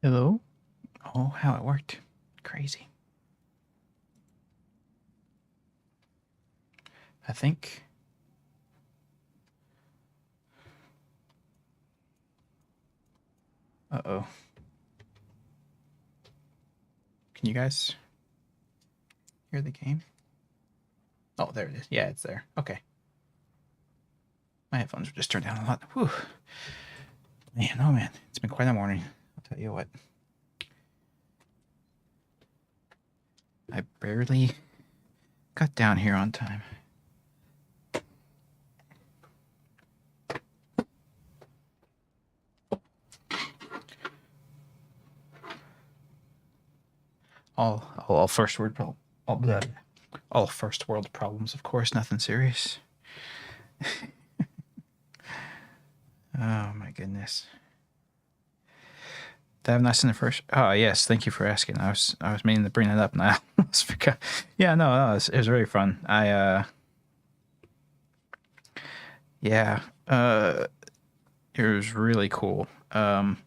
Hello? Oh, how it worked. Crazy. I think. Uh-oh. Can you guys hear the game? Oh, there it is. Yeah, it's there. Okay. My headphones were just turned down a lot. Whew. Man, oh man. It's been quite a morning. I'll tell you what. I barely got down here on time. All first world all first world problems, of course, nothing serious. Oh my goodness. Did I have not seen the first? Oh yes, thank you for asking. I was meaning to bring that up, and I almost forgot. Yeah, no, it was very fun. Yeah, it was really cool. One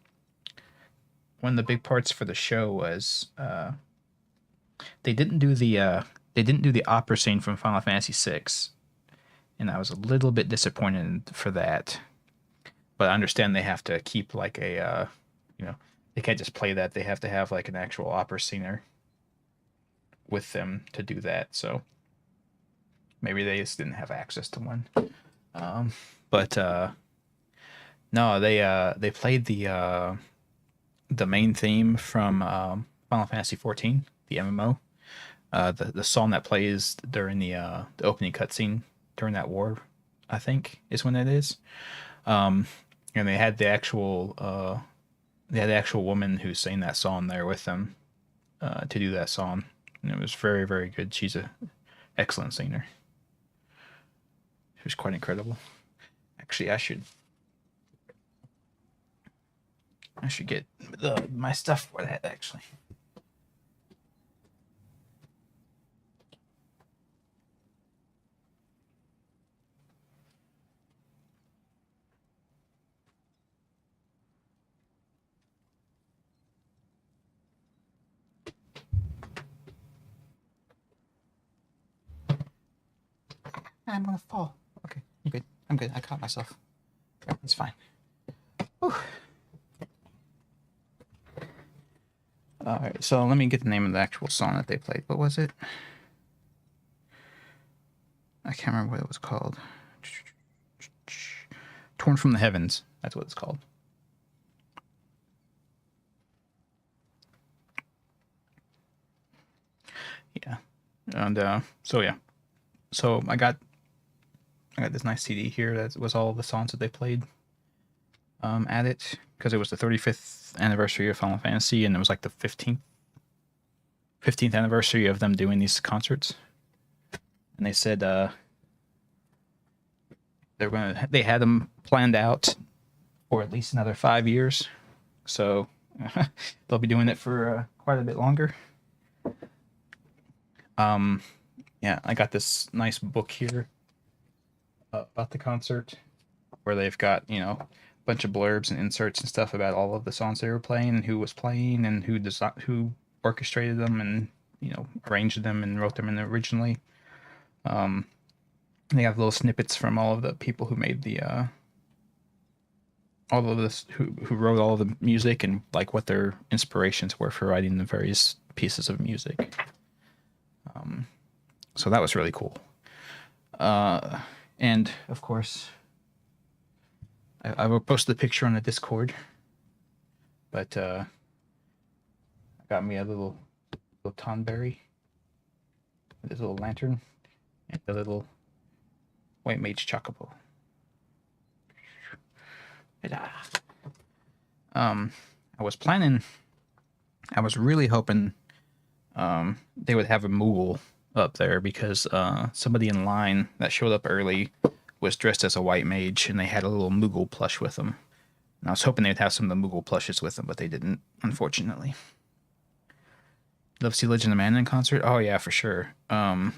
of the big parts for the show was they didn't do the opera scene from Final Fantasy VI, and I was a little bit disappointed for that. But I understand they have to keep like you know, they can't just play that. They have to have like an actual opera singer with them to do that. So maybe they just didn't have access to one. But no, they played the main theme from Final Fantasy 14, the MMO. The song that plays during the opening cutscene during that war, I think, is when it is. And they had the actual woman who sang that song there with them to do that song, and it was very very good. She's a excellent singer. She was quite incredible. Actually, I should get my stuff for that actually. I'm gonna fall. Okay, I'm good. I'm good. I caught myself. It's fine. Whew. All right, so let me get the name of the actual song that they played. What was it? I can't remember what it was called. Torn from the Heavens. That's what it's called. Yeah, and so yeah, so I got this nice CD here that was all the songs that they played at it because it was the 35th anniversary of Final Fantasy, and it was like the 15th anniversary of them doing these concerts. And they said they had them planned out for at least another 5 years, so they'll be doing it for quite a bit longer. Yeah, I got this nice book here about the concert where they've got a bunch of blurbs and inserts and stuff about all of the songs they were playing and who was playing and who orchestrated them and arranged them and wrote them in originally. They have little snippets from all of the people who made the all of this who wrote all of the music and like what their inspirations were for writing the various pieces of music. So that was really cool. And of course, I will post the picture on the Discord. But I got me a little Tonberry with his little lantern and a little white mage chocobo. I was really hoping they would have a Moogle up there because somebody in line that showed up early was dressed as a white mage and they had a little Moogle plush with them. And I was hoping they'd have some of the Moogle plushes with them, but they didn't, unfortunately. Love to see Legend of Mana in concert? Oh yeah, for sure. One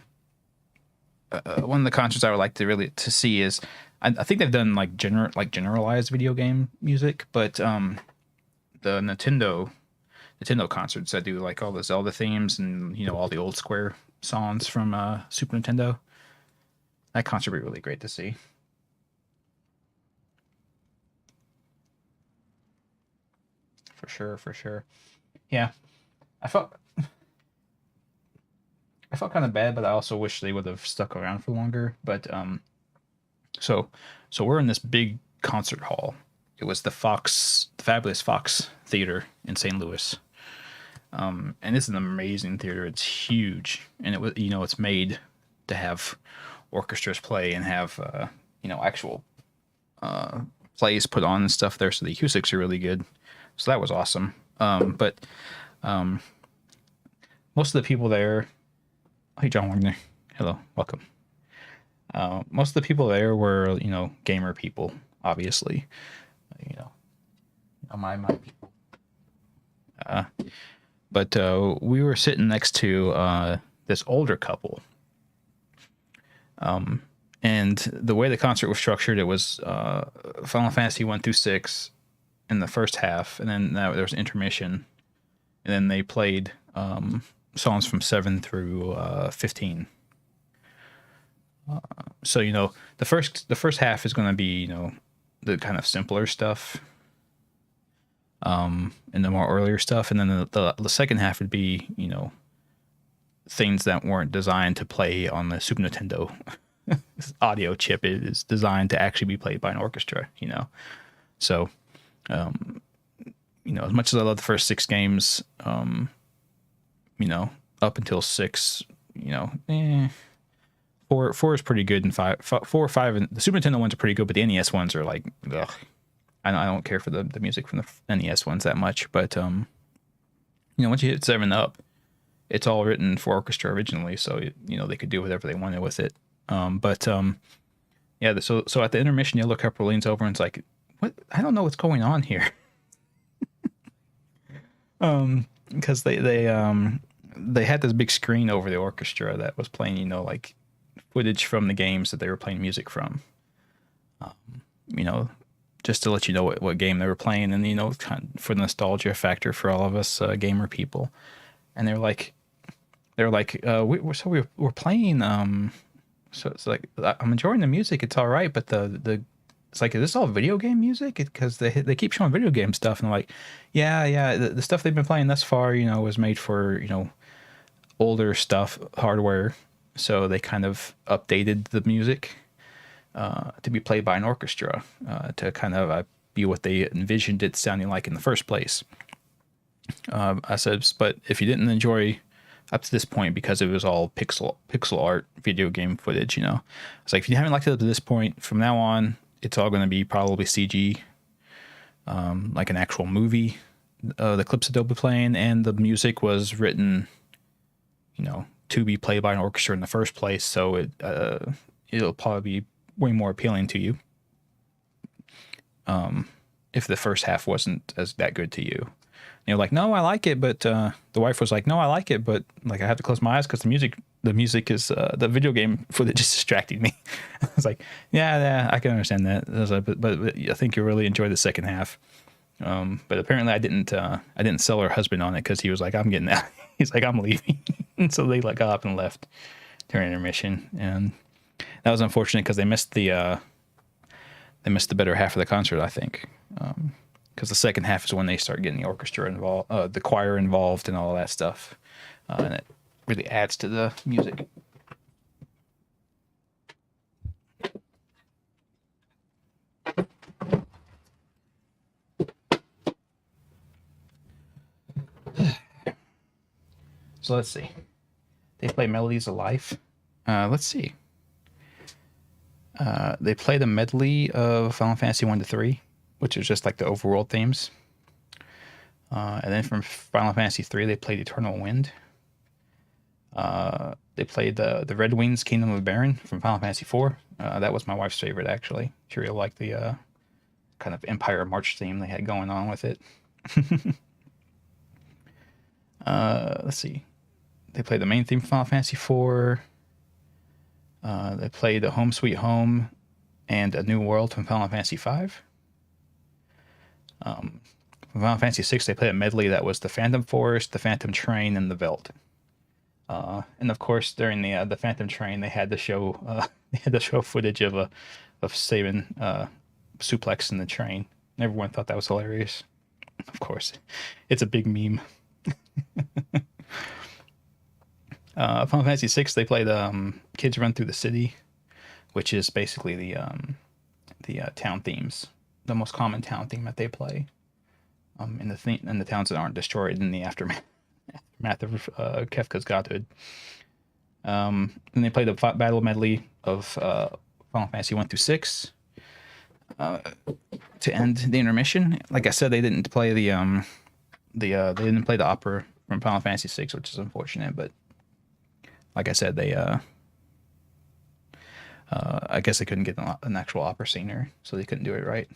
of the concerts I would like to see is I think they've done generalized video game music, but the Nintendo Nintendo concerts that do like all the Zelda themes and all the old Square songs from Super Nintendo. That concert would be really great to see. For sure, for sure. Yeah, I felt I felt kind of bad, but I also wish they would have stuck around for longer. But so so we're in this big concert hall. It was the Fabulous Fox Theater in St. Louis. And it's an amazing theater. It's huge, and it's made to have orchestras play and have actual plays put on and stuff there. So the acoustics are really good. So that was awesome. But most of the people there, hey John Wagner, hello, welcome. Most of the people there were gamer people, obviously. My people. But we were sitting next to this older couple. And the way the concert was structured, it was Final Fantasy 1 through 6 in the first half, and then there was intermission, and then they played songs from 7 through 15. So the first half is going to be the kind of simpler stuff, and the more earlier stuff, and then the second half would be things that weren't designed to play on the Super Nintendo audio chip. It is designed to actually be played by an orchestra. So as much as I love the first 6 games, up until 6, four is pretty good, and 4, 5, and the Super Nintendo ones are pretty good, but the NES ones are like, ugh. I don't care for the music from the NES ones that much, but once you hit 7 up, it's all written for orchestra originally, so they could do whatever they wanted with it. Yeah. So at the intermission, the other couple leans over and it's like, "What? I don't know what's going on here." Because they had this big screen over the orchestra that was playing like footage from the games that they were playing music from. Just to let you know what game they were playing, and kind of for the nostalgia factor for all of us gamer people. And they're like, we're playing. So it's like, I'm enjoying the music. It's all right, but it's like, is this all video game music? Because they keep showing video game stuff, and I'm like, yeah. The stuff they've been playing thus far, was made for older stuff, hardware. So they kind of updated the music to be played by an orchestra to kind of be what they envisioned it sounding like in the first place. I said, but if you didn't enjoy up to this point, because it was all pixel art video game footage, it's like, if you haven't liked it up to this point, from now on, it's all going to be probably CG, like an actual movie. The clips that they'll be playing, and the music was written, to be played by an orchestra in the first place. So it'll probably be way more appealing to you if the first half wasn't that good to you. And you're like, no, I like it, but the wife was like, no, I like it, but like I have to close my eyes because the music is the video game footage is distracting me. I was like, yeah, I can understand that. I was like, but I think you really enjoyed the second half. But apparently I didn't sell her husband on it, because he was like, I'm getting out. He's like, I'm leaving. And so they got up and left during intermission, and that was unfortunate because they missed the better half of the concert, I think, because the second half is when they start getting the orchestra involved, the choir involved, and all that stuff, and it really adds to the music. So let's see. They play Melodies of Life. Let's see. They played a medley of Final Fantasy 1 to 3, which is just like the overworld themes. And then from Final Fantasy 3, they played Eternal Wind. They played the Red Wings Kingdom of Baron from Final Fantasy 4. That was my wife's favorite, actually. She really liked the kind of Empire March theme they had going on with it. Let's see. They played the main theme from Final Fantasy 4. They played the Home Sweet Home and A New World from Final Fantasy 5. Final Final Fantasy VI, they played a medley that was the Phantom Forest, the Phantom Train, and the Veld. And of course, during the Phantom Train, they had to show footage of Saban suplex in the train. And everyone thought that was hilarious. Of course, it's a big meme. Final Fantasy VI, they played Kids Run Through the City, which is basically the town themes, the most common town theme that they play. In the towns that aren't destroyed in the aftermath of Kefka's godhood. Then they played the battle medley of Final Fantasy 1 through 6 to end the intermission. Like I said, they didn't play they didn't play the opera from Final Fantasy 6, which is unfortunate. But like I said, they I guess they couldn't get an actual opera singer, so they couldn't do it right.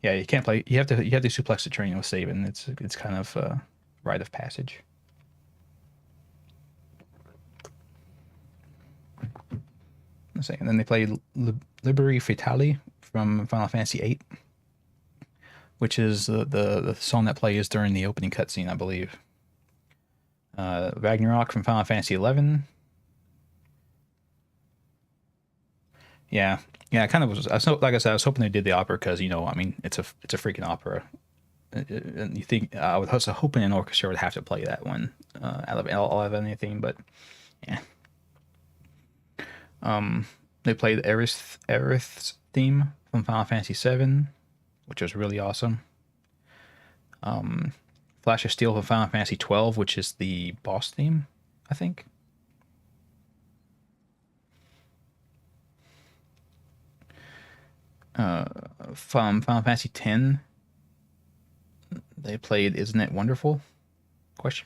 Yeah, you can't play. You have to suplex the train with Saban. It's kind of a rite of passage. Let's see. And then they played Liberi Fatali from Final Fantasy VIII, which is the song that plays during the opening cutscene, I believe. Ragnarok from Final Fantasy XI. Yeah, I kind of was. Like I said, I was hoping they did the opera because I mean, it's a freaking opera, and you think I was hoping an orchestra would have to play that one out of anything, but yeah. They played Aerith's theme from Final Fantasy VII, which was really awesome. Flash of Steel from Final Fantasy XII, which is the boss theme, I think. From Final Fantasy X, they played "Isn't It Wonderful?" ? Which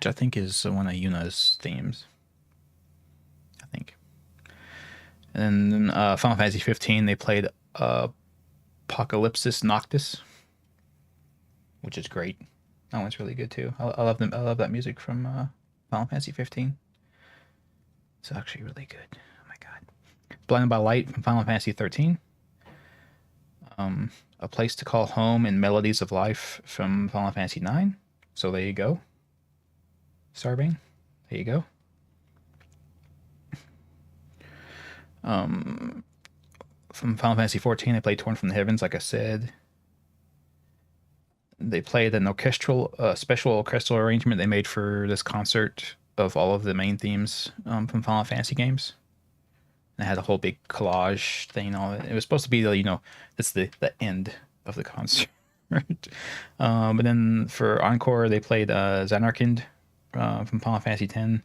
I think is one of Yuna's themes. I think. And then Final Fantasy 15, they played Apocalypsis Noctis, which is great. That one's really good too. I love them. I love that music from Final Fantasy 15. It's actually really good. Blinded by Light from Final Fantasy 13. A Place to Call Home and Melodies of Life from Final Fantasy 9. So there you go. Starbane. There you go. From Final Fantasy 14, they played Torn from the Heavens, like I said. They played an special orchestral arrangement they made for this concert of all of the main themes from Final Fantasy games. And it had a whole big collage thing on it. It was supposed to be it's the end of the concert. But then for encore, they played Zanarkand from Final Fantasy X,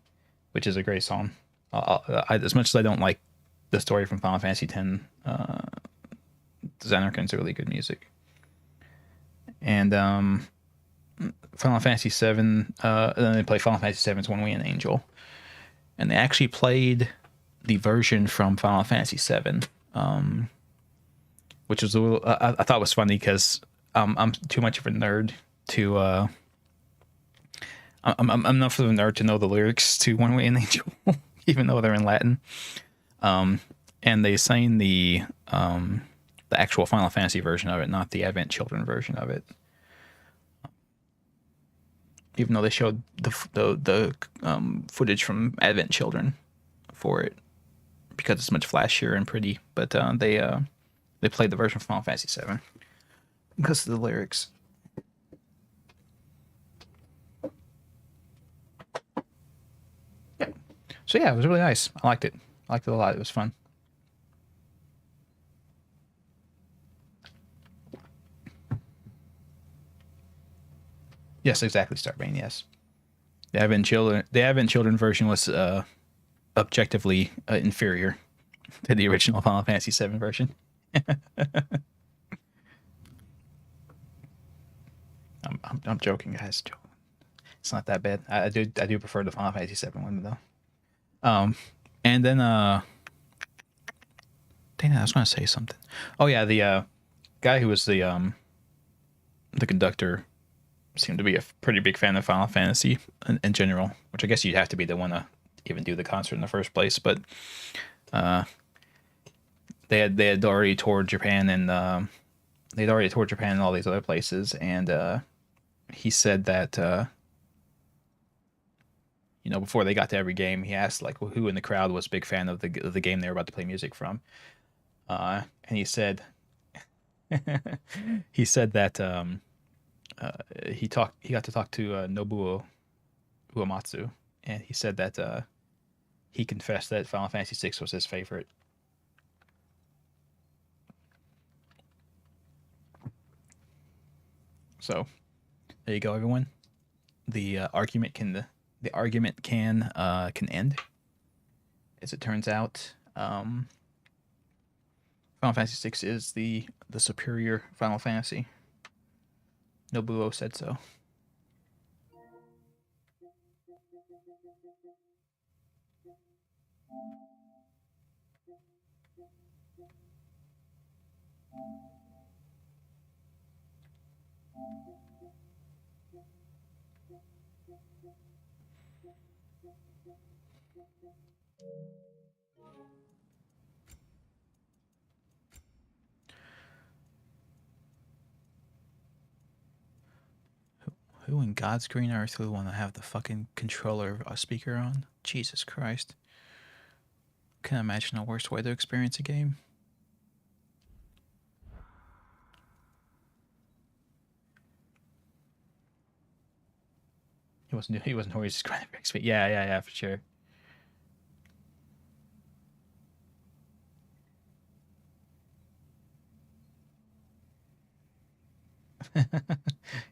which is a great song. As much as I don't like the story from Final Fantasy X, Zanarkand's really good music. And Final Fantasy VII, then they play Final Fantasy VII's One Winged Angel. And they actually played the version from Final Fantasy VII, which was a little. I thought was funny because I'm too much of a nerd to. I'm enough of a nerd to know the lyrics to One Way and Angel, even though they're in Latin. And they sang the actual Final Fantasy version of it, not the Advent Children version of it. Even though they showed the footage from Advent Children for it, because it's much flashier and pretty, but they played the version of Final Fantasy VII because of the lyrics. Yeah. So yeah, it was really nice. I liked it. I liked it a lot. It was fun. Yes, exactly, Starbane. Yes, the Advent Children version was objectively inferior to the original Final Fantasy VII version. I'm joking, guys. It's not that bad. I do prefer the Final Fantasy VII one though. And then dang it, I was going to say something. Oh yeah, the guy who was the conductor seemed to be a pretty big fan of Final Fantasy in general, which I guess you'd have to be the one to even do the concert in the first place. But they had already toured Japan and they'd already toured Japan and all these other places, and he said that before they got to every game, he asked like who in the crowd was a big fan of the game they were about to play music from, and he said he said that he got to talk to Nobuo Uematsu, and he said that he confessed that Final Fantasy VI was his favorite. So there you go, everyone. The argument can end. As it turns out, Final Fantasy VI is the superior Final Fantasy. Nobuo said so. Who in God's green earth would want to have the fucking controller speaker on? Jesus Christ. Can't imagine a worse way to experience a game. He wasn't always graphics, but yeah, for sure.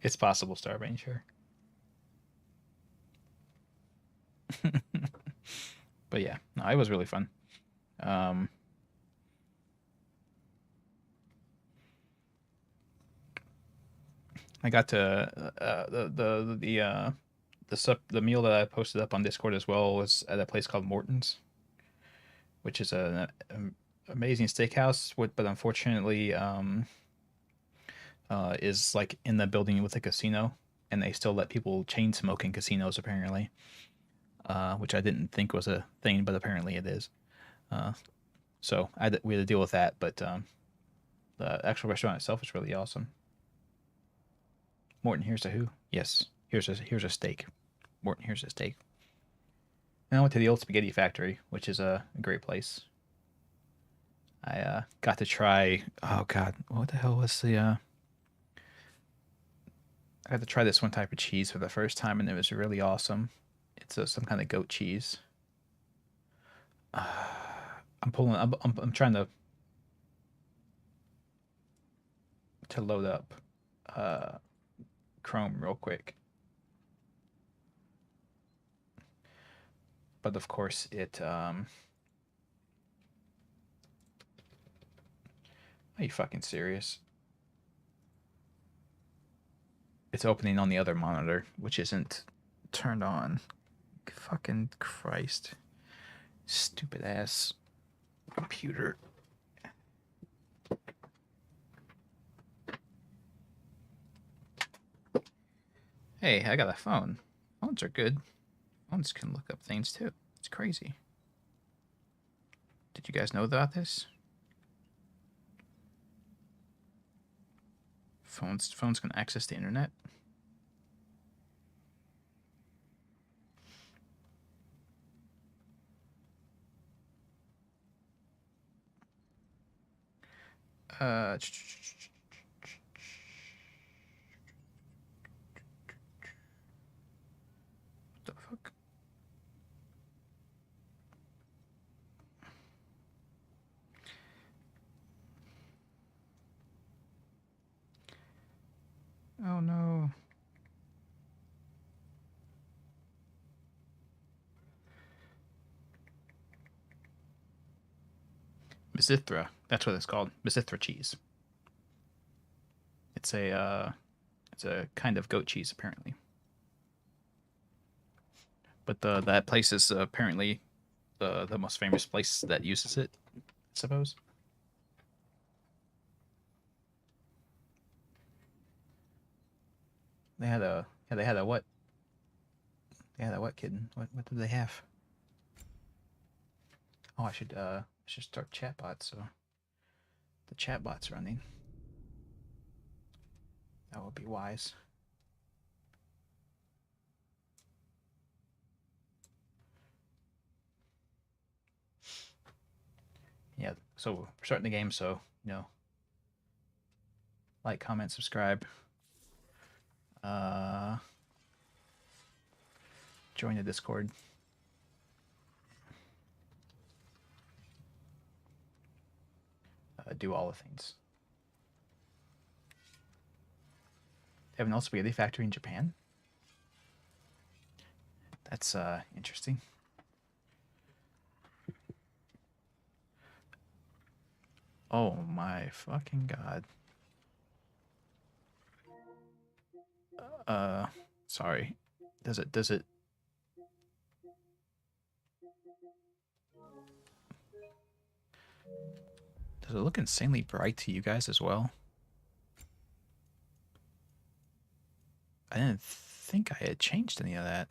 It's possible, Starbane, sure. But yeah, no, it was really fun. Um, I got to the meal that I posted up on Discord as well was at a place called Morton's, which is an amazing steakhouse. But unfortunately, is like in the building with a casino, and they still let people chain smoke in casinos apparently, which I didn't think was a thing, but apparently it is. So we had to deal with that, but the actual restaurant itself is really awesome. Morton, here's a who? Yes, here's a steak. Morton, here's a steak. And I went to the Old Spaghetti Factory, which is a great place. I got to try. Oh God, what the hell was the? I had to try this one type of cheese for the first time, and it was really awesome. It's some kind of goat cheese. I'm pulling. I'm trying to load up Chrome real quick. But of course it are you fucking serious? It's opening on the other monitor, which isn't turned on. Fucking Christ. Stupid ass computer. Hey, I got a phone. Phones are good. Phones can look up things too. It's crazy. Did you guys know about this? Phones can access the internet. What the fuck? Oh no. Misithra. That's what it's called. Misithra cheese. It's a kind of goat cheese apparently. But that place is apparently the most famous place that uses it, I suppose. They had a what? They had a what, kitten? What did they have? Oh, I should start chatbot. So the chatbot's running. That would be wise. Yeah, so we're starting the game, so, you know, like, comment, subscribe. Join the Discord. Do all the things. They have an old spaghetti factory in Japan? That's interesting. Oh my fucking god. Sorry. Does it does it look insanely bright to you guys as well? I didn't think I had changed any of that.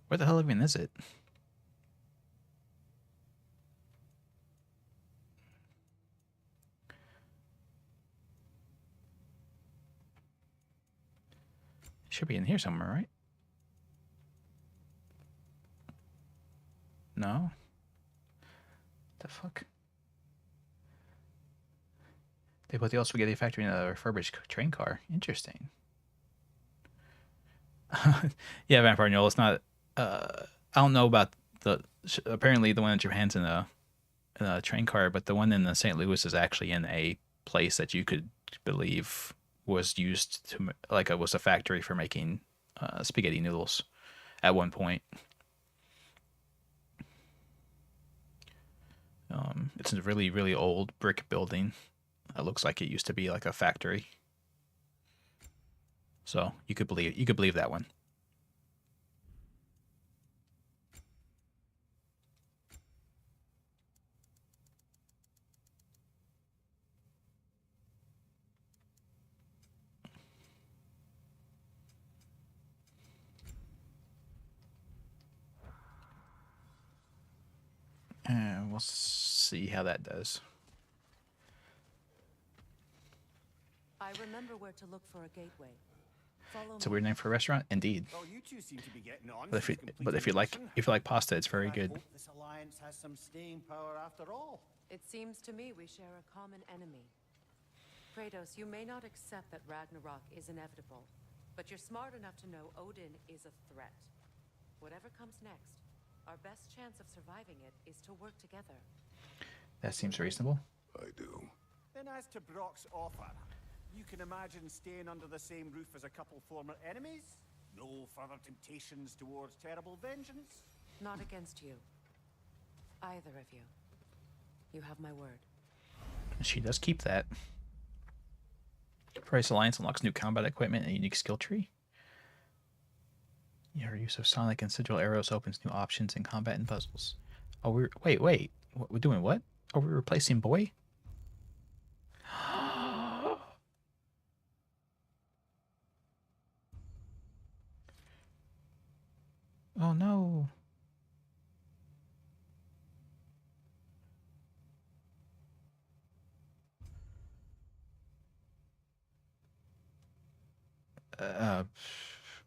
Where the hell even is it? It should be in here somewhere, right? No? The fuck? They put the old spaghetti factory in a refurbished train car. Interesting. Yeah, Vampire Noel, it's not... I don't know about the... Apparently the one in Japan's in a train car, but the one in the St. Louis is actually in a place that you could believe was used to... Like, it was a factory for making spaghetti noodles at one point. It's a really, really old brick building. It looks like it used to be like a factory. So you could believe that one. And we'll see how that does. I remember where to look for a gateway. It's a weird name for a restaurant, indeed. Well, you two seem to be getting on. But if you like pasta, it's very good. I hope this alliance has some staying power after all. It seems to me we share a common enemy. Kratos, you may not accept that Ragnarok is inevitable, but you're smart enough to know Odin is a threat. Whatever comes next, our best chance of surviving it is to work together. That seems reasonable. I do. Then as to Brock's offer, you can imagine staying under the same roof as a couple former enemies? No further temptations towards terrible vengeance? Not against you. Either of you. You have my word. She does keep that. Price Alliance unlocks new combat equipment and a unique skill tree. Your use of sonic and sigil arrows opens new options in combat and puzzles. Oh, wait. We're doing what? Are we replacing Boy? Oh no.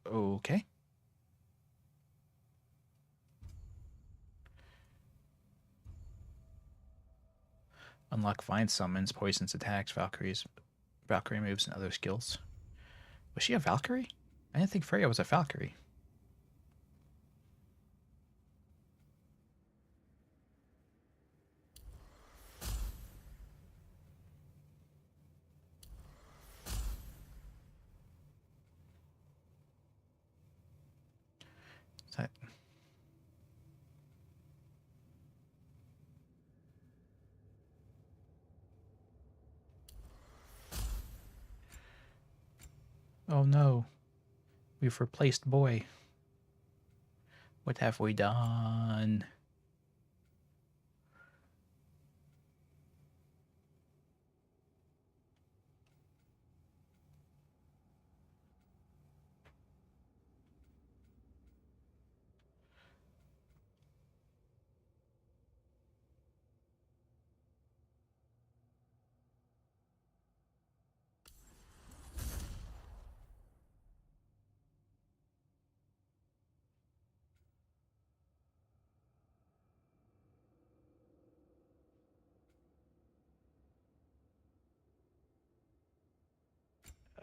Okay. Unlock Vine summons, poisons attacks, Valkyrie moves, and other skills. Was she a Valkyrie? I didn't think Freya was a Valkyrie. Is that... Oh no. We've replaced Boy. What have we done?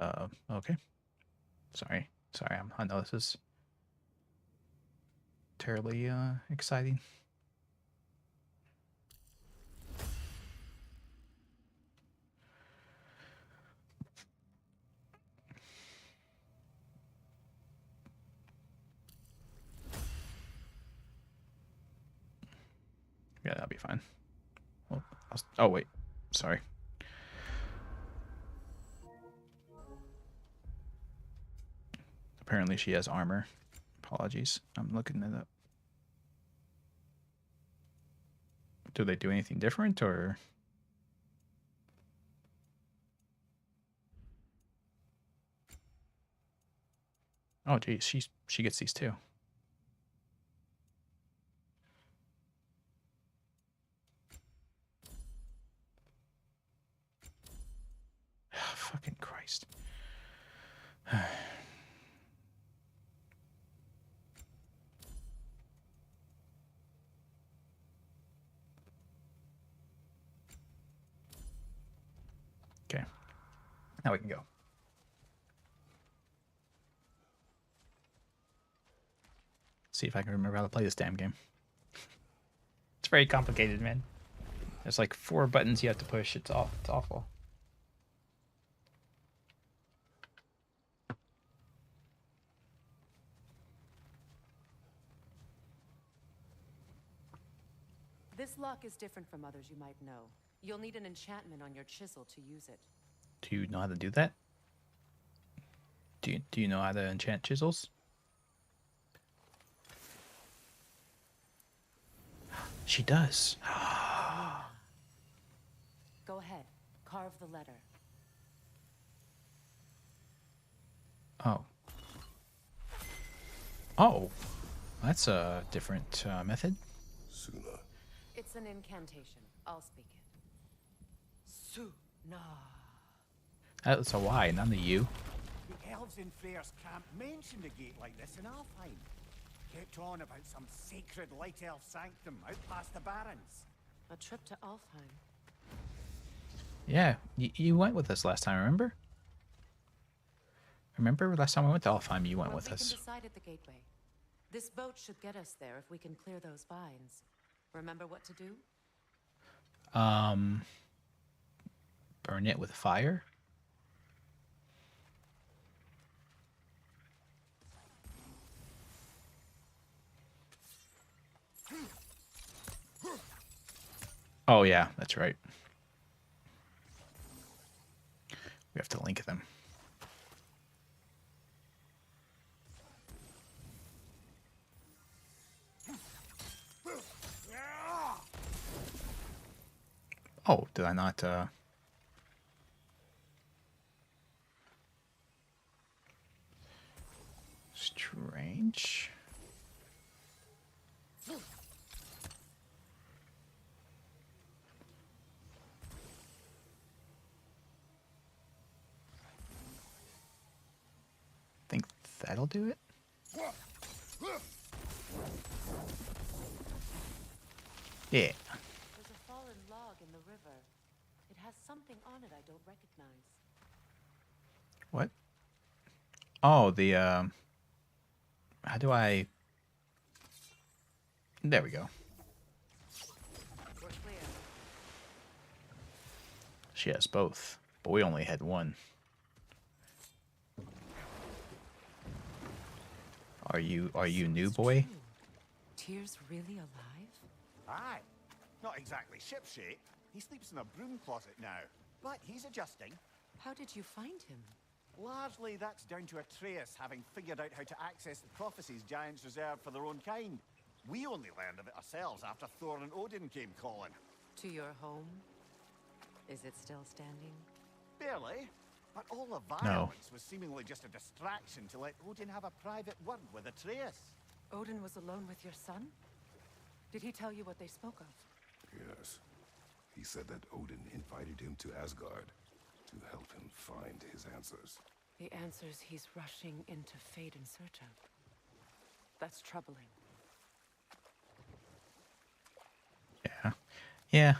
Okay. Sorry. I know this is terribly exciting. Yeah, that'll be fine. Oh wait, sorry. Apparently she has armor. Apologies. I'm looking it up. Do they do anything different or? Oh geez, she gets these too. Fucking Christ. Okay. Now we can go. See if I can remember how to play this damn game. It's very complicated, man. There's like 4 buttons you have to push. It's awful. This lock is different from others you might know. You'll need an enchantment on your chisel to use it. Do you know how to do that? Do you know how to enchant chisels? She does. Go ahead, carve the letter. Oh. Oh. That's a different method. Suna. It's an incantation. I'll speak it. Suna. That's a Y, not a U. The elves in Freya's camp mentioned a gate like this in Alfheim. Kept on about some sacred light elf sanctum out past the barrens. A trip to Alfheim. Yeah, you went with us last time, remember? Remember last time we went to Alfheim, you went with We us. can decide at the gateway. This boat should get us there if we can clear those vines. Remember what to do? Burn it with fire? Oh yeah, that's right. We have to link them. Oh, did I not strange. Think that'll do it? Yeah. There's a fallen log in the river. It has something on it I don't recognize. What? Oh, the how do I? There we go. We're clear. She has both, but we only had one. Are you new boy? Tyr's really alive? Aye. Not exactly shipshape. He sleeps in a broom closet now. But he's adjusting. How did you find him? Largely that's down to Atreus having figured out how to access the prophecies giants reserved for their own kind. We only learned of it ourselves after Thor and Odin came calling. To your home? Is it still standing? Barely. But all the No. violence was seemingly just a distraction to let Odin have a private word with Atreus. Odin was alone with your son? Did he tell you what they spoke of? Yes. He said that Odin invited him to Asgard to help him find his answers. The answers he's rushing into fate in search of. That's troubling. Yeah. Yeah.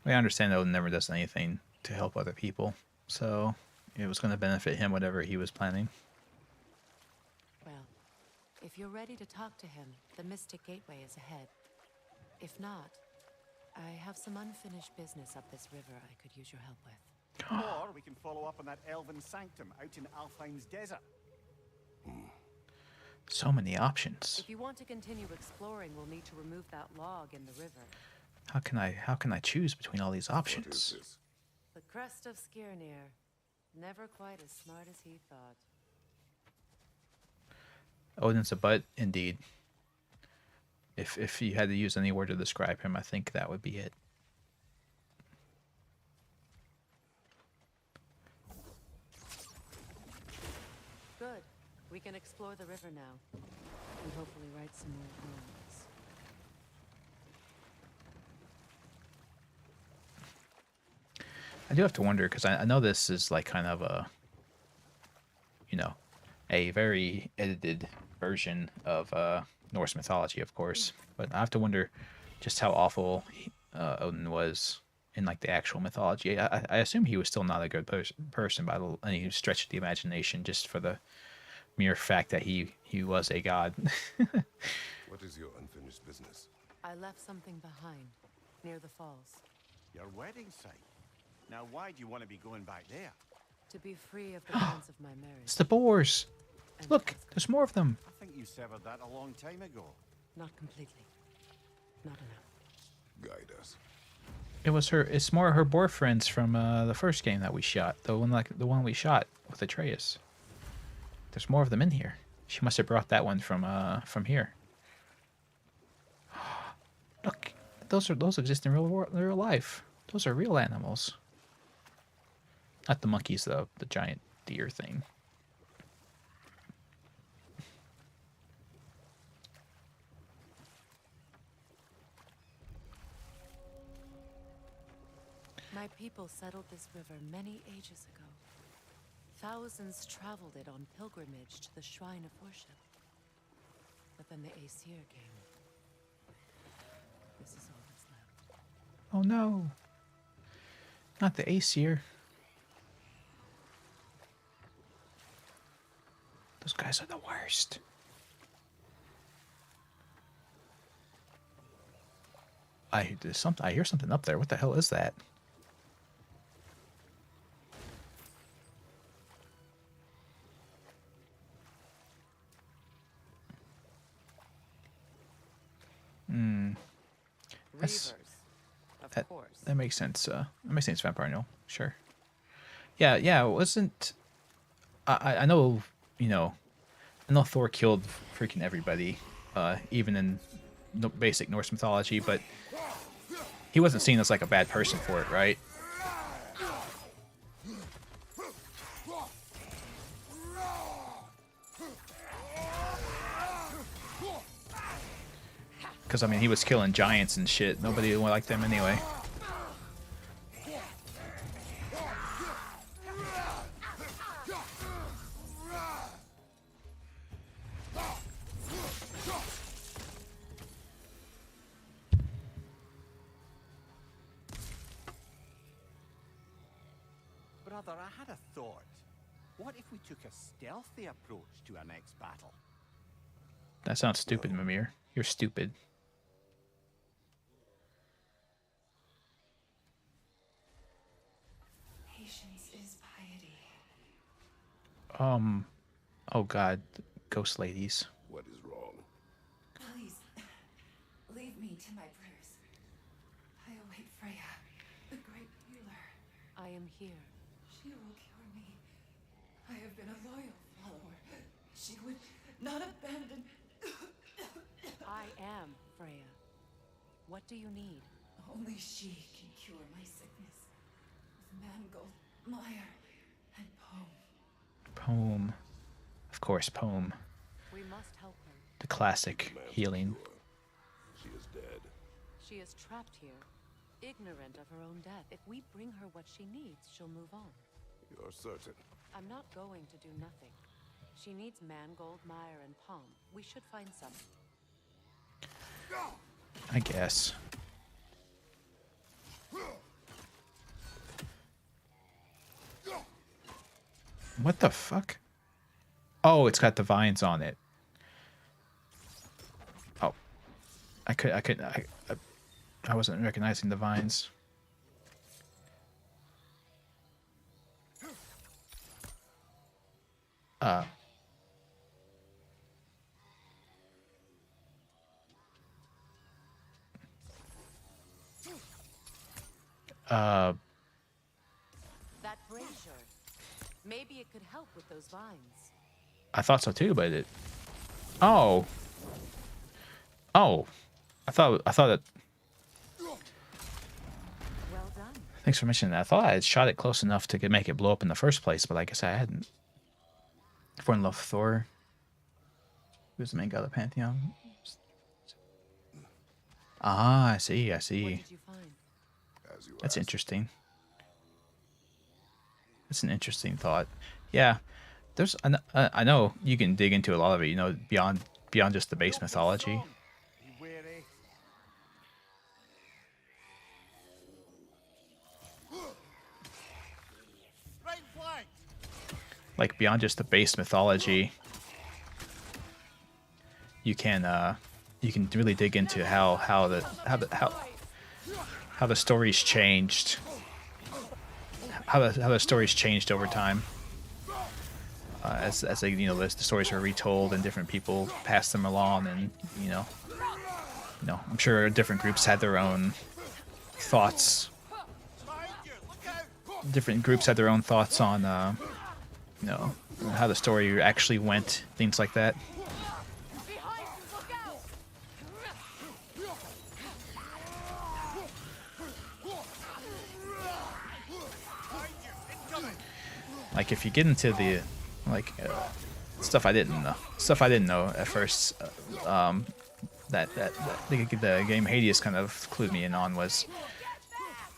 We understand Odin never does anything to help other people, so it was going to benefit him, whatever he was planning. Well, if you're ready to talk to him, the Mystic Gateway is ahead. If not, I have some unfinished business up this river I could use your help with. Or we can follow up on that elven sanctum out in Alfheim's desert. So many options. If you want to continue exploring, we'll need to remove that log in the river. How can I choose between all these What is options? this? The crest of Skirnir. Never quite as smart as he thought. Odin's a butt, indeed. If you had to use any word to describe him, I think that would be it. Good. We can explore the river now. And hopefully right some more runes. I do have to wonder, because I know this is like kind of a, you know, a very edited version of Norse mythology, of course. But I have to wonder just how awful Odin was in like the actual mythology. I assume he was still not a good person by any stretch of the imagination, just for the mere fact that he was a god. What is your unfinished business? I left something behind, near the falls. Your wedding site. Now, why do you want to be going back there? To be free of the bonds of my marriage. It's the boars. and Look, Asgard. there's more of them. I think you severed that a long time ago. Not completely. Not enough. Guide us. It was her. It's more her boyfriends from the first game that we shot. The one we shot with Atreus. There's more of them in here. She must have brought that one from here. Look, those exist in real life. Those are real animals. Not the monkeys, though. The giant deer thing. My people settled this river many ages ago. Thousands traveled it on pilgrimage to the shrine of worship. But then the Aesir came. This is all that's left. Oh no. Not the Aesir. Those guys are the worst. I hear something up there. What the hell is that? That's- Reavers, of that- course. That makes sense. That makes sense, Vampire. No, sure. Yeah. It wasn't. I know. I know Thor killed freaking everybody, even in basic Norse mythology, but he wasn't seen as like a bad person for it, right? Because I mean, he was killing giants and shit. Nobody liked them anyway. Brother, I had a thought. What if we took a stealthy approach to our next battle? That sounds stupid, Mimir. You're stupid. Patience is piety. Oh god, ghost ladies. What is wrong? Please, leave me to my prayers. I await Freya, the great healer. I am here. She will cure me. I have been a loyal follower. She would not abandon. I am Freya. What do you need? Only she can cure my sickness. With mangold, mire, and poem. Poem. Of course, poem. We must help her. The classic healing. She is dead. She is trapped here, ignorant of her own death. If we bring her what she needs, she'll move on. You're certain. I'm not going to do nothing. She needs mangold, mire, and palm. We should find some. I guess. What the fuck? Oh, it's got the vines on it. Oh, I wasn't recognizing the vines. Uh. That brazier. Maybe it could help with those vines. I thought so too, but it. Oh. Oh. I thought that. Well done. Thanks for mentioning that. I thought I had shot it close enough to make it blow up in the first place, but I guess I hadn't. For in love with Thor. Who's the main god of the Pantheon? Ah, I see. I What see. did you find? As you That's asked. interesting. That's an interesting thought. Yeah, there's. I know you can dig into a lot of it. You know, beyond just the base Don't be mythology. strong. Be wary. Right flank. Like beyond just the base mythology, you can really dig into how the story's changed, how the story's changed over time. As they, you know, the stories were retold and different people passed them along, and you know, I'm sure different groups had their own thoughts. Behind you. Look out. Different groups had their own thoughts on, you know, how the story actually went, things like that. Behind you, look out! Behind you. Incoming. Like if you get into the stuff I didn't know at first, that the game Hades kind of clued me in on was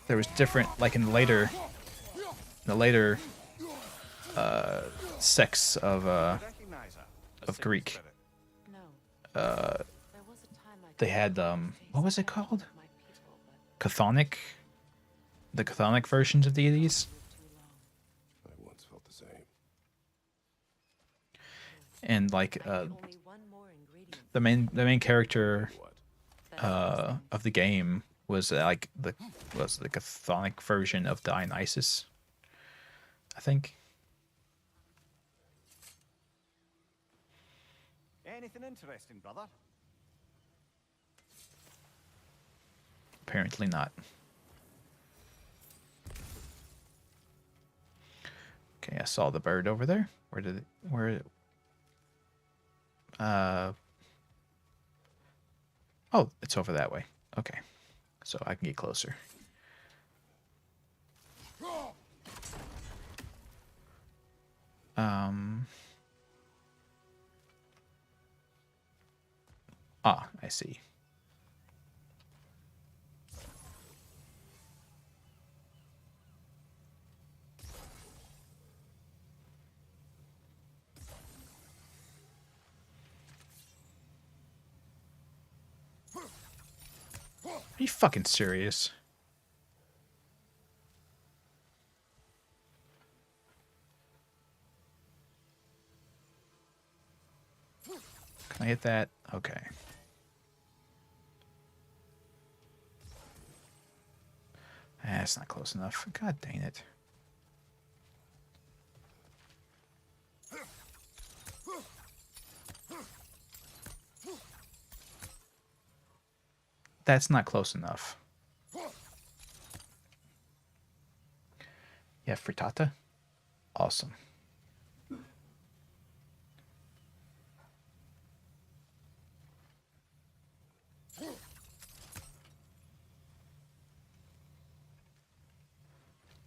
there was different, like in the later sects of Recognize her. of Greek. Spirit. No. There was a time I They could had feel the what was it face called? of my people, but The chthonic versions of deities. too long. I once felt the same. And like Only one more ingredient. the main character What? of the game was the chthonic version of Dionysus, I think. Anything interesting, brother? Apparently not. Okay, I saw the bird over there. Oh, it's over that way. Okay. So I can get closer. I see. Are you fucking serious? Can I hit that? Okay. That's not close enough. God dang it. That's not close enough. Yeah, frittata? Awesome.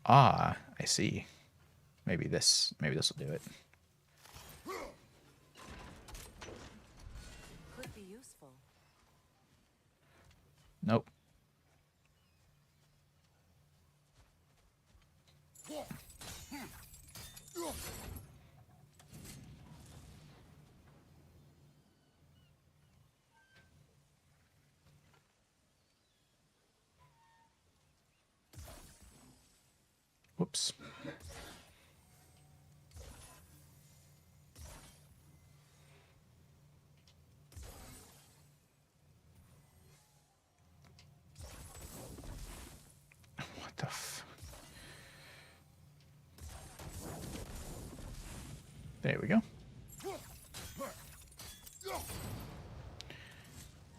Ah, I see. Maybe this will do it. Could be useful. Nope. Whoops. There we go.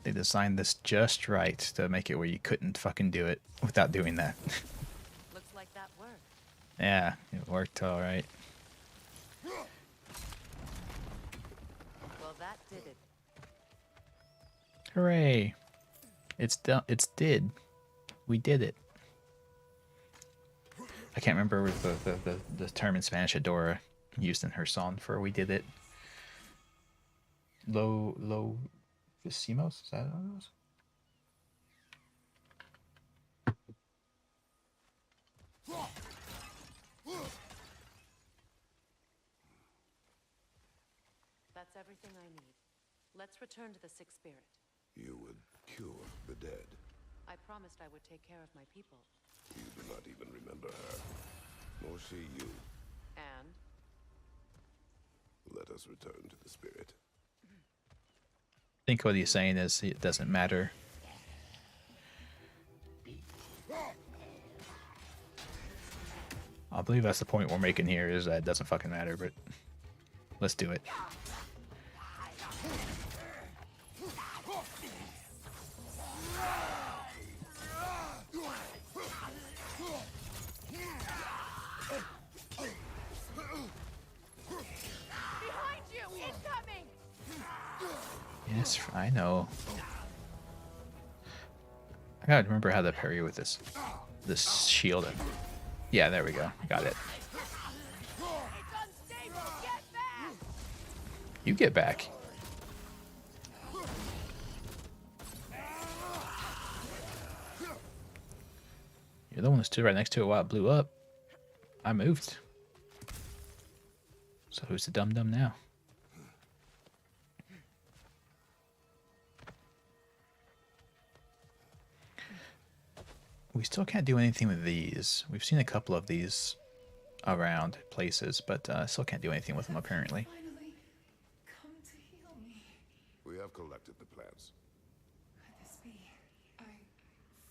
They designed this just right to make it where you couldn't fucking do it without doing that. Looks like that worked. Yeah, it worked all right. Well, that did it. Hooray! It's done. It's did. We did it. I can't remember the term in Spanish that Dora used in her song for "We did it." Lo vicimos? Is that what it was? That's everything I need. Let's return to the Sixth Spirit. You would cure the dead. I promised I would take care of my people. You do not even remember her, nor she you. And? Let us return to the spirit. I think what he's saying is it doesn't matter. I believe that's the point we're making here, is that it doesn't fucking matter, but let's do it. Behind you! Incoming! Yes, I know. I gotta remember how to parry with this shield. Yeah, there we go. Got it. It's unstable! Get back! You get back. You're the one that stood right next to it while it blew up. I moved. So who's the dum-dum now? We still can't do anything with these. We've seen a couple of these around places, but still can't do anything with them apparently. Finally, come to heal me. We have collected the plants. Could this be? I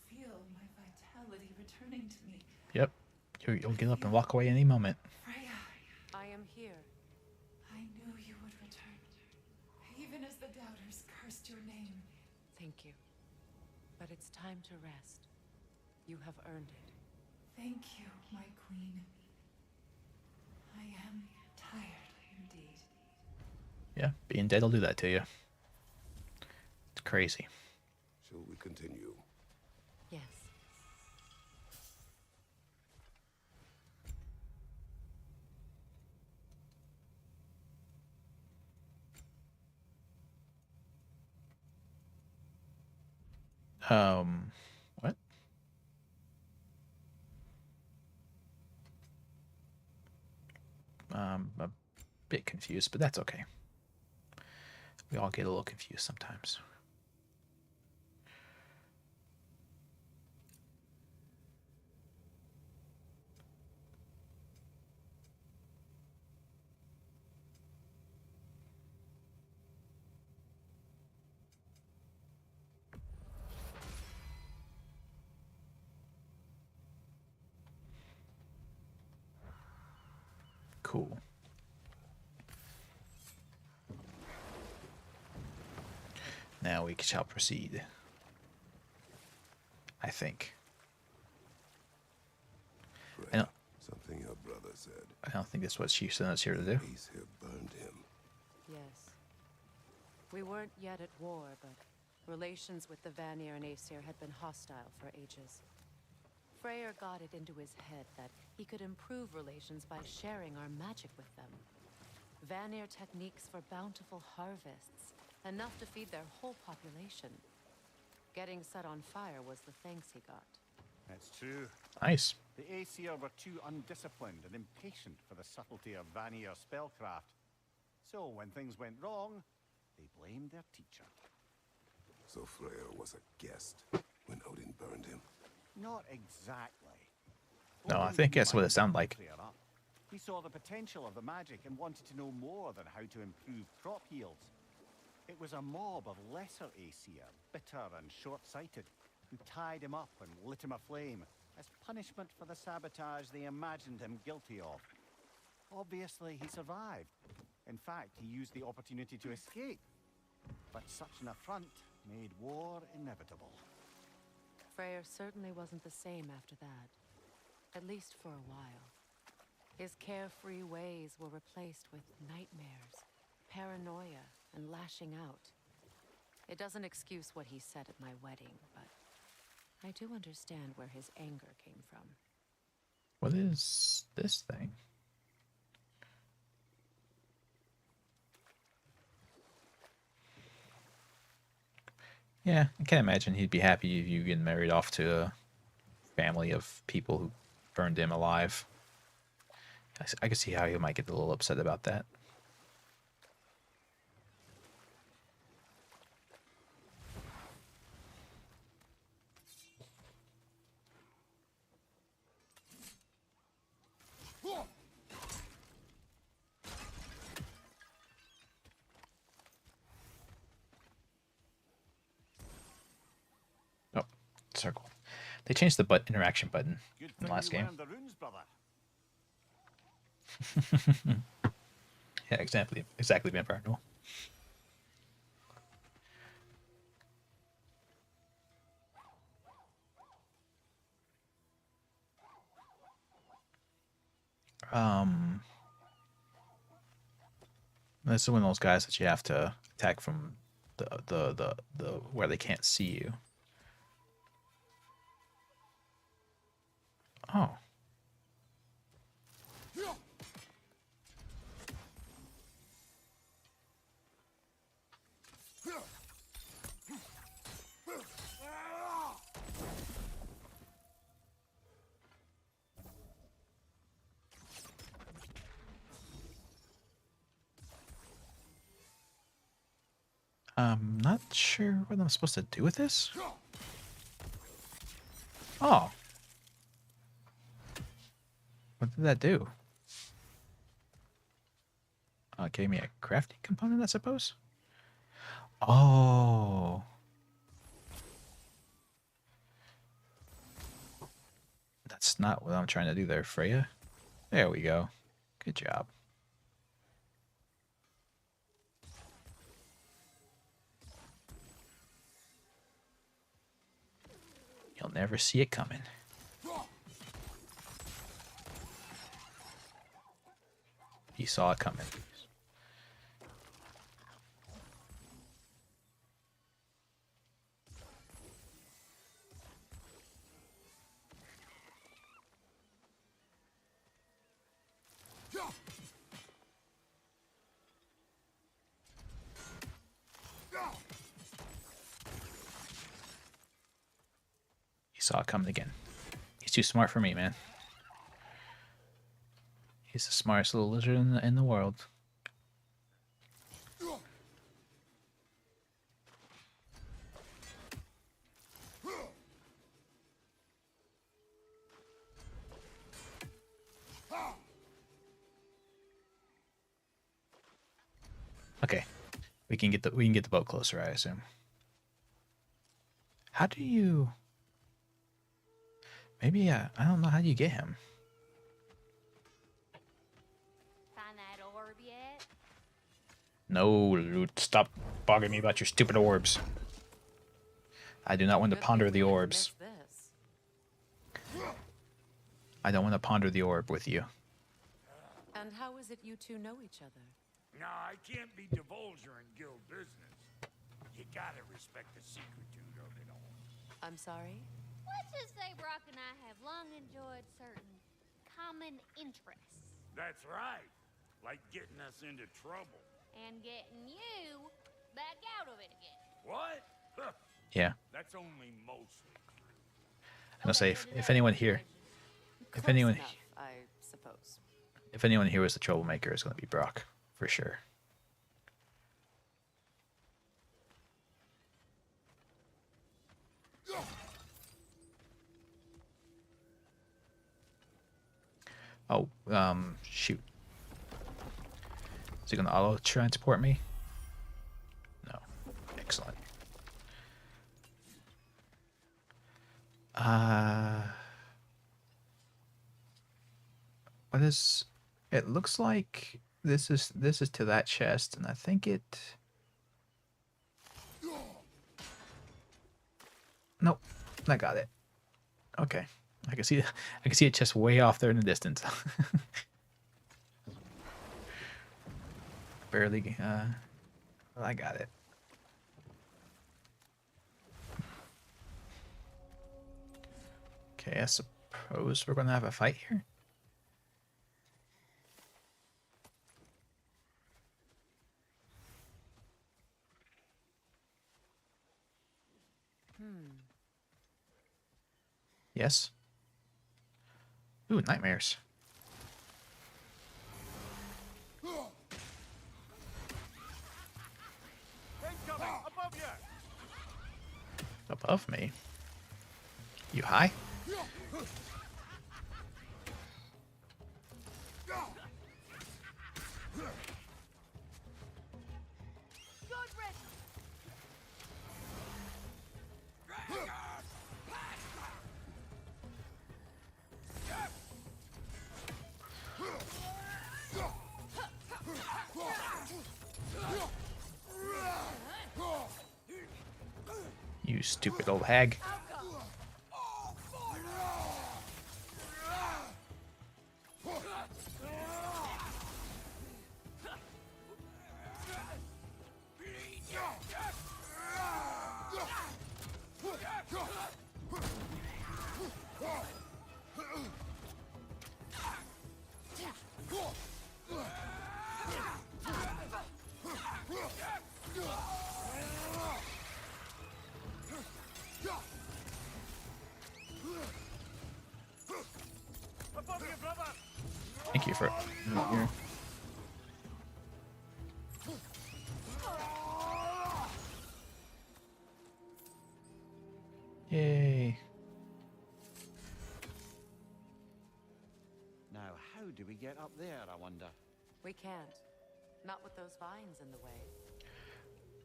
feel my vitality returning to me. Yep. You'll get up and walk away any moment. Freya, I am here. I knew you would return. Even as the doubters cursed your name. Thank you. But it's time to rest. You have earned it. Thank you, my queen. I am tired indeed. Yeah, being dead will do that to you. It's crazy. Shall we continue? Yes. What? A bit confused, but that's okay. We all get a little confused sometimes. Cool. Now we shall proceed. I think. Freya, I don't- something your brother said. I don't think that's what she sent us here to do. Ace here burned him. Yes. We weren't yet at war, but relations with the Vanir and Aesir had been hostile for ages. Freyr got it into his head that he could improve relations by sharing our magic with them. Vanir techniques for bountiful harvests, enough to feed their whole population. Getting set on fire was the thanks he got. It's true. Nice. The Aesir were too undisciplined and impatient for the subtlety of Vanir spellcraft. So when things went wrong, they blamed their teacher. So Freya was a guest when Odin burned him. Not exactly. No, I Odin think didn't that's what it mind sounded like. clear up. He saw the potential of the magic and wanted to know more than how to improve crop yields. It was a mob of lesser Aesir, bitter and short-sighted, who tied him up and lit him aflame as punishment for the sabotage they imagined him guilty of. Obviously, he survived. In fact, he used the opportunity to escape. But such an affront made war inevitable. Freya certainly wasn't the same after that. At least for a while. His carefree ways were replaced with nightmares, paranoia, and lashing out. It doesn't excuse what he said at my wedding, but I do understand where his anger came from. What is this thing? Yeah, I can't imagine he'd be happy if you get married off to a family of people who burned him alive. I can see how he might get a little upset about that. Oh, circle. They changed the interaction button Good in the thing last you game. learned the runes, brother. Yeah, exactly, Vampire Noel. This is one of those guys that you have to attack from the where they can't see you. Oh. I'm not sure what I'm supposed to do with this. Oh. What did that do? Gave me a crafting component, I suppose? Oh. That's not what I'm trying to do there, Freya. There we go. Good job. You'll never see it coming. He saw it coming. He saw it coming again. He's too smart for me, man. He's the smartest little lizard in the world. Okay, we can get the boat closer, I assume. How do you? Maybe I don't know how you get him. Find that orb yet? No, Loot, stop bothering me about your stupid orbs. I do not want to Good ponder thing the we didn't orbs. miss this. I don't want to ponder the orb with you. And how is it you two know each other? No, I can't be divulger in guild business. You gotta respect the secretude of it all. I'm sorry? Let's just say Brock and I have long enjoyed certain common interests. That's right. Like getting us into trouble. And getting you back out of it again. What? Huh, Yeah, that's only mostly true. I'm gonna say Okay, if anyone here, if Close anyone, enough, I suppose. if anyone here was the troublemaker, it's gonna be Brock for sure. Oh, shoot. Is he gonna auto transport me? No. Excellent. What is It looks like this is to that chest, and I think it. Nope, I got it. Okay, I can see it just way off there in the distance. Barely. I got it. Okay, I suppose we're gonna have a fight here. Yes. Ooh, nightmares. Incoming! Above you! Above me? You high? You stupid old hag. Above you, brother! Thank you for here. Yay. Now, how do we get up there, I wonder? We can't. Not with those vines in the way.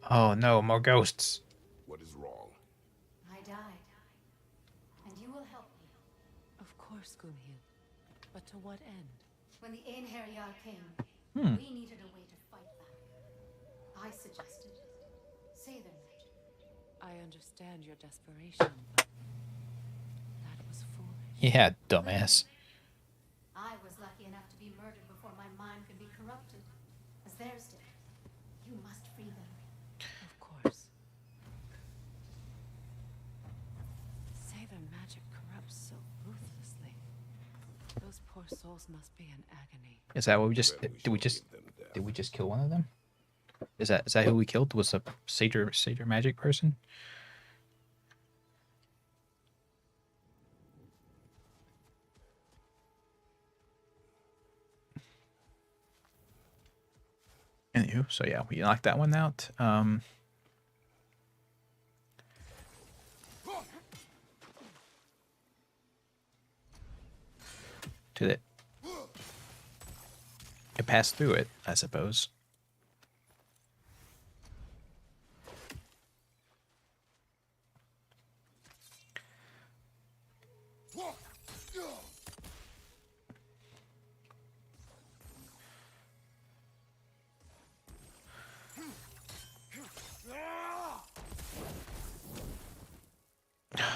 Oh no, more ghosts. What is wrong? I died. And you will help me. Of course, Gunhild. But to what end? When the Einherjar came, we needed a way to fight back. I suggested say their magic. I understand your desperation, but that was foolish. Yeah, dumbass. I was lucky enough to be murdered before my mind could be corrupted, as theirs did. You must free them. Of course. Say their magic corrupts so ruthlessly. Those poor souls must be in agony. Is that what we just Then did? We shall just give them death. did we just kill one of them? Is that who we killed? Was a satyr magic person? Anywho, so yeah, we knocked that one out. Did it passed through it, I suppose.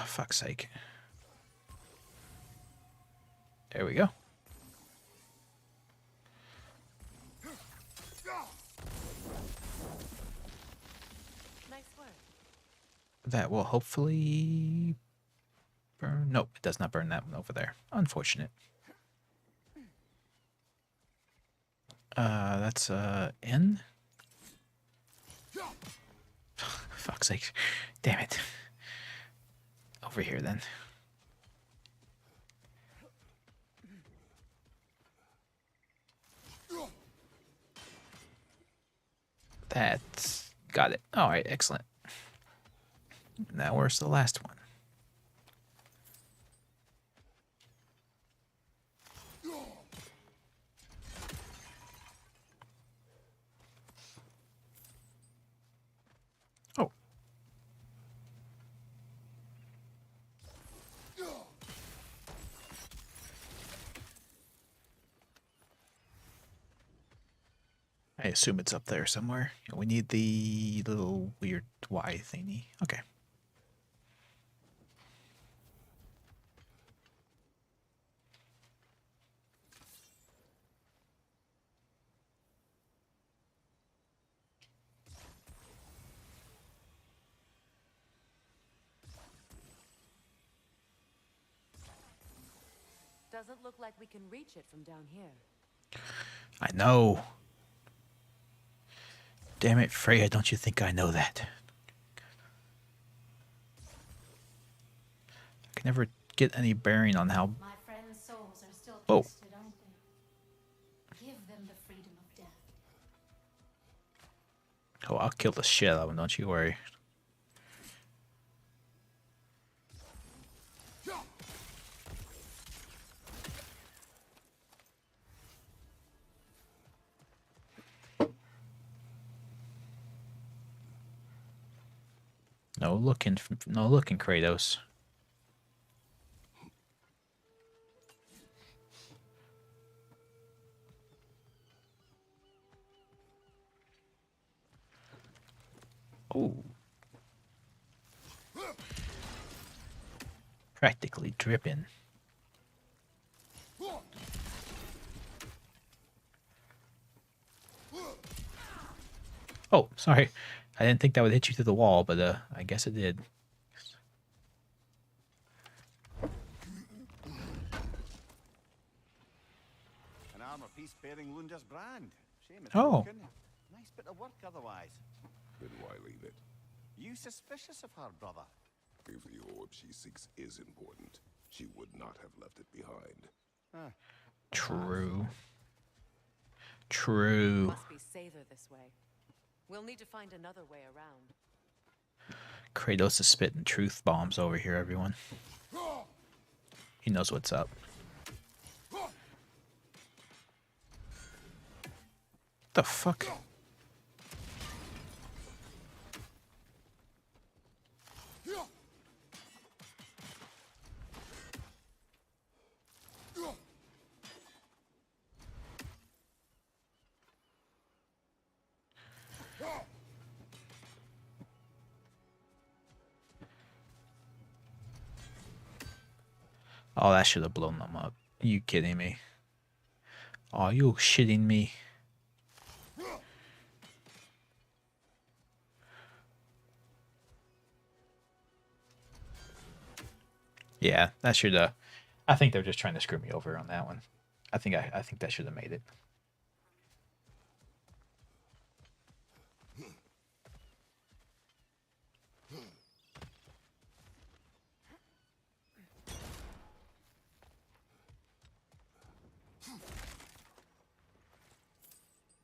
Fuck's sake. There we go. Nice work. That will hopefully burn. Nope, it does not burn that one over there. Unfortunate. That's N. Fuck's sake. Damn it. Over here then. That's got it. All right, excellent. Now where's the last one? Oh. I assume it's up there somewhere. We need the little weird Y thingy. Okay. Doesn't look like we can reach it from down here. I know. Damn it, Freya, don't you think I know that? I can never get any bearing on how... My friends' souls are still Oh. twisted, aren't they? Give them the freedom of death. Oh, I'll kill the shit out of him, don't you worry. No looking, Kratos. Oh. Practically dripping. Oh, sorry. I didn't think that would hit you through the wall, but I guess it did. An armor piece bearing Lunda's brand. Shame it's Oh. broken. Nice bit of work otherwise. Then why leave it? You suspicious of her, brother? If the orb she seeks is important, she would not have left it behind. Huh. True. True. Must be safer this way. We'll need to find another way around. Kratos is spitting truth bombs over here, everyone. He knows what's up. The fuck? Oh, that should have blown them up. You kidding me? Are you shitting me? Yeah, that should I think they're just trying to screw me over on that one. I think that should have made it.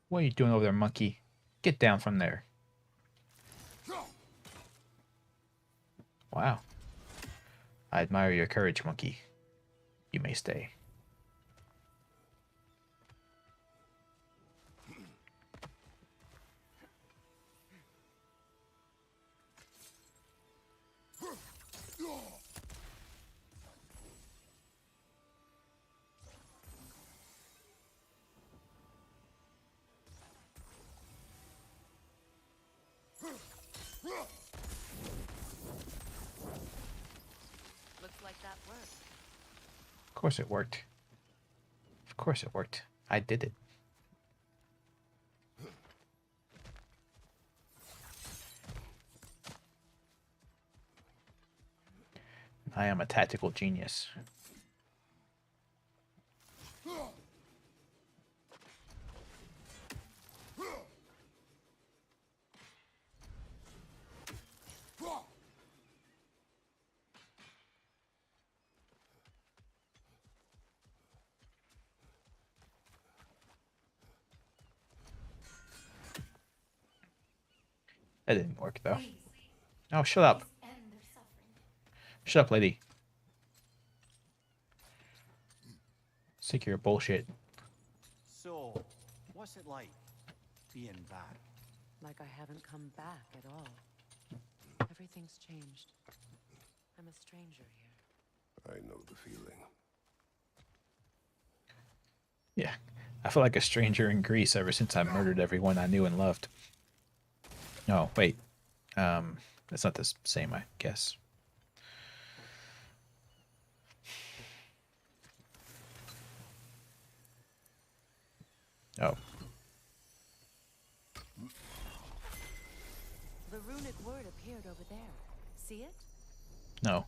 What are you doing over there, monkey? Get down from there. Wow. I admire your courage, monkey. You may stay. Looks like that worked. Of course it worked. Of course it worked. I did it. I am a tactical genius. That didn't work though. Please, Oh, shut up. end their suffering. Shut up, lady. Sick of your bullshit. So, what's it like being back? Like I haven't come back at all. Everything's changed. I'm a stranger here. I know the feeling. Yeah. I feel like a stranger in Greece ever since I murdered everyone I knew and loved. No, wait. That's not the same, I guess. Oh. The runic word appeared over there. See it? No.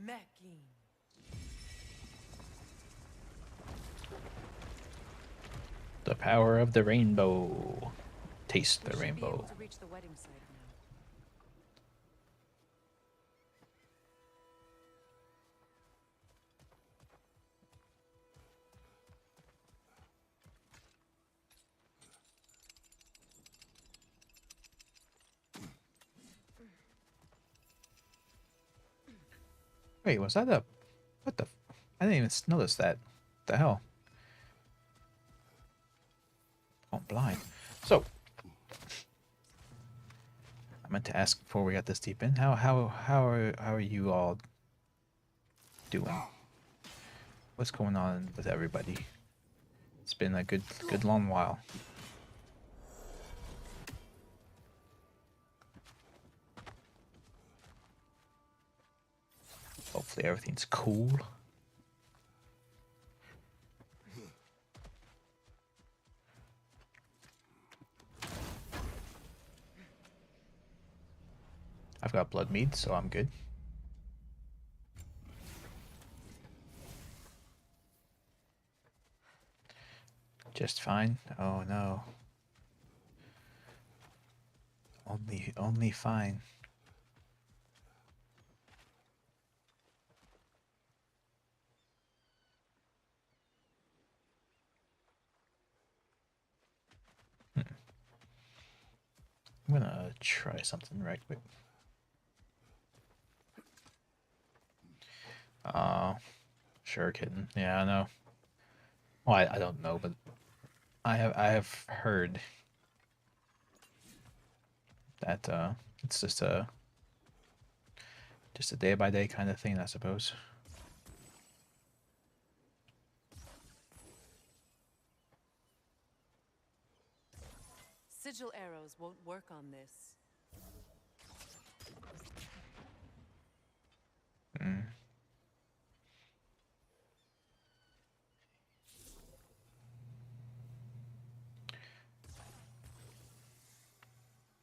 Mecking. The power of the rainbow. Taste the We should be able rainbow. to reach the wedding site now. Wait, was that a... What the... I didn't even notice that. What the hell? Oh, I'm blind. So... I meant to ask before we got this deep in. How are you all doing? What's going on with everybody? It's been a good long while. Hopefully everything's cool. I've got blood mead, so I'm good. Just fine. Oh no. Only fine. I'm gonna try something right quick. Sure, kitten. Yeah, I know. Well, I don't know, but I have heard that it's just a day by day kind of thing, I suppose. Sigil arrows won't work on this. Mm.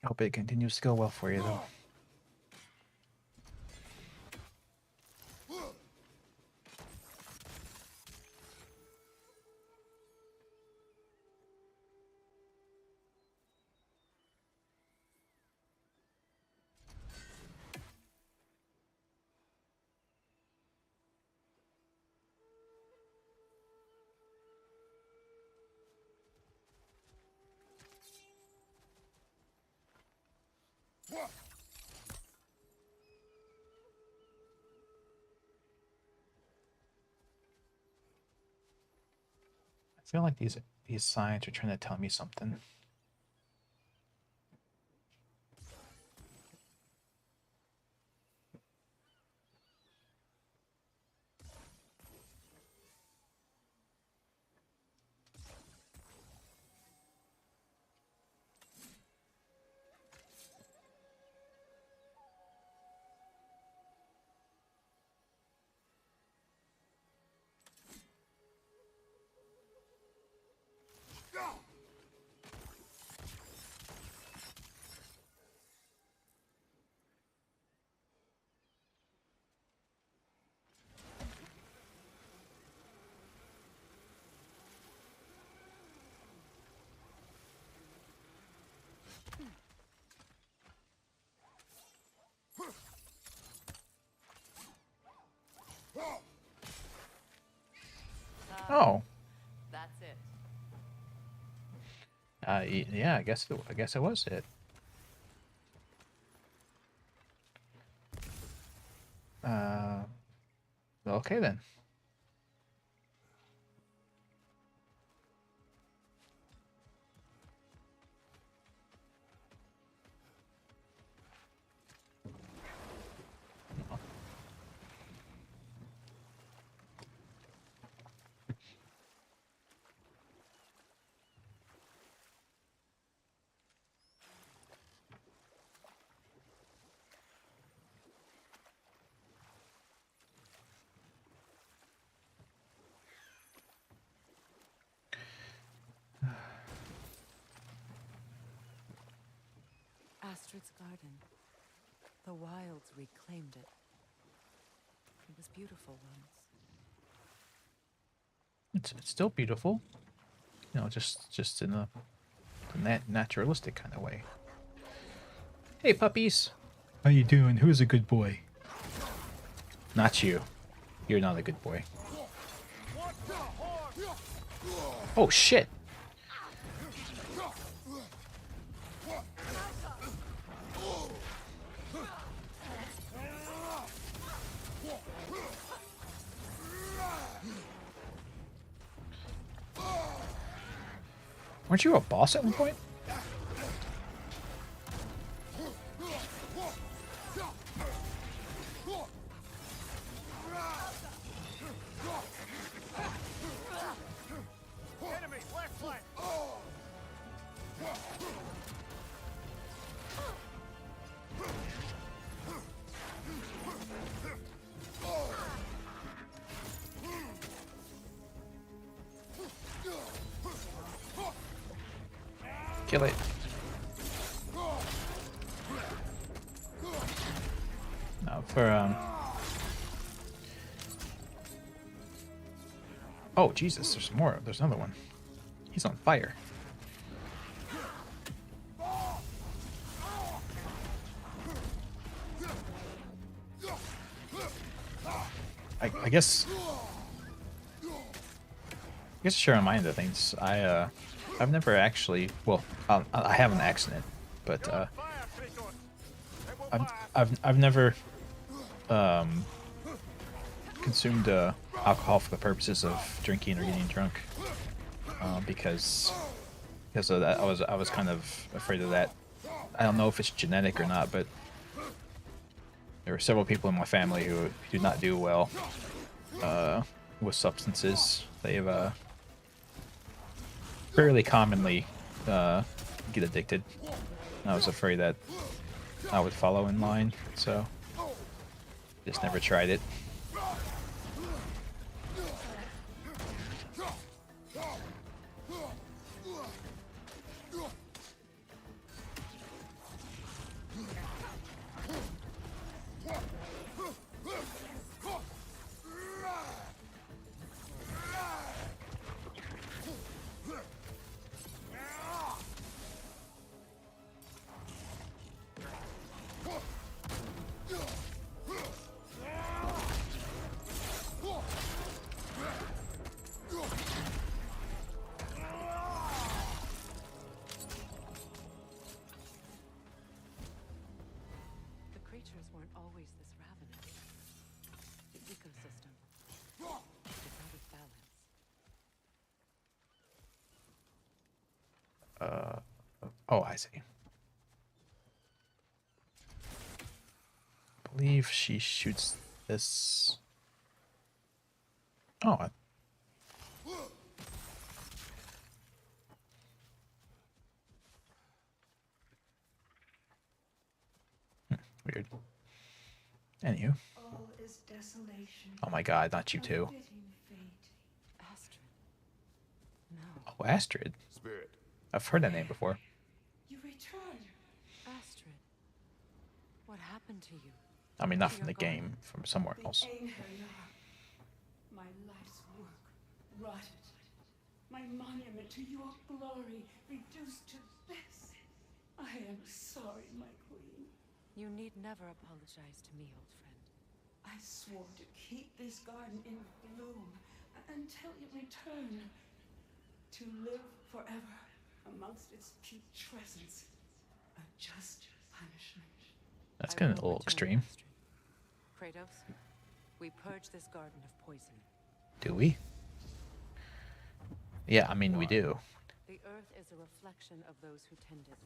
Hope it continues to go well for you, though. I feel like these signs are trying to tell me something. Oh. That's it. Yeah, I guess it was it. Okay then. Astrid's garden. The wilds reclaimed it. It was beautiful once. It's still beautiful. You know, just in a naturalistic kind of way. Hey puppies. How you doing? Who's a good boy? Not you. You're not a good boy. Oh shit. Weren't you a boss at one point? Enemy, left flank! Kill it. No, for oh Jesus, there's more. There's another one. He's on fire. I guess sharing my end of things. I've never actually, well, I have an accident, but I've never consumed alcohol for the purposes of drinking or getting drunk, because of that. I was kind of afraid of that. I don't know if it's genetic or not, but there were several people in my family who do not do well with substances. They've fairly commonly get addicted. I was afraid that I would follow in line, so just never tried it. Oh, I see. I believe she shoots this. Oh. Weird. Anywho. Oh my god, not you too. Astrid. No. Oh, Astrid. Spirit. I've heard that name before. You returned. Astrid. What happened to you? I mean, not from the game, from somewhere else. My life's work rotted. My monument to your glory reduced to this. I am sorry, my queen. You need never apologize to me, old friend. I swore to keep this garden in bloom until you return. To live forever amongst its putrescence. A just punishment. That's kind of a little extreme. Kratos, we purge this garden of poison. Do we? Yeah, I mean, we do. The earth is a reflection of those who tend it.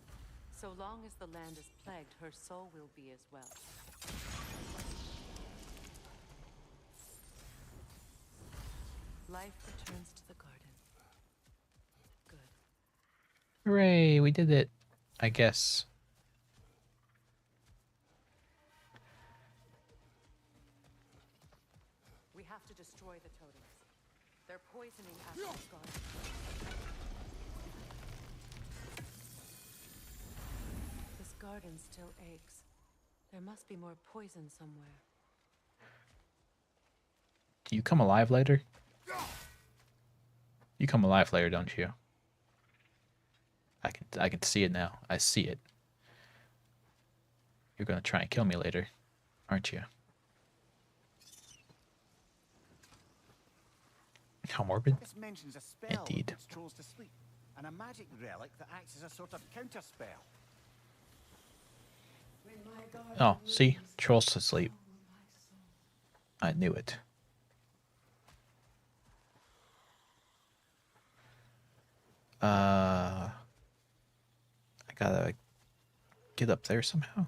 So long as the land is plagued, her soul will be as well. Life returns to the garden. Good. Hooray, we did it. I guess. We have to destroy the totems. They're poisoning Astrid's garden. This garden still aches. There must be more poison somewhere. Do you come alive later? You come alive later, don't you? I can see it now. I see it. You're gonna try and kill me later, aren't you? How morbid. This mentions a spell Indeed. that puts trolls to sleep, and a magic relic that acts as a sort of counter spell. When my garden Oh, see? blooms, Trolls to sleep. so will my soul. I knew it. I gotta get up there somehow.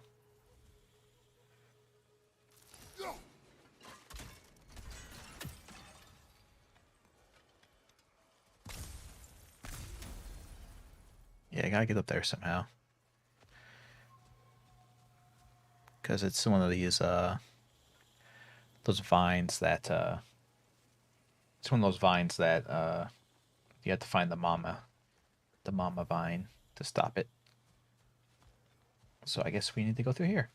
Yeah, I gotta get up there somehow. Because it's one of these, those vines that, it's one of those vines that, you have to find the mama vine to stop it. So I guess we need to go through here.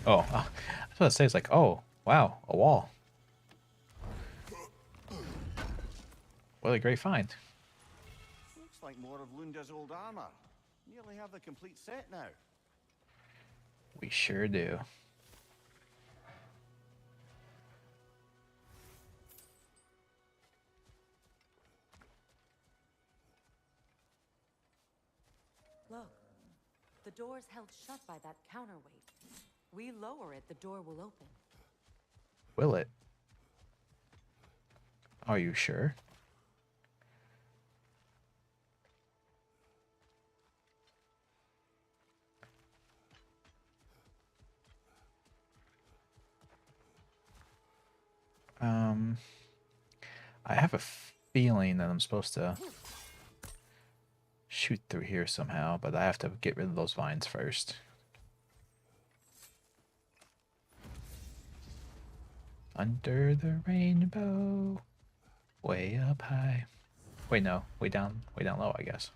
Oh, I was about to say, it's like, oh, wow, a wall. What a great find. Looks like more of Lunda's old armor. Nearly have the complete set now. We sure do. Look, the door's held shut by that counterweight. We lower it, the door will open. Will it? Are you sure? I have a feeling that I'm supposed to shoot through here somehow, but I have to get rid of those vines first. Under the rainbow, way up high. Wait, no, way down low, I guess.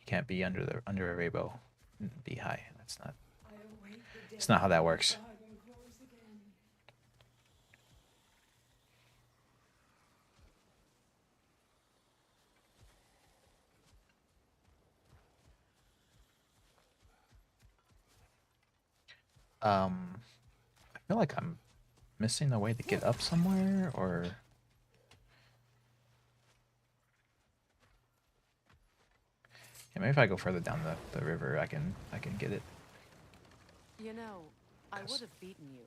You can't be under a rainbow and be high. That's not. I await the It's day not how that when works. the garden grows again. I feel like I'm missing a way to get up somewhere, or yeah, maybe if I go further down the river, I can get it. You know, I Yes. would have beaten you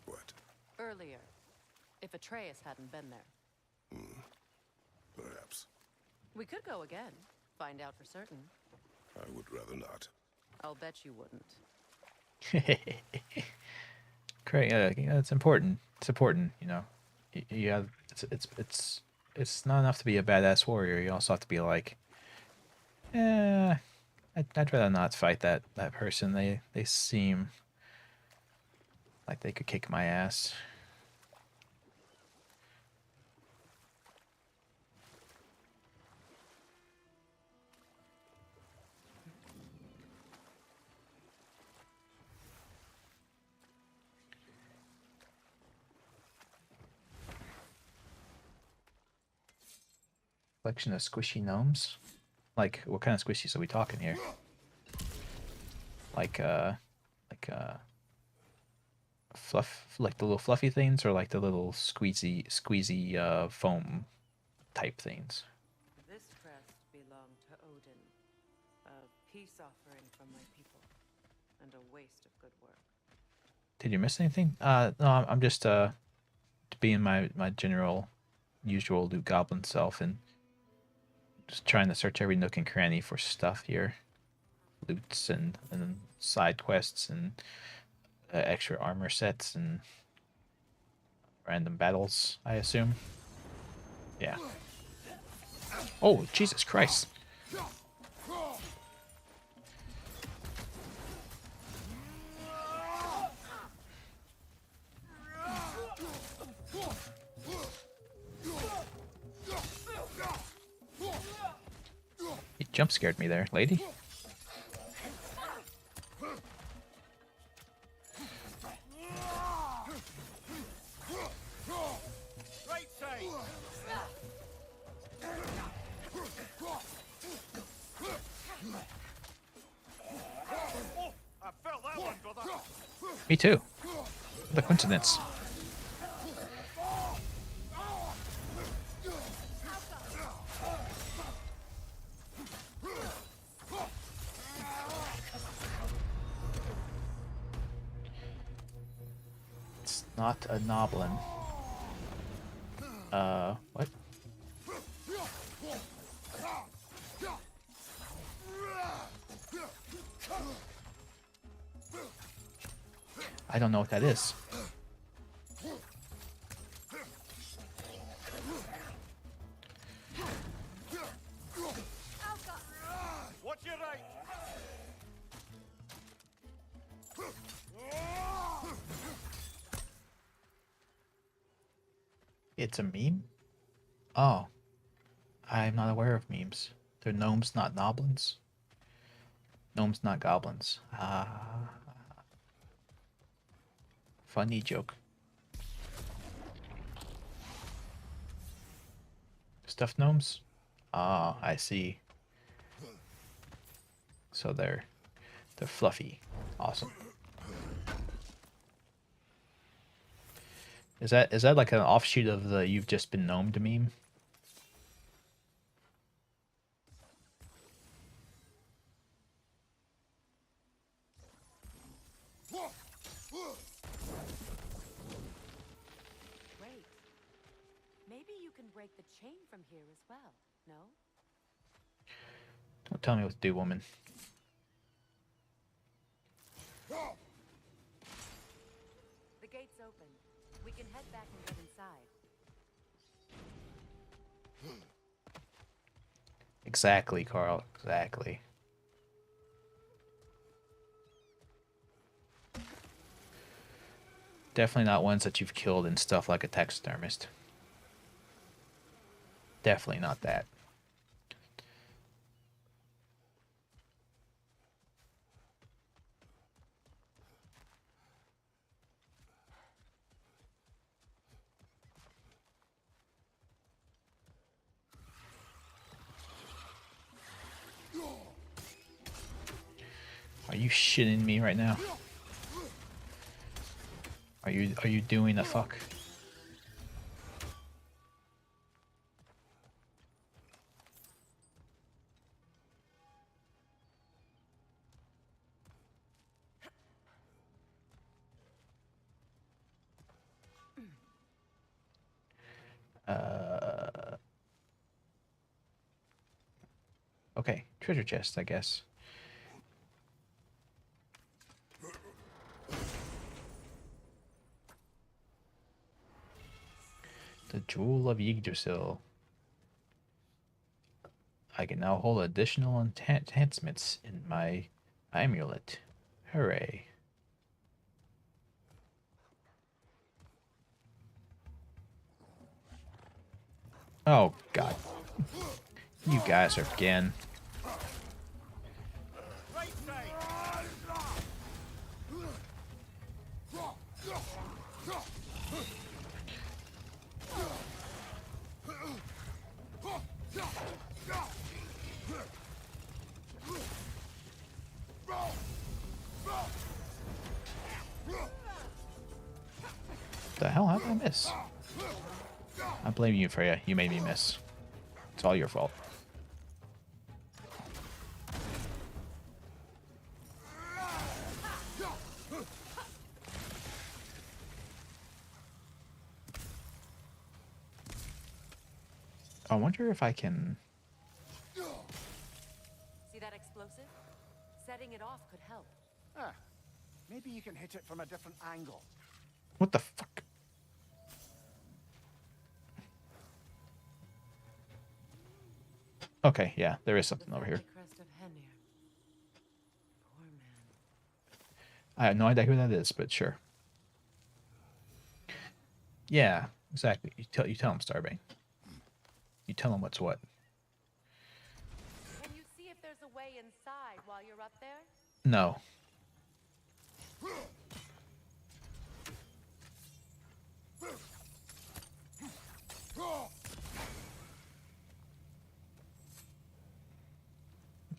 What? earlier if Atreus hadn't been there. Perhaps. We could go again, find out for certain. I would rather not. I'll bet you wouldn't. Great, yeah, it's important. It's important, you know. You have it's not enough to be a badass warrior. You also have to be like, I'd rather not fight that person. They seem like they could kick my ass. Collection of squishy gnomes. Like, what kind of squishies are we talking here? Like fluff, like the little fluffy things, or like the little squeezy foam type things. This crest belonged to Odin. A peace offering from my people. And a waste of good work. Did you miss anything? No, I'm just being my general usual loot goblin self and just trying to search every nook and cranny for stuff here. Loots and side quests and extra armor sets and random battles, I assume. Yeah. Oh, Jesus Christ. Jump scared me there, lady. Right side. Oh, I felt that one, brother. Me too. What a coincidence. It's not a noblin. What? I don't know what that is. Watch your right. It's a meme? Oh. I'm not aware of memes. They're gnomes, not noblins. Gnomes, not goblins. Ah. Funny joke. Stuffed gnomes? Ah, I see. So they're fluffy. Awesome. Is that like an offshoot of the "you've just been gnomed" meme? Great. Maybe you can break the chain from here as well, no? Don't tell me what to do, woman. The gate's open. We can head back and get inside. Exactly, Carl. Exactly. Definitely not ones that you've killed and stuff like a taxidermist. Definitely not that. Are you shitting me right now? Are you doing a fuck? Okay, treasure chest, I guess. The Jewel of Yggdrasil. I can now hold additional enhancements in my amulet. Hooray. Oh, God. You guys are again. Right side. The hell? How did I miss? I blame you, Freya. You made me miss. It's all your fault. I wonder if I can... See that explosive? Setting it off could help. Ah, maybe you can hit it from a different angle. What the fuck? Okay, yeah, there is something over here. Crest of Henir. Poor man. I have no idea who that is, but sure. Yeah, exactly. You tell him, Starbane. You tell him what's what. Can you see way inside while you're up there? No.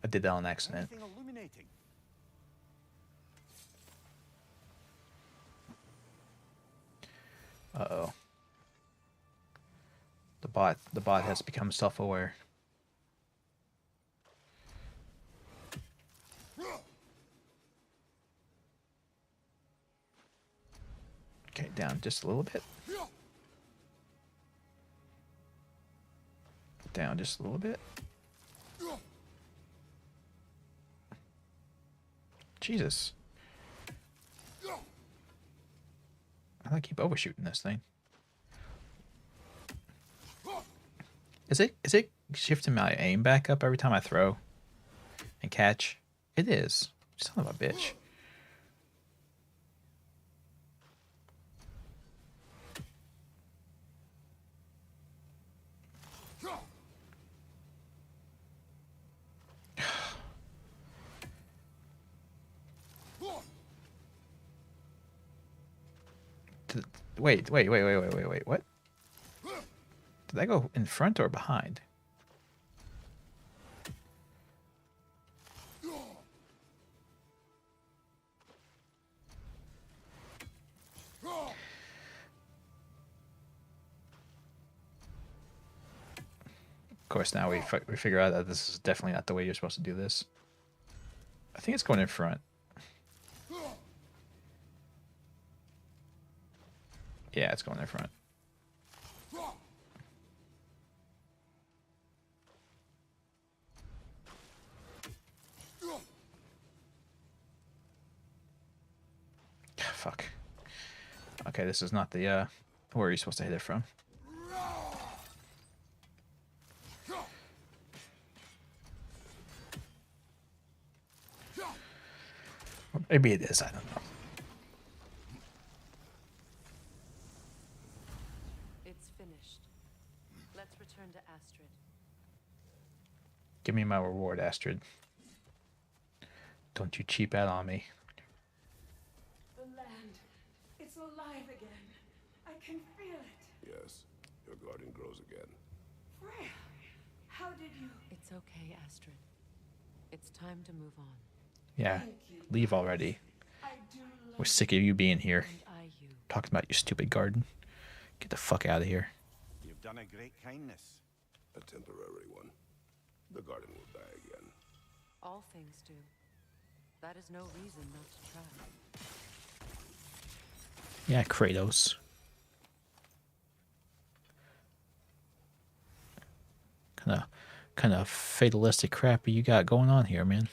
I did that on accident. Anything illuminating? Uh-oh. The bot has become self-aware. Okay, down just a little bit. Down just a little bit. Jesus. I keep overshooting this thing. Is it shifting my aim back up every time I throw and catch? It is. Son of a bitch. Wait, what? Did that go in front or behind? Of course, now we figure out that this is definitely not the way you're supposed to do this. I think it's going in front. Yeah, it's going in front. Fuck. Okay, this is not the where you're supposed to hit it from. Or maybe it is, I don't know. It's finished. Let's return to Astrid. Give me my reward, Astrid. Don't you cheap out on me. The land. It's alive again. I can feel it. Yes, your garden grows again. Freya, how did you? It's okay, Astrid. It's time to move on. Yeah, leave already. I do love We're sick of you being here. And I you. Talking about your stupid garden. Get the fuck out of here. You've done a great kindness. A temporary one. The garden will die again. All things do. That is no reason not to try. Yeah, Kratos. Kind of fatalistic crap you got going on here, man.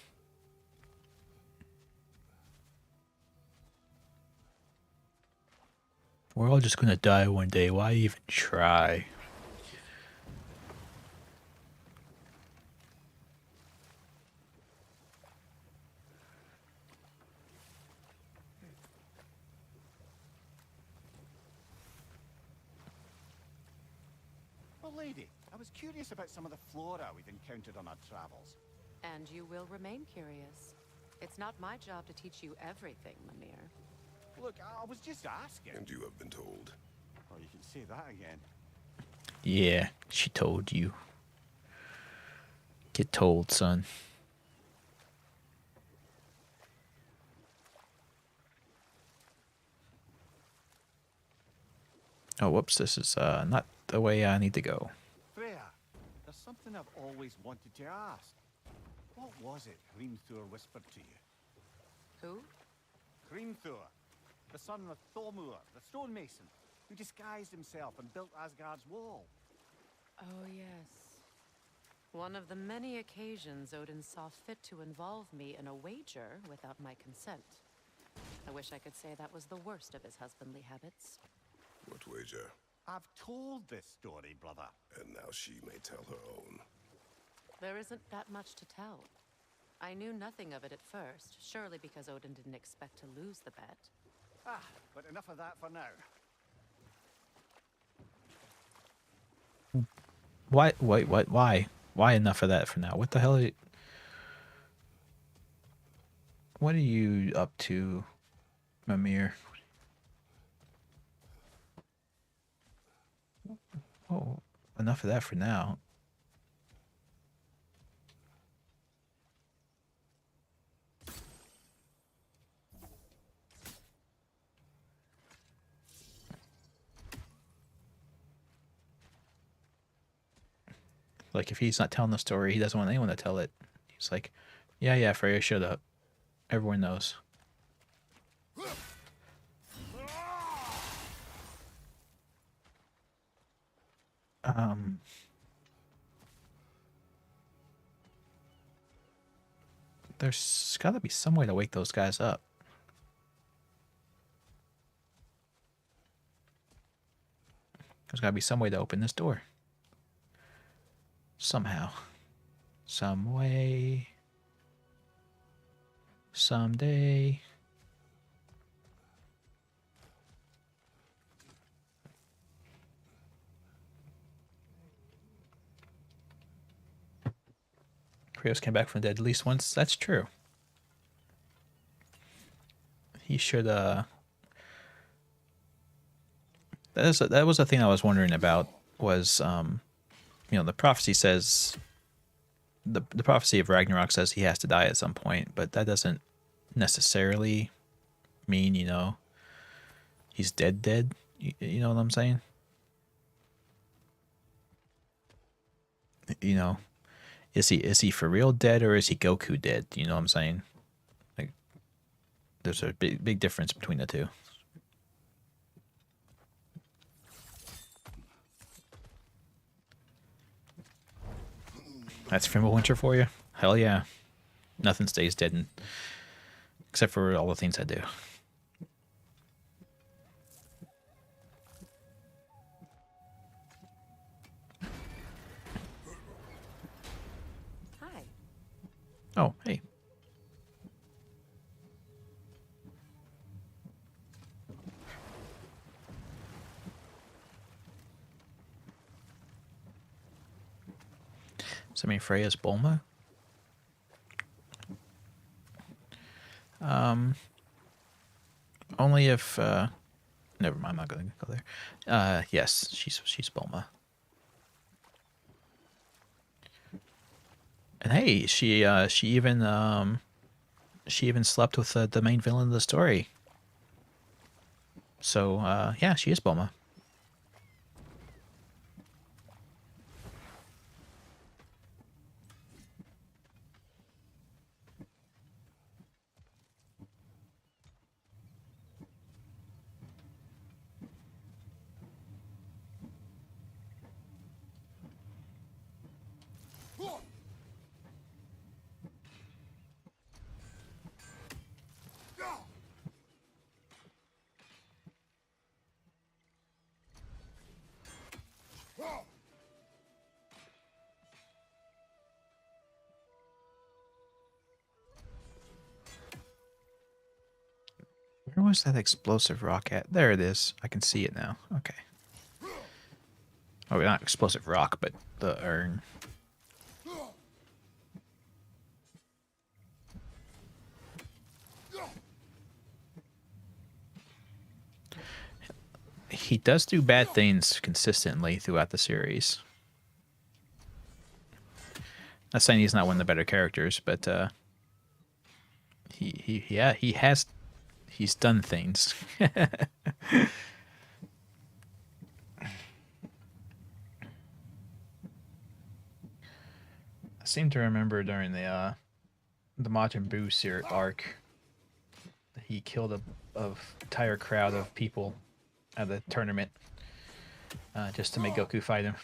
We're all just gonna die one day. Why even try? Well, lady, I was curious about some of the flora we've encountered on our travels. And you will remain curious. It's not my job to teach you everything, Mimir. Look, I was just asking. And you have been told. Oh, you can say that again. Yeah, she told you. Get told, son. Oh, whoops, this is not the way I need to go. Freya, there's something I've always wanted to ask. What was it Hrimthur whispered to you? Who? Hrimthur, the son of Thormur, the stonemason, who disguised himself and built Asgard's wall. Oh, yes. One of the many occasions Odin saw fit to involve me in a wager without my consent. I wish I could say that was the worst of his husbandly habits. What wager? I've told this story, brother. And now she may tell her own. There isn't that much to tell. I knew nothing of it at first, surely because Odin didn't expect to lose the bet. Ah, but enough of that for now. Why? Wait, what? Why? Why enough of that for now? What the hell? What are you up to, Mimir? Oh, enough of that for now. Like, if he's not telling the story, he doesn't want anyone to tell it. He's like, yeah, Freya showed up. Everyone knows. There's got to be some way to wake those guys up. There's got to be some way to open this door. Somehow. Some way. Someday. Kratos came back from the dead at least once. That's true. He should, that was a thing I was wondering about, was, you know, the prophecy says, the prophecy of Ragnarok says he has to die at some point, but that doesn't necessarily mean, you know, he's dead. You know what I'm saying? You know, is he for real dead, or is he Goku dead? You know what I'm saying? Like, there's a big difference between the two. That's Fimbulwinter for you? Hell yeah. Nothing stays dead, except for all the things I do. Hi. Oh, hey. Does that mean Freya's Bulma? Only if, never mind, I'm not gonna go there. Yes, she's Bulma. And hey, she even slept with the main villain of the story. So, yeah, she is Bulma. Where was that explosive rock at? There it is. I can see it now. Okay. Oh, not explosive rock, but the urn. He does do bad things consistently throughout the series. Not saying he's not one of the better characters, but he's done things. I seem to remember during the Majin Buu arc, he killed a entire crowd of people at the tournament just to make Goku fight him.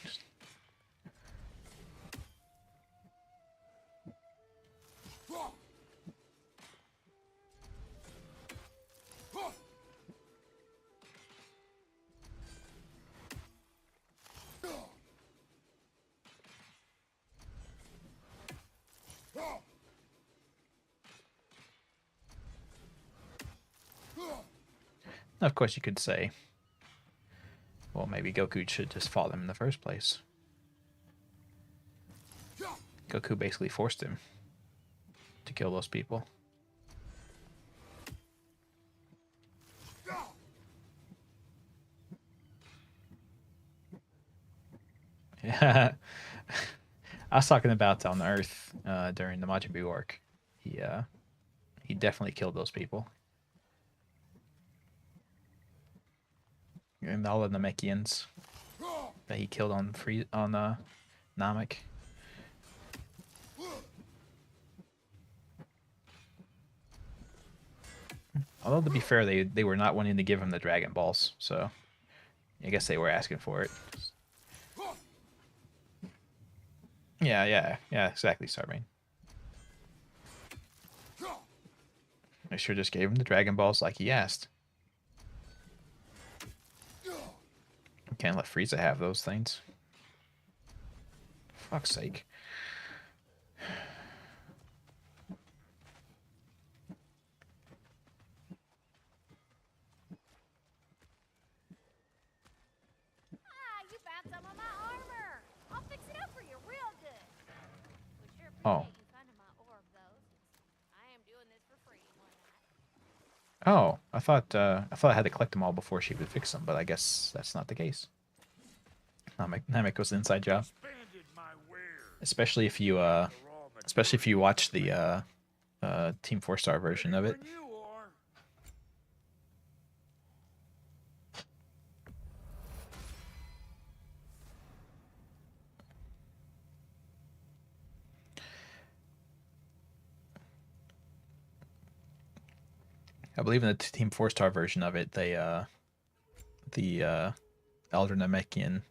Now, of course, you could say, well, maybe Goku should just fought him in the first place. Goku basically forced him to kill those people. I was talking about on Earth during the Majin Buu arc. He definitely killed those people. And all of the Namekians that he killed on Namek. Although to be fair, they were not wanting to give him the Dragon Balls, so I guess they were asking for it. Yeah, exactly, Sarbain. I sure just gave him the Dragon Balls like he asked. Can't let Frieza have those things. Fuck's sake. You found some of my armor. I'll fix it up for you real good. We sure Oh. appreciate you finding my orb, though, since I am doing this for free one night. Oh, I thought I had to collect them all before she would fix them, but I guess that's not the case. Namek was an inside job. Expanded my wares. Especially if you watch the Team 4-star version of it. When you are. I believe in the Team 4-star version of it, the Elder Namekian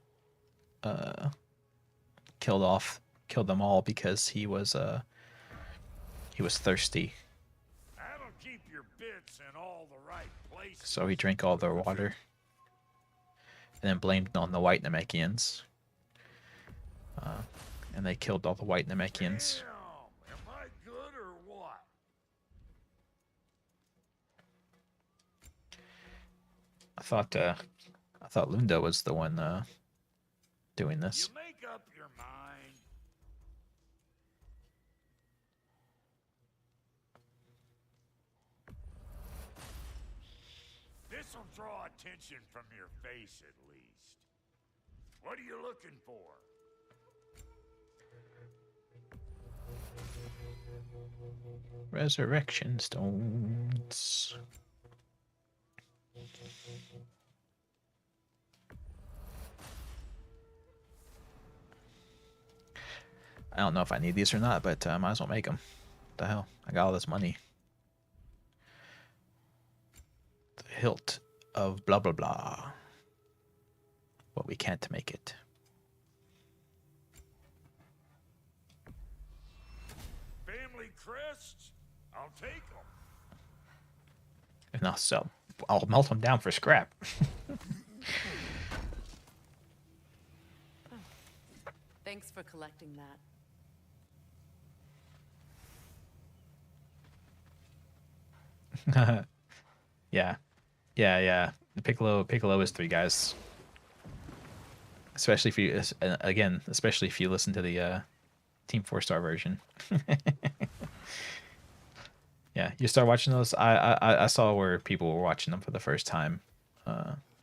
killed them all because he was thirsty. That'll keep your bits in all the right places. So he drank all their water. And then blamed it on the white Namekians. And they killed all the white Namekians. Damn, am I good or what? I thought Lunda was the one doing this. You make up your mind. This'll draw attention from your face at least. What are you looking for? Resurrection stones. I don't know if I need these or not, but I might as well make them. What the hell? I got all this money. The hilt of blah blah blah. But we can't make it. Family crests? I'll take them. And I'll melt them down for scrap. Thanks for collecting that. Yeah. The Piccolo is 3 guys. Especially if you listen to the Team 4-star version. Yeah, you start watching those. I saw where people were watching them for the first time,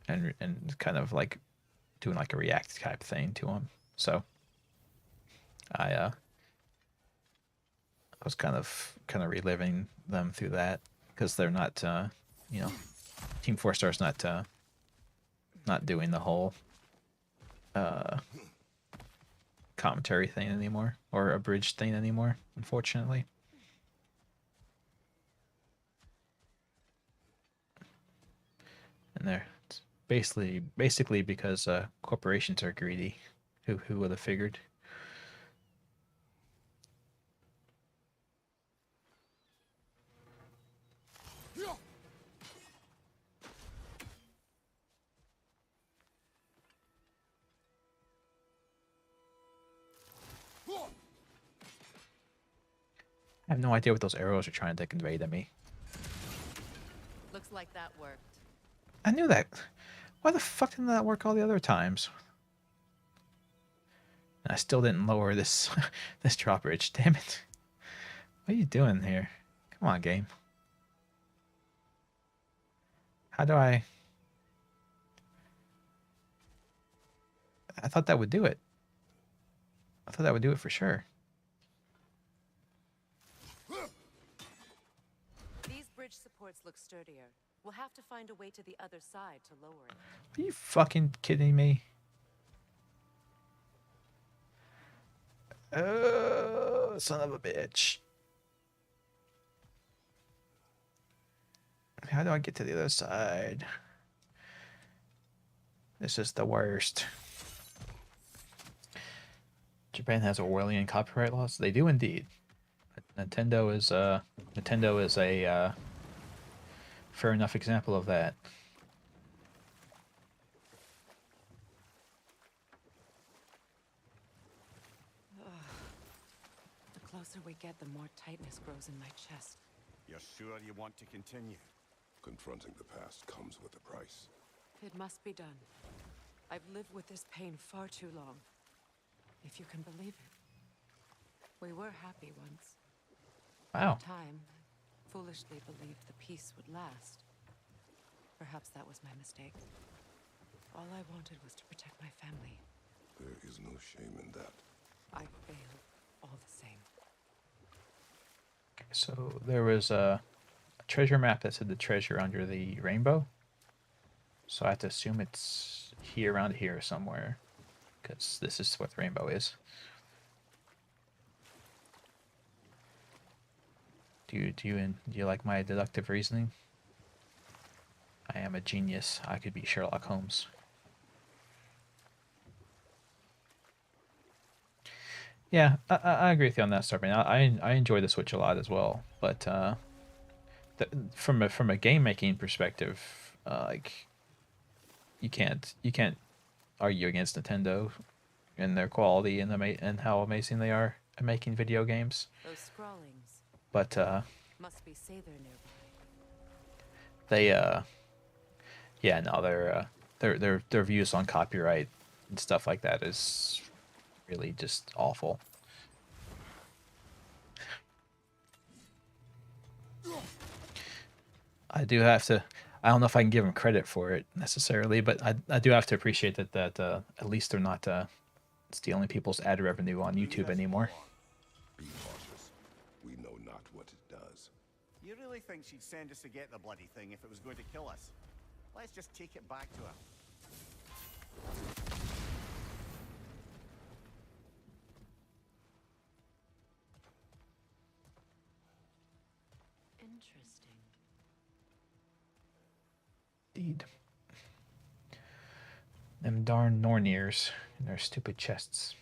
and kind of like doing like a react type thing to them. So I was kind of reliving them through that because they're not, Team 4-star's not doing the whole commentary thing anymore or abridged thing anymore, unfortunately. And it's basically because corporations are greedy. Who would have figured? I have no idea what those arrows are trying to convey to me. Looks like that worked. I knew that. Why the fuck didn't that work all the other times? And I still didn't lower this this drawbridge. Damn it! What are you doing here? Come on, game. How do I thought that would do it. I thought that would do it for sure. These bridge supports look sturdier. We'll have to find a way to the other side to lower it. Are you fucking kidding me? Oh, son of a bitch. How do I get to the other side? This is the worst. Japan has Orwellian copyright laws. They do indeed. Nintendo is a fair enough example of that. The closer we get, the more tightness grows in my chest. You're sure you want to continue? Confronting the past comes with a price. It must be done. I've lived with this pain far too long. If you can believe it. We were happy once. Wow. At the time, I foolishly believed the peace would last. Perhaps that was my mistake. All I wanted was to protect my family. There is no shame in that. I failed all the same. Okay, so there was a treasure map that said the treasure under the rainbow. So I have to assume it's here, around here somewhere, because this is what the rainbow is. Do you like my deductive reasoning? I am a genius. I could be Sherlock Holmes. Yeah, I agree with you on that, Starman. I enjoy the Switch a lot as well, but from a game making perspective, like you can't argue against Nintendo and their quality and how amazing they are at making video games. Those scrawlings But must be Sather nearby. they yeah, no, their views on copyright and stuff like that is really just awful. I don't know if I can give them credit for it necessarily, but I do have to appreciate that at least they're not stealing people's ad revenue on YouTube anymore. Be cautious. We know not what it does. You really think she'd send us to get the bloody thing if it was going to kill us? Let's just take it back to her. Interesting. Indeed. Them darn Nornirs and their stupid chests.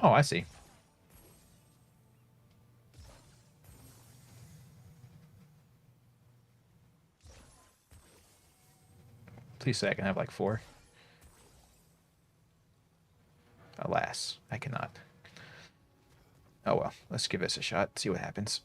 Oh, I see. Please say I can have like 4. Alas, I cannot. Oh well, let's give this a shot, see what happens.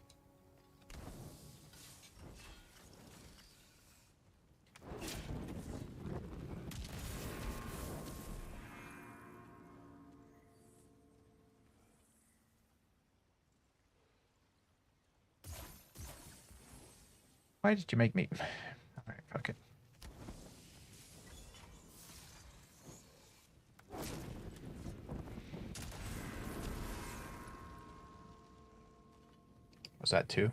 Why did you make me? Alright, fuck it. Was that 2?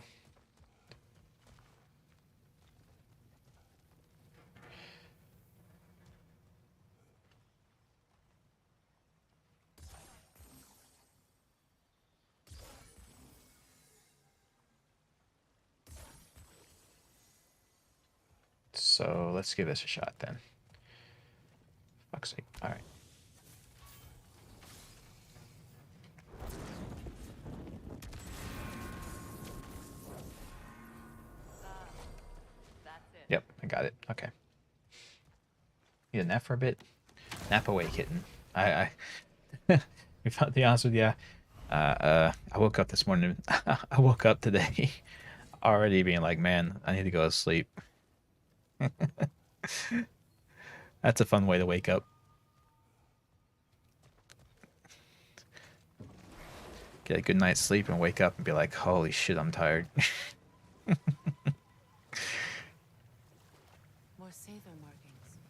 So let's give this a shot then. Fuck's sake. Alright. That's it. Yep, I got it. Okay. Need a nap for a bit? Nap away, kitten. I to be honest with you, I woke up this morning. I woke up today already being like, man, I need to go to sleep. That's a fun way to wake up. get a good night's sleep and wake up and be like, holy shit, I'm tired. More Sather markings.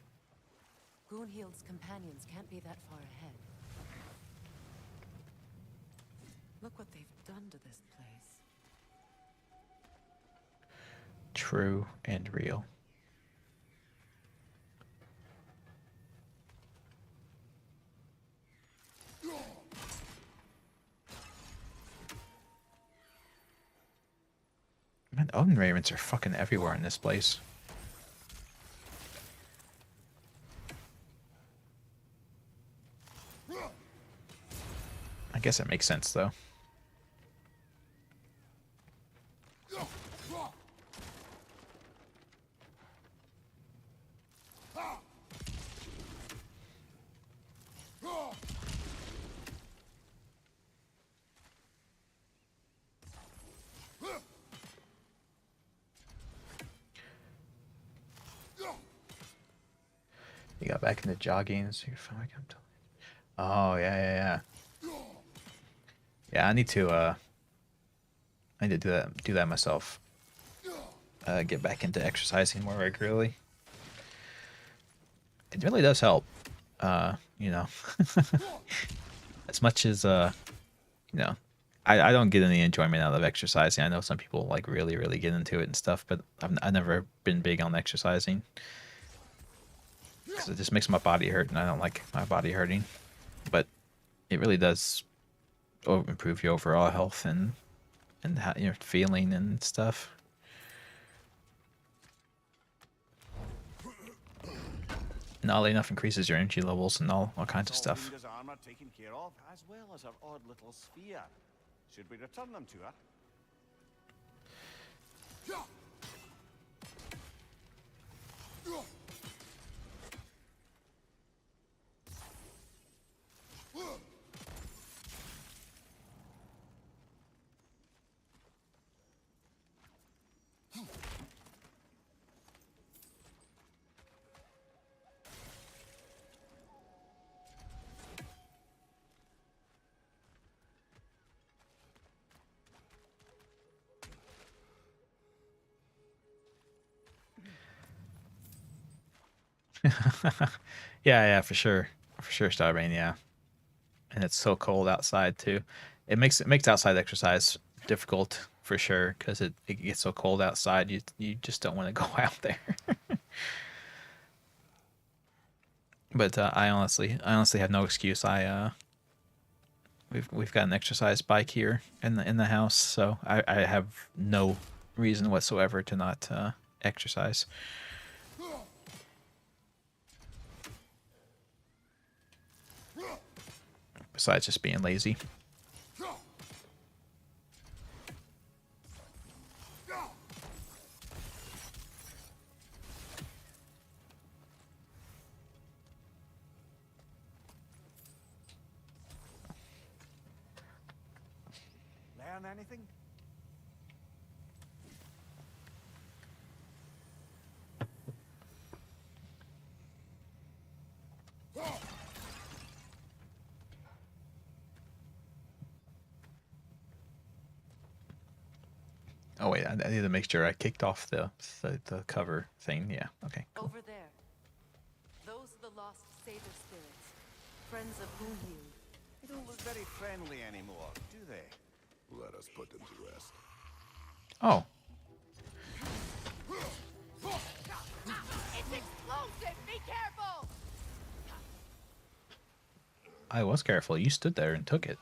Gunhild's companions can't be that far ahead. Look what they've done to this place. True and real. Man, Odin ravens are fucking everywhere in this place. I guess it makes sense though. You got back into jogging, so you're fine. Oh yeah. Yeah, I need to do that myself. Get back into exercising more regularly. It really does help. You know, as much as you know, I don't get any enjoyment out of exercising. I know some people like really get into it and stuff, but I've never been big on exercising because it just makes my body hurt, and I don't like my body hurting. But it really does improve your overall health and how you're feeling and stuff. And oddly enough, increases your energy levels and all kinds of stuff. Linda's armor taken care of, as well as her odd little sphere. Should we return them to her? Yeah, for sure, Starbane. Yeah, and it's so cold outside too. It makes outside exercise difficult for sure because it gets so cold outside. You just don't want to go out there. But I honestly have no excuse. We've got an exercise bike here in the house, so I have no reason whatsoever to not exercise. Besides just being lazy. Learn anything? Oh wait, I need to make sure I kicked off the cover thing. Yeah, okay, cool. Over there. Those are the lost Sather spirits. Friends of Gunhild. They don't look very friendly anymore, do they? Let us put them to rest. Oh, It's explosive! Be careful! I was careful. You stood there and took it.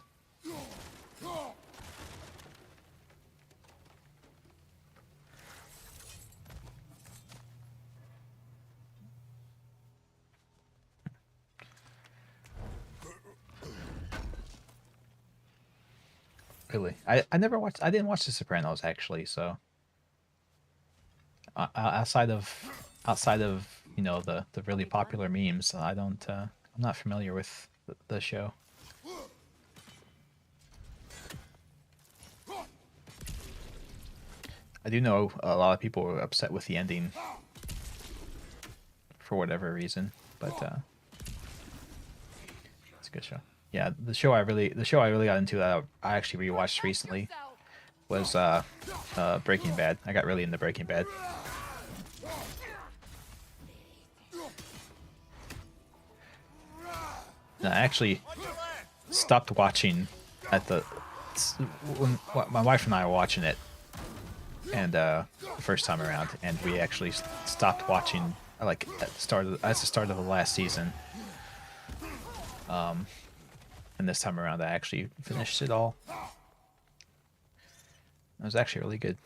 Really, I never watched. I didn't watch The Sopranos actually. So outside of you know the really popular memes, I don't. I'm not familiar with the show. I do know a lot of people were upset with the ending for whatever reason, but it's a good show. Yeah, the show I really got into that I actually rewatched recently was Breaking Bad. I got really into Breaking Bad. And I actually stopped watching at when my wife and I were watching it, and the first time around, and we actually stopped watching like at the start of the last season. And this time around, I actually finished it all. It was actually really good.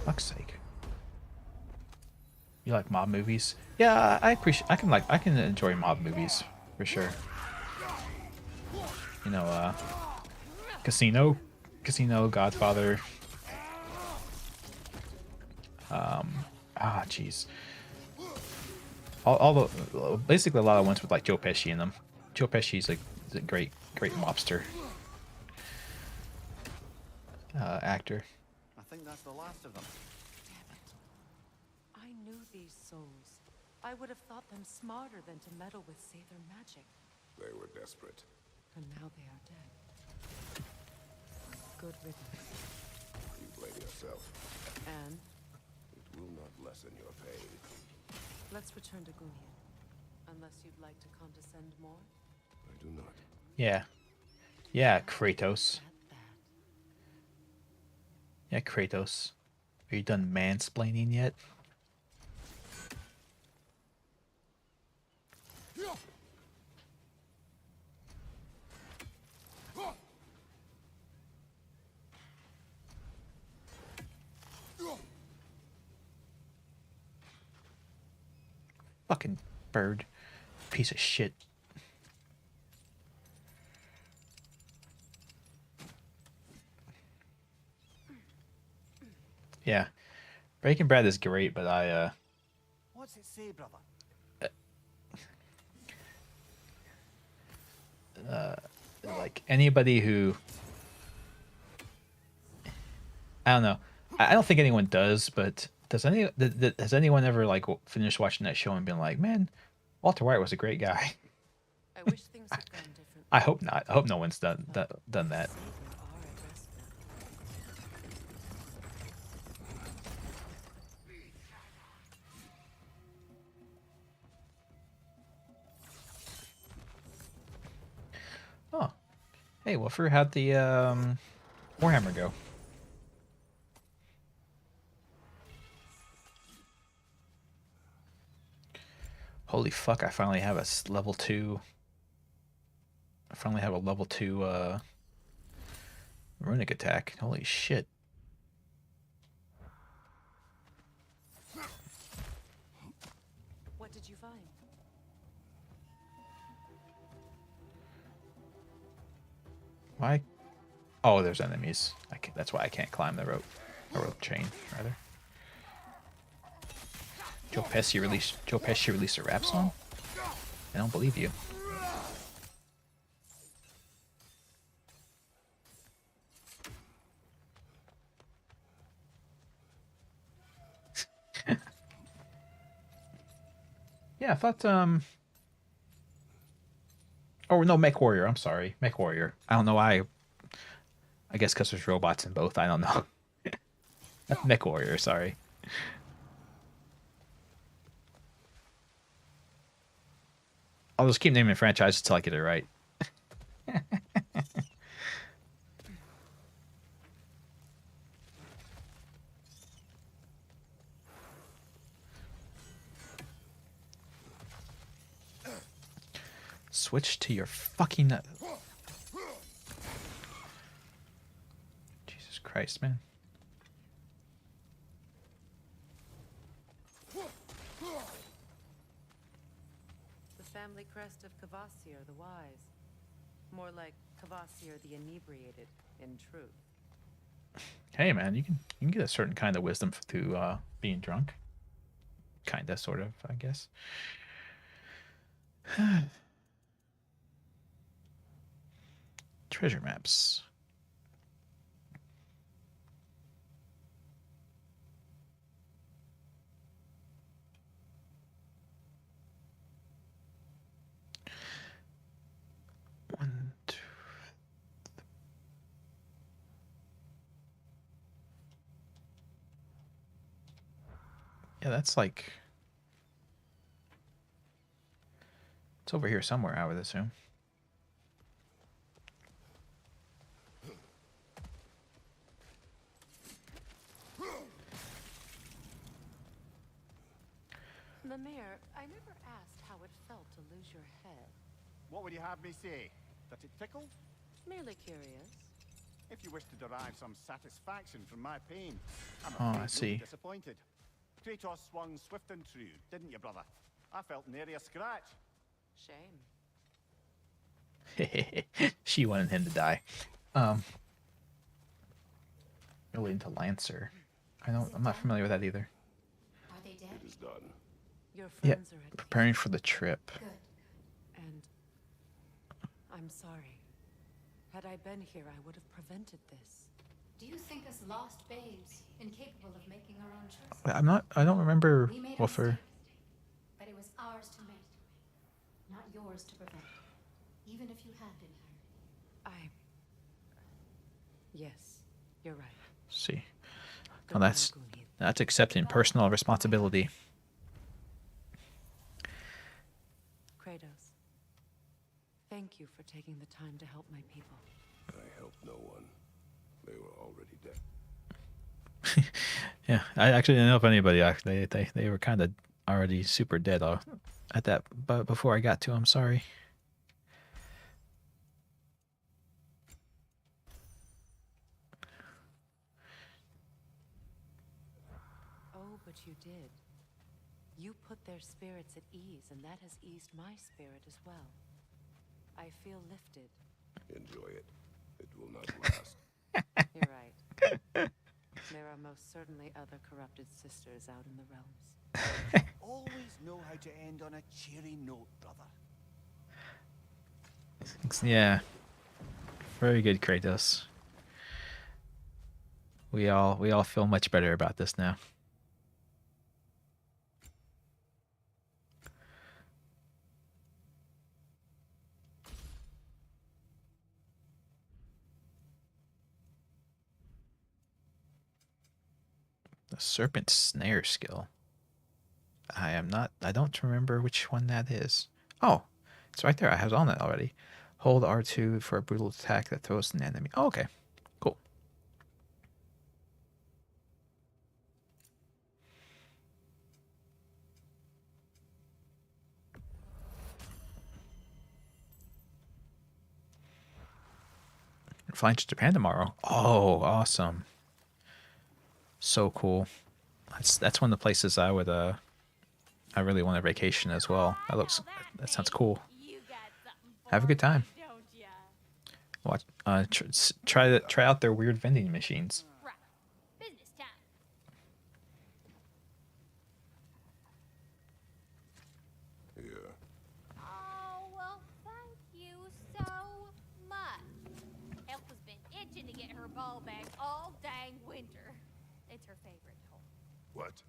Fuck's sake. You like mob movies? Yeah, I appreciate. I can enjoy mob movies for sure. You know, Casino, Godfather. Jeez. All the basically a lot of ones with like Joe Pesci in them. Joe Pesci's like a great mobster actor. I think that's the last of them. Damn it. I knew these souls. I would have thought them smarter than to meddle with Sather magic. They were desperate. And now they are dead. Good riddance. You blame yourself. And It will not lessen your pain. let's return to Gunion. Unless you'd like to condescend more. I do not. Yeah. Yeah, Kratos. At that. Yeah, Kratos. Are you done mansplaining yet? Fucking bird. Piece of shit. Yeah. Breaking Bad is great, but What's it say, brother? like anybody who I don't know. I don't think anyone does, but has anyone ever like finished watching that show and been like, "Man, Walter White was a great guy." I wish things had gone differently. I hope not. I hope no one's done that. Sather are at rest now. Oh, hey, Wolfer, how'd the Warhammer go? Holy fuck! I finally have a level 2. I finally have a level 2 runic attack. Holy shit! What did you find? Why? Oh, there's enemies. That's why I can't climb the rope. Or rope chain, rather. Joe Pesci released a rap song? I don't believe you. Yeah, I thought oh no, Mech Warrior. I'm sorry, Mech Warrior. I don't know why. I guess because there's robots in both. I don't know. Mech Warrior. Sorry. I'll just keep naming franchises until I get it right. Switch to your fucking... Jesus Christ, man. The family crest of Kavasi are the wise. More like Kvasir the inebriated, in truth. Hey man, you can get a certain kind of wisdom through being drunk. Kinda, sort of, I guess. Treasure maps. One, two. Yeah, that's like it's over here somewhere, I would assume. Mimir, I never asked how it felt to lose your head. What would you have me say? That it tickled? Merely curious. If you wish to derive some satisfaction from my pain, I'm Oh, afraid I you'll see. be disappointed. Kratos swung swift and true, didn't you, brother? I felt nary a scratch. Shame. She wanted him to die. Related to Lancer. I'm not familiar with that either. Are they dead? It is done. Your Yeah, friends are at preparing peace, for the trip. Good. and I'm sorry. Had I been here, I would have prevented this. Do you think us lost babes, incapable of making our own choices? I don't remember We made a Wolfer. mistake, but it was ours to make, not yours to prevent. Even if you had been hurt. Yes, you're right. See. Good Well, that's Gunhildr. that's accepting personal responsibility. Kratos, thank you for taking the time to help my people. I helped no one. They were already dead. Yeah, I actually didn't know if anybody actually they were kind of already super dead at that, but before I got to them, sorry. Oh, but you did. You put their spirits at ease, and that has eased my spirit as well. I feel lifted. Enjoy it. It will not last. You're right. There are most certainly other corrupted sisters out in the realms. Always know how to end on a cheery note, brother. Yeah, very good, Kratos. We all feel much better about this now. The serpent snare skill. I don't remember which one that is. Oh, it's right there. I have on that already. Hold R2 for a brutal attack that throws an enemy. Oh, okay. Cool. Flying to Japan tomorrow. Oh, awesome. So cool. That's one of the places I would I really want a vacation as well. That sounds cool. You got something for Have a good time. me, don't ya? Watch try out their weird vending machines. Right. Business time. Yeah. Oh, well, thank you so much. Elf has been itching to get her ball back all dang winter. It's her favorite toy. What?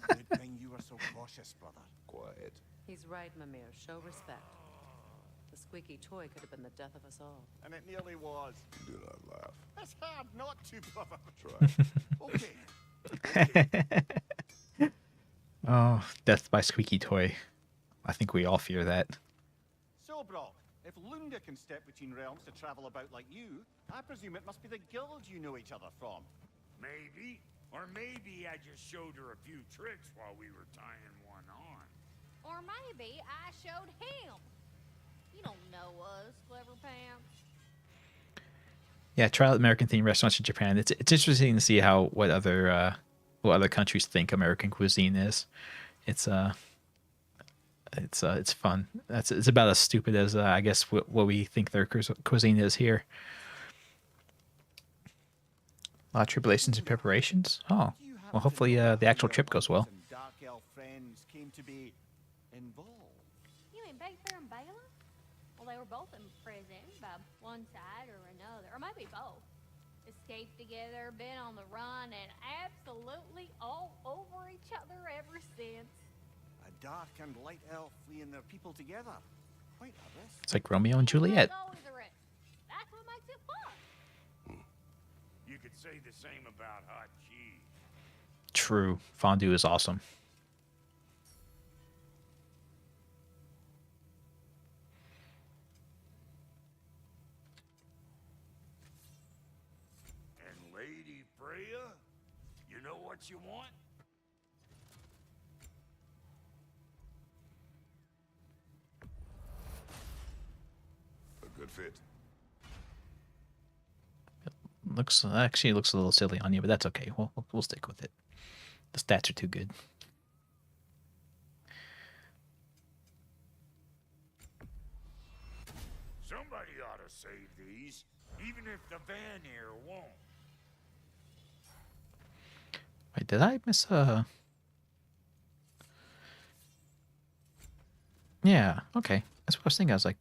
Good thing you were so cautious, brother. Quiet. He's right, Mimir. Show respect. The squeaky toy could have been the death of us all. And it nearly was. Do not laugh. It's hard not to, brother. Try. Okay. Oh, death by squeaky toy. I think we all fear that. So, Brock, if Lunda can step between realms to travel about like you, I presume it must be the guild you know each other from. Maybe. Or maybe I just showed her a few tricks while we were tying one on. Or maybe I showed him. You don't know us, Clever Pants. Yeah, try out American themed restaurants in Japan. It's interesting to see what other countries think American cuisine is. It's It's fun. It's about as stupid as I guess what we think their cuisine is here. A lot of tribulations and preparations. Oh, Do you happen well, to hopefully know the how actual your trip goes well. uncles and dark elf friends came to be involved? You mean Baker and Bela? Well, they were both in prison by one side or another, or maybe both. Escaped together, been on the run, and absolutely all over each other ever since. A dark and light elf fleeing their people together. Quite a risk. It's like Romeo and Juliet. There's always a risk. That's what makes it fun. You could say the same about hot cheese. True. Fondue is awesome. And Lady Freya, you know what you want? A good fit. Looks actually looks a little silly on you, but that's okay. We'll stick with it. The stats are too good. Somebody ought to save these, even if the Vanir won't. Wait, did I miss a? Yeah. Okay. That's what I was thinking. I was like,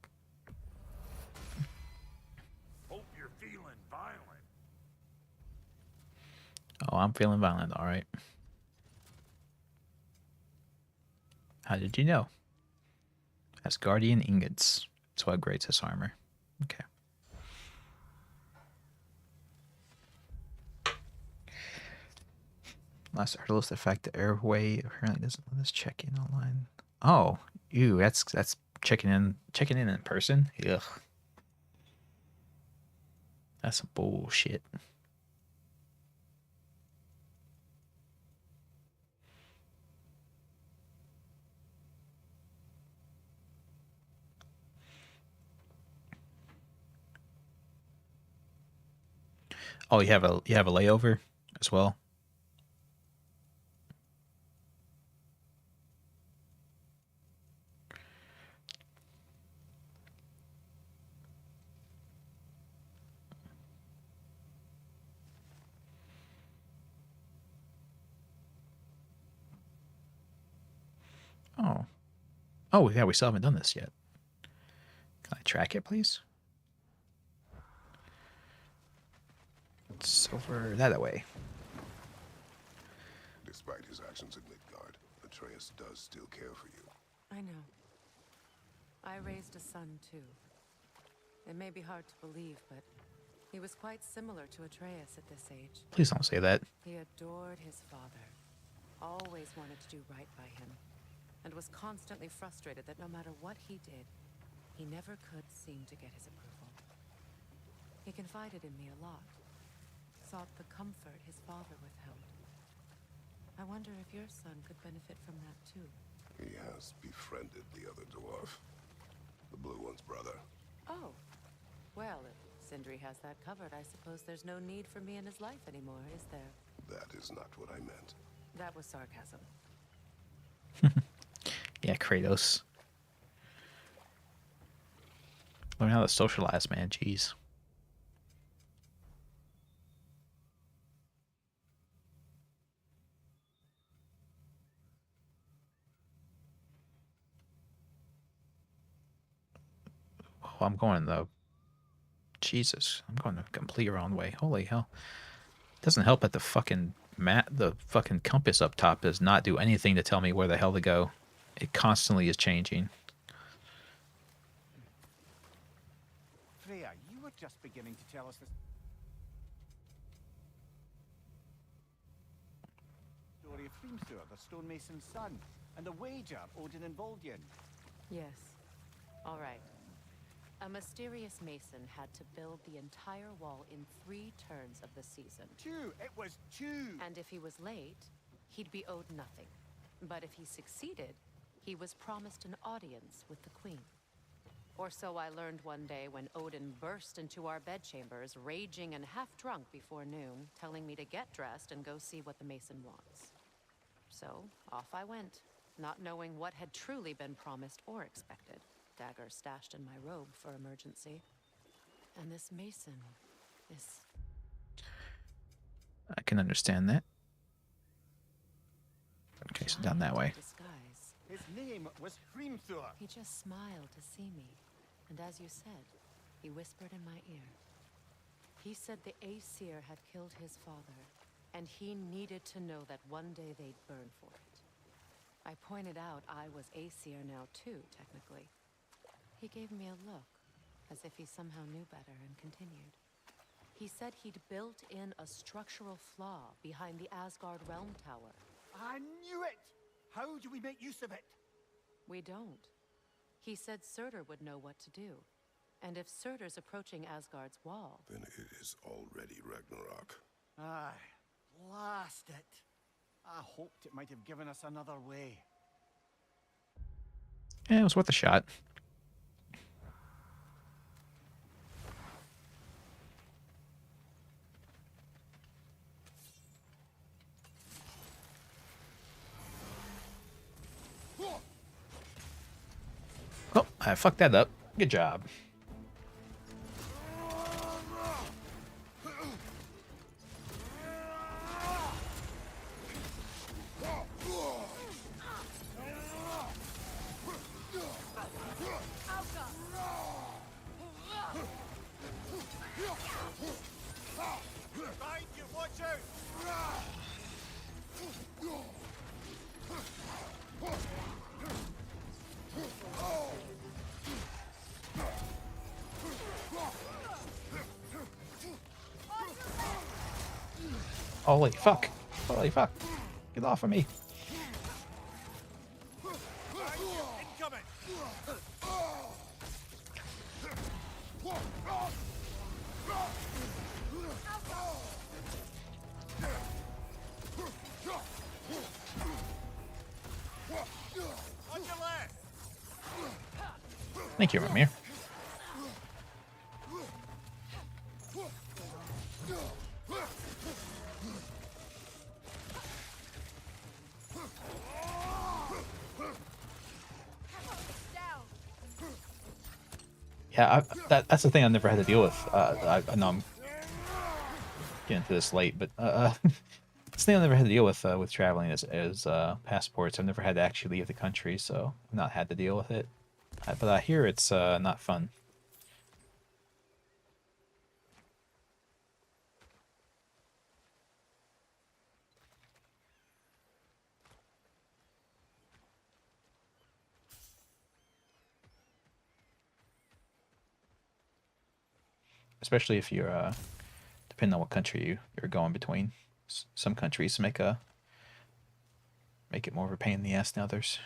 Hope you're feeling violent. oh, I'm feeling violent. All right. How did you know? Asgardian ingots. That's what upgrades his armor. Okay. Last article is the fact that Airway apparently doesn't let us check in online. Oh, ew, that's checking in person. Ugh. That's some bullshit. Oh, you have a layover as well. Oh. Oh, yeah, we still haven't done this yet. Can I track it, please? It's over that way. Despite his actions at Midgard, Atreus does still care for you. I know. I raised a son, too. It may be hard to believe, but he was quite similar to Atreus at this age. Please don't say that. He adored his father, always wanted to do right by him, and was constantly frustrated that no matter what he did, he never could seem to get his approval. He confided in me a lot, sought the comfort his father withheld. I wonder if your son could benefit from that too. He has befriended the other dwarf. The blue one's brother. Oh, well, if Sindri has that covered, I suppose there's no need for me in his life anymore, is there? That is not what I meant. That was sarcasm. Yeah, Kratos. Learn how to socialize, man. Jeez. Oh, I'm going the... Jesus. I'm going the complete wrong way. Holy hell. Doesn't help that the fucking the fucking compass up top does not do anything to tell me where the hell to go. It constantly is changing. Freya, you were just beginning to tell us the story of Hrimthur, the stonemason's son, and the wager Odin involved in. Yes. All right. A mysterious mason had to build the entire wall in 3 turns of the season. 2! It was 2! And if he was late, he'd be owed nothing. But if he succeeded, he was promised an audience with the queen. Or so I learned one day when Odin burst into our bedchambers, raging and half drunk before noon, telling me to get dressed and go see what the mason wants. So, off I went, not knowing what had truly been promised or expected. Dagger stashed in my robe for emergency. And this mason is... I can understand that. Okay, so down that way. Disguise. His name was Hrimthur. He just smiled to see me. And as you said, he whispered in my ear. He said the Aesir had killed his father, and he needed to know that one day they'd burn for it. I pointed out I was Aesir now too, technically. He gave me a look, as if he somehow knew better, and continued. He said he'd built in a structural flaw behind the Asgard Realm Tower. I knew it! How do we make use of it? We don't. He said Surtur would know what to do. And if Surtur's approaching Asgard's wall... Then it is already Ragnarok. Aye, blast it. I hoped it might have given us another way. Yeah, it was worth a shot. Oh, I fucked that up. Good job. Behind you, watch out! Holy fuck. Holy fuck. Get off of me. Incoming! On your left! Thank you, Ramir. Yeah, that's the thing I've never had to deal with. I know I'm getting to this late, but it's the thing I've never had to deal with traveling is passports. I've never had to actually leave the country, so I've not had to deal with it. But I hear it's not fun. Especially if you're, depending on what country you're going between. Some countries make it more of a pain in the ass than others.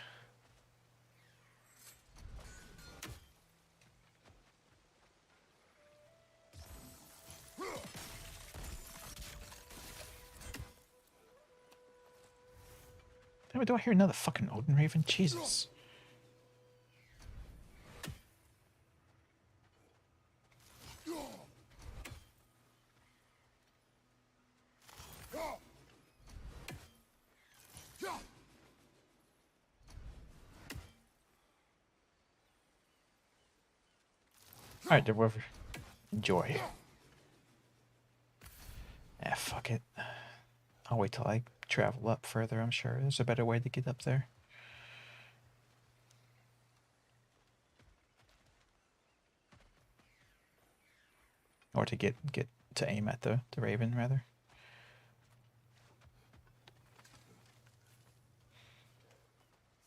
Damn it, do I hear another fucking Odin Raven? Jesus. Alright, Dwarf. Enjoy. Ah, fuck it. I'll wait till I travel up further, I'm sure. There's a better way to get up there. Or to get to aim at the Raven, rather.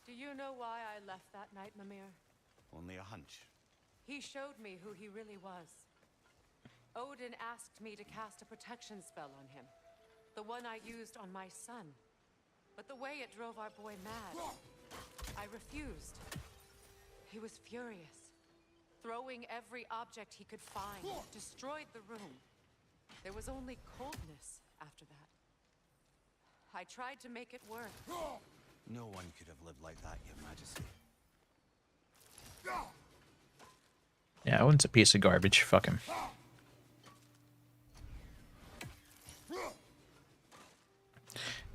Do you know why I left that night, Mimir? Only a hunch. He showed me who he really was. Odin asked me to cast a protection spell on him. The one I used on my son. But the way it drove our boy mad, I refused. He was furious, throwing every object he could find, destroyed the room. There was only coldness after that. I tried to make it work. No one could have lived like that, Your Majesty. Yeah, Odin's a piece of garbage. Fuck him.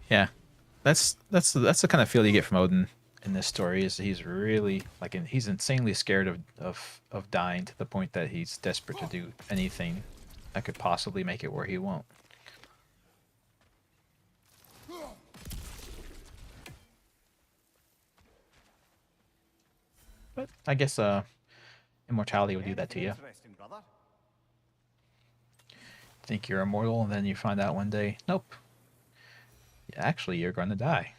Yeah, that's the kind of feel you get from Odin. in this story is he's really like he's insanely scared of dying to the point that he's desperate to do anything that could possibly make it where he won't. But I guess immortality would do that to you. Interesting, brother. Think you're immortal, and then you find out one day, nope. Actually, you're going to die.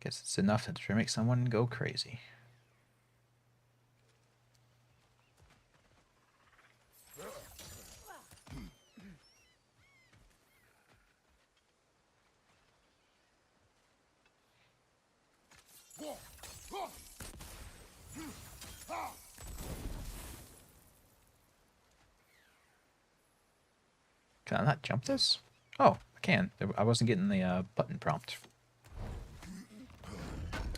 Guess it's enough to make someone go crazy. Can I not jump this? Oh, I can. I wasn't getting the button prompt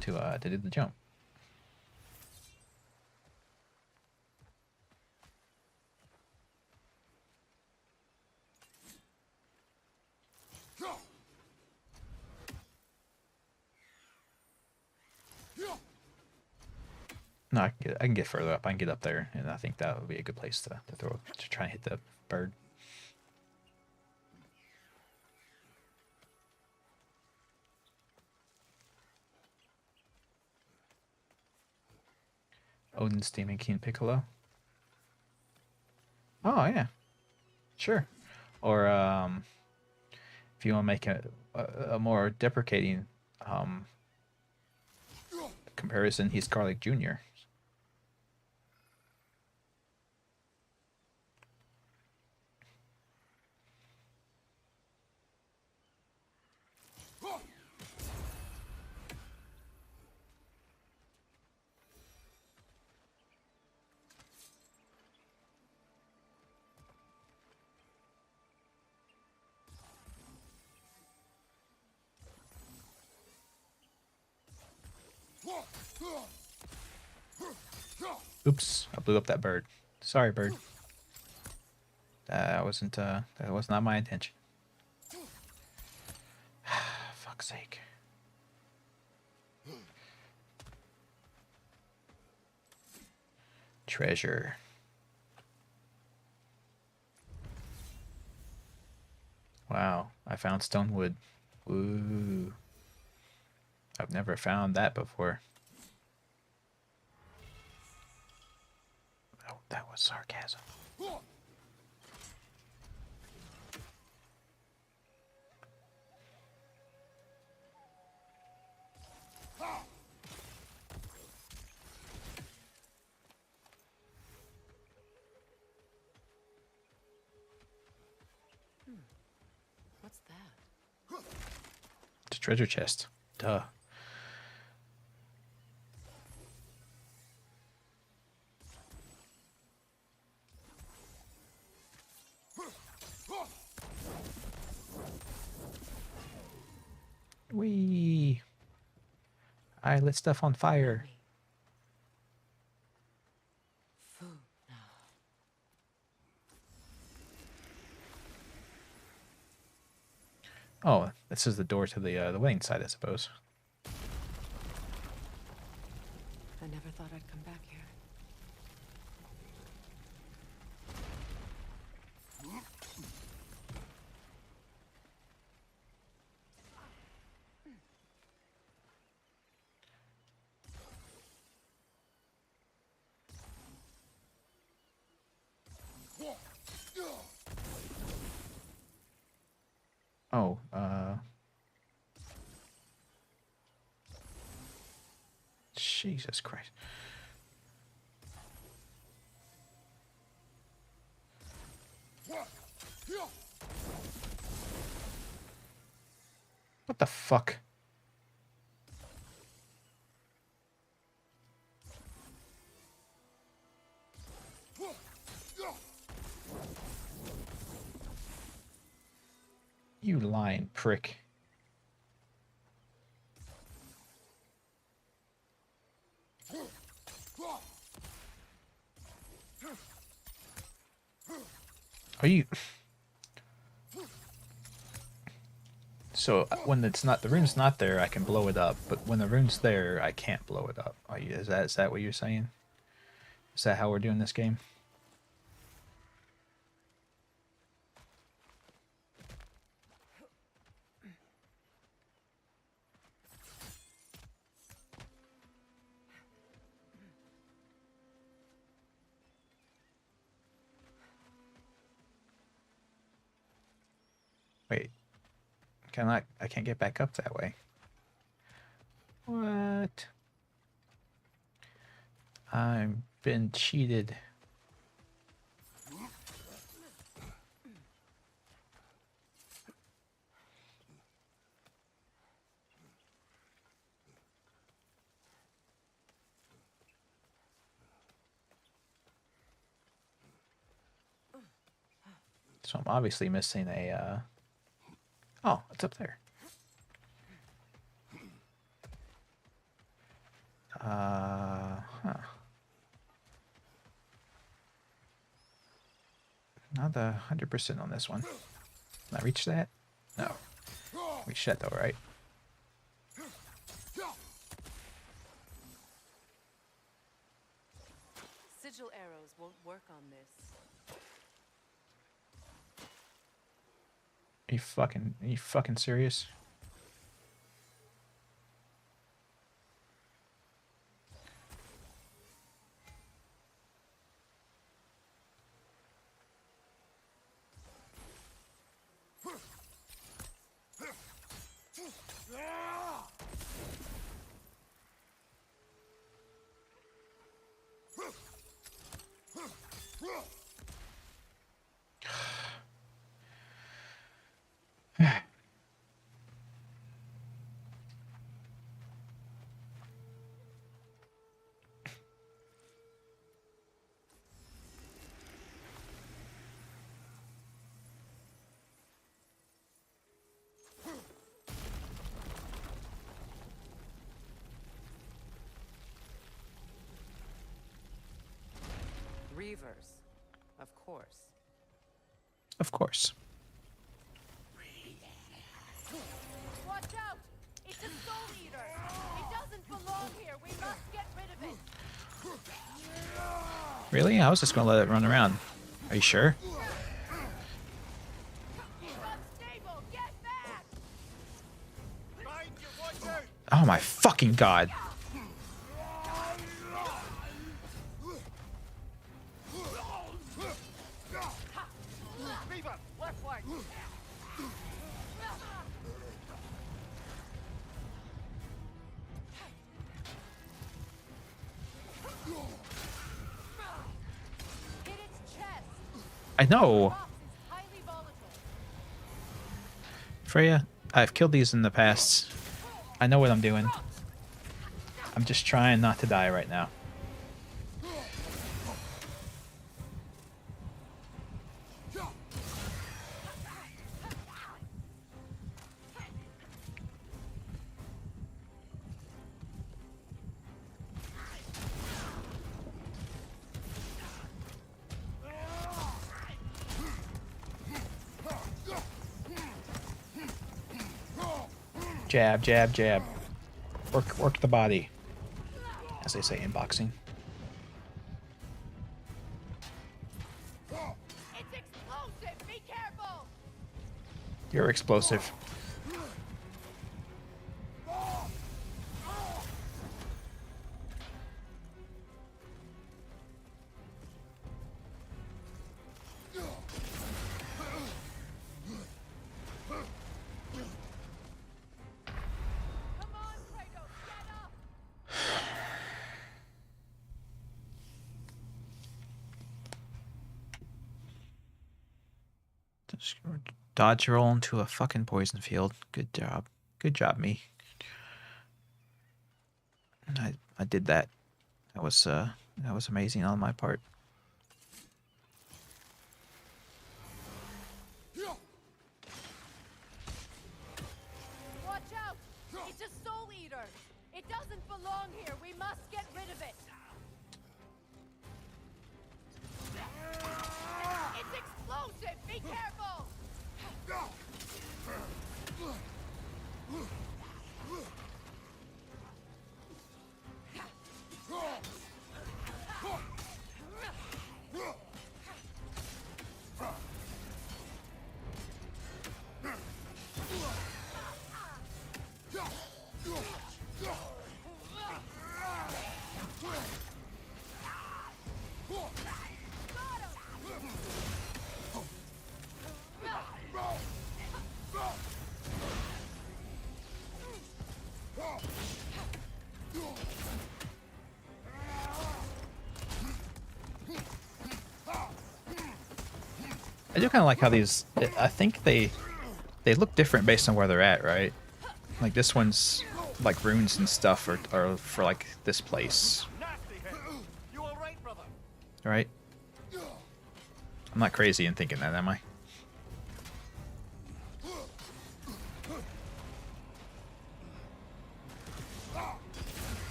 to do the jump. No, I can get further up. I can get up there, and I think that would be a good place to throw to try and hit the bird. Odin's Demon King Piccolo. Oh yeah, sure. Or if you want to make a more deprecating comparison, he's Garlic Jr. Oops, I blew up that bird. Sorry, bird. That was not my intention. Fuck's sake. Treasure. Wow, I found stone wood. Woo. I've never found that before. Oh, that was sarcasm. What's that? It's a treasure chest. Duh. Wee. I lit stuff on fire. Oh, this is the door to the wedding site, I suppose. I never thought I'd come back here. Oh, Jesus Christ. What the fuck? You lying prick. Are you? So when it's not, the rune's not there, I can blow it up. But when the rune's there, I can't blow it up. Are you? Is that what you're saying? Is that how we're doing this game? Wait. I can't get back up that way. What? I've been cheated. So I'm obviously missing a, oh, it's up there. Huh. Not the 100% on this one. Can I reach that? No. Reach that though, right? Sigil arrows won't work on this. Are you fucking serious? Reavers, of course. Of course. Watch out! It's a soul eater! It doesn't belong here! We must get rid of it! Really? I was just gonna let it run around. Are you sure? It's unstable! Get back! Oh my fucking god. I know. Freya, I've killed these in the past. I know what I'm doing. I'm just trying not to die right now. Jab, jab, jab. Work the body, as they say in boxing. It's explosive! Be careful! You're explosive. Come on, Kratos, get up! Just dodge roll into a fucking poison field. Good job. Good job, me. I did that. That was amazing on my part. Watch out! It's a soul eater! It doesn't belong here! We must get rid of it! It's explosive! Be careful! I do kind of like how these. I think they look different based on where they're at, right? Like this one's like runes and stuff are for like this place, Nasty hit. You all right, brother? right? I'm not crazy in thinking that, am I?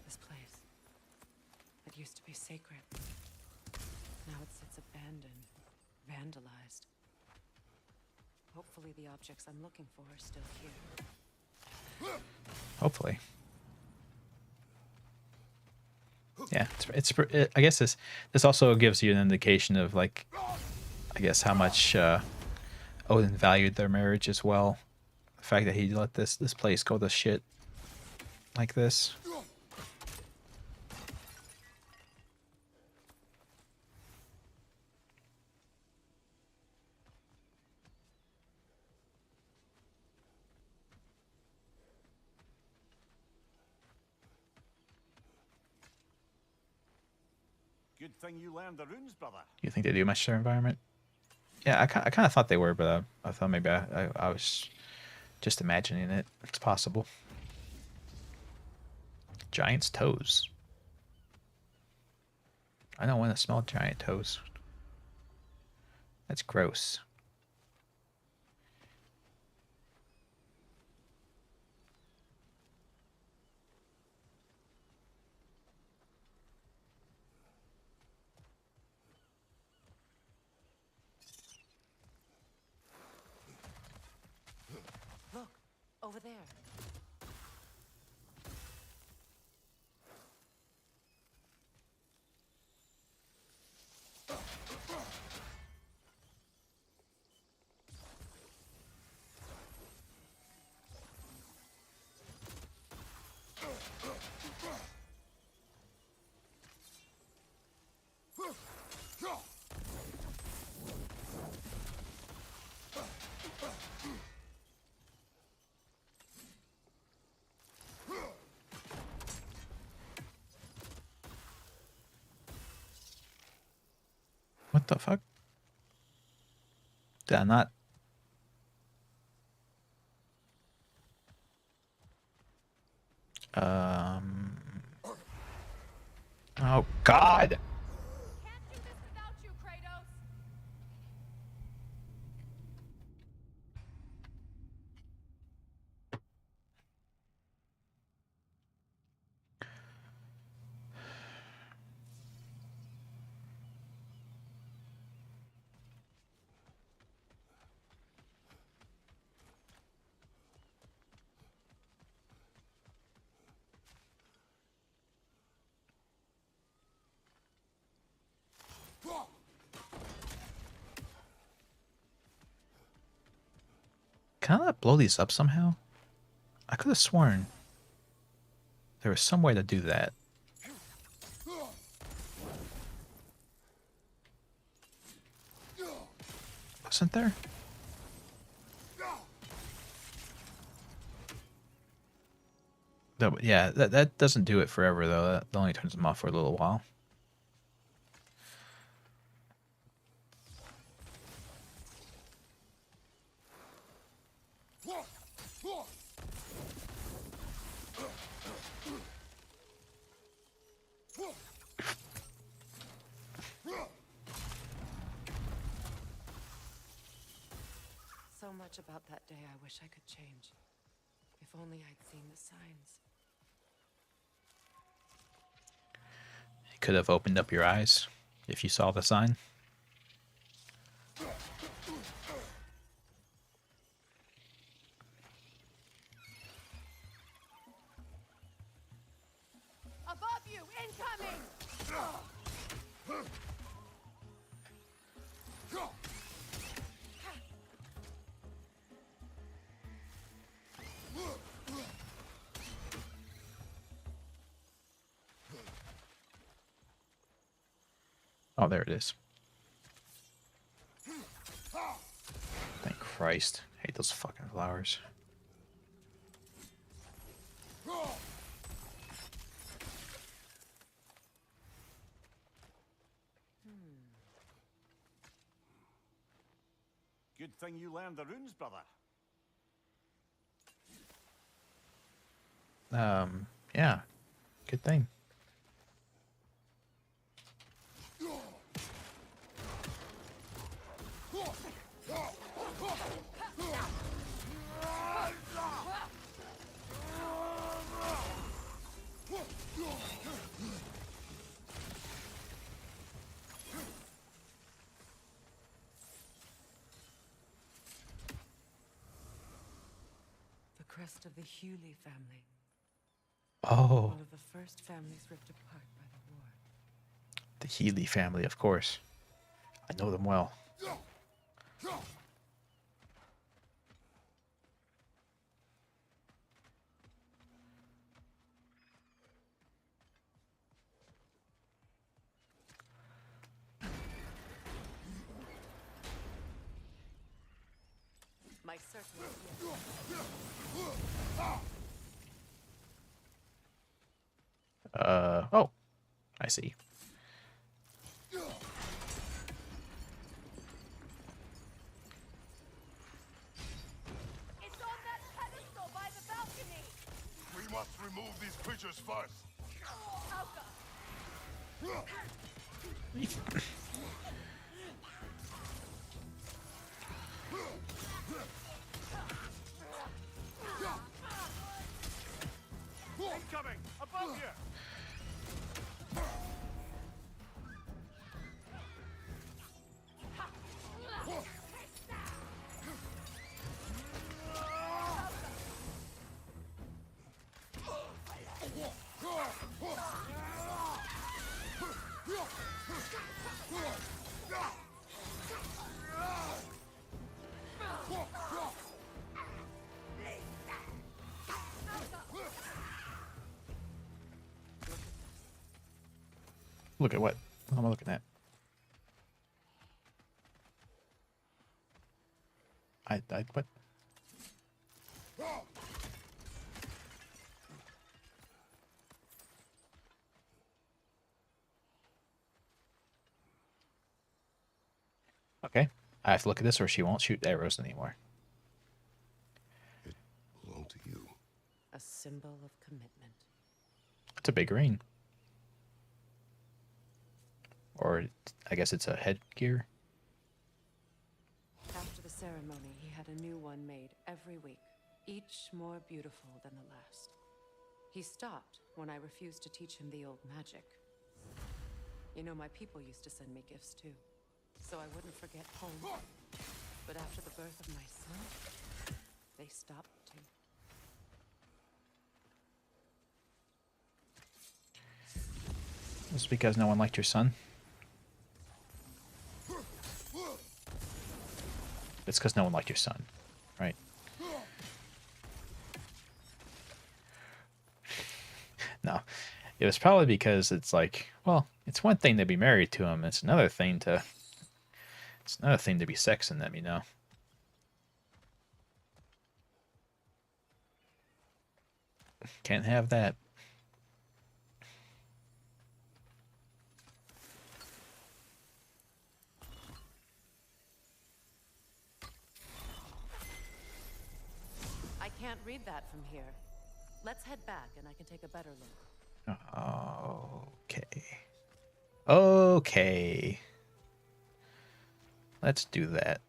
This place. It used to be sacred. Now it sits abandoned, vandalized. Hopefully the objects I'm looking for are still here. Hopefully. Yeah, I guess this also gives you an indication of like, I guess how much Odin valued their marriage as well. The fact that he let this place go to shit like this. Good thing you learned the runes, brother. You think they do much to their environment? Yeah, I kind of thought they were, but I thought maybe I was just imagining it. It's possible. Giant's toes. I don't want to smell giant toes. That's gross. Look, over there. What the fuck? Did I not? Oh God. Can't do this without you, Kratos. Can I not blow these up somehow? I could have sworn there was some way to do that. Wasn't there? Yeah, that doesn't do it forever though. That only turns them off for a little while. so much about that day I wish I could change. If only I'd seen the signs. It could have opened up your eyes if you saw the sign. Above you, incoming! Oh, there it is. Thank Christ. I hate those fucking flowers. Good thing you learned the runes, brother. Yeah. Good thing. The crest of the Hewley family. Oh, One of the first families ripped apart by the war. the Healy family, of course. I know them well. My certain yes. Oh, I see. It's on that pedestal by the balcony! We must remove these creatures first. Incoming! Above you! Look at what? What am I looking at? What? Okay. I have to look at this or she won't shoot arrows anymore. It belonged to you. A symbol of commitment. It's a big ring. Or I guess it's a headgear. After the ceremony, he had a new one made every week, each more beautiful than the last. He stopped when I refused to teach him the old magic. You know, my people used to send me gifts too, so I wouldn't forget home. But after the birth of my son, they stopped too. It's because no one liked your son. It's because no one liked your son, right? No, it was probably because it's like, well, it's one thing to be married to him. It's another thing to be sexing them, you know. Can't have that. I can't read that from here. Let's head back and I can take a better look. Okay. Okay. Let's do that.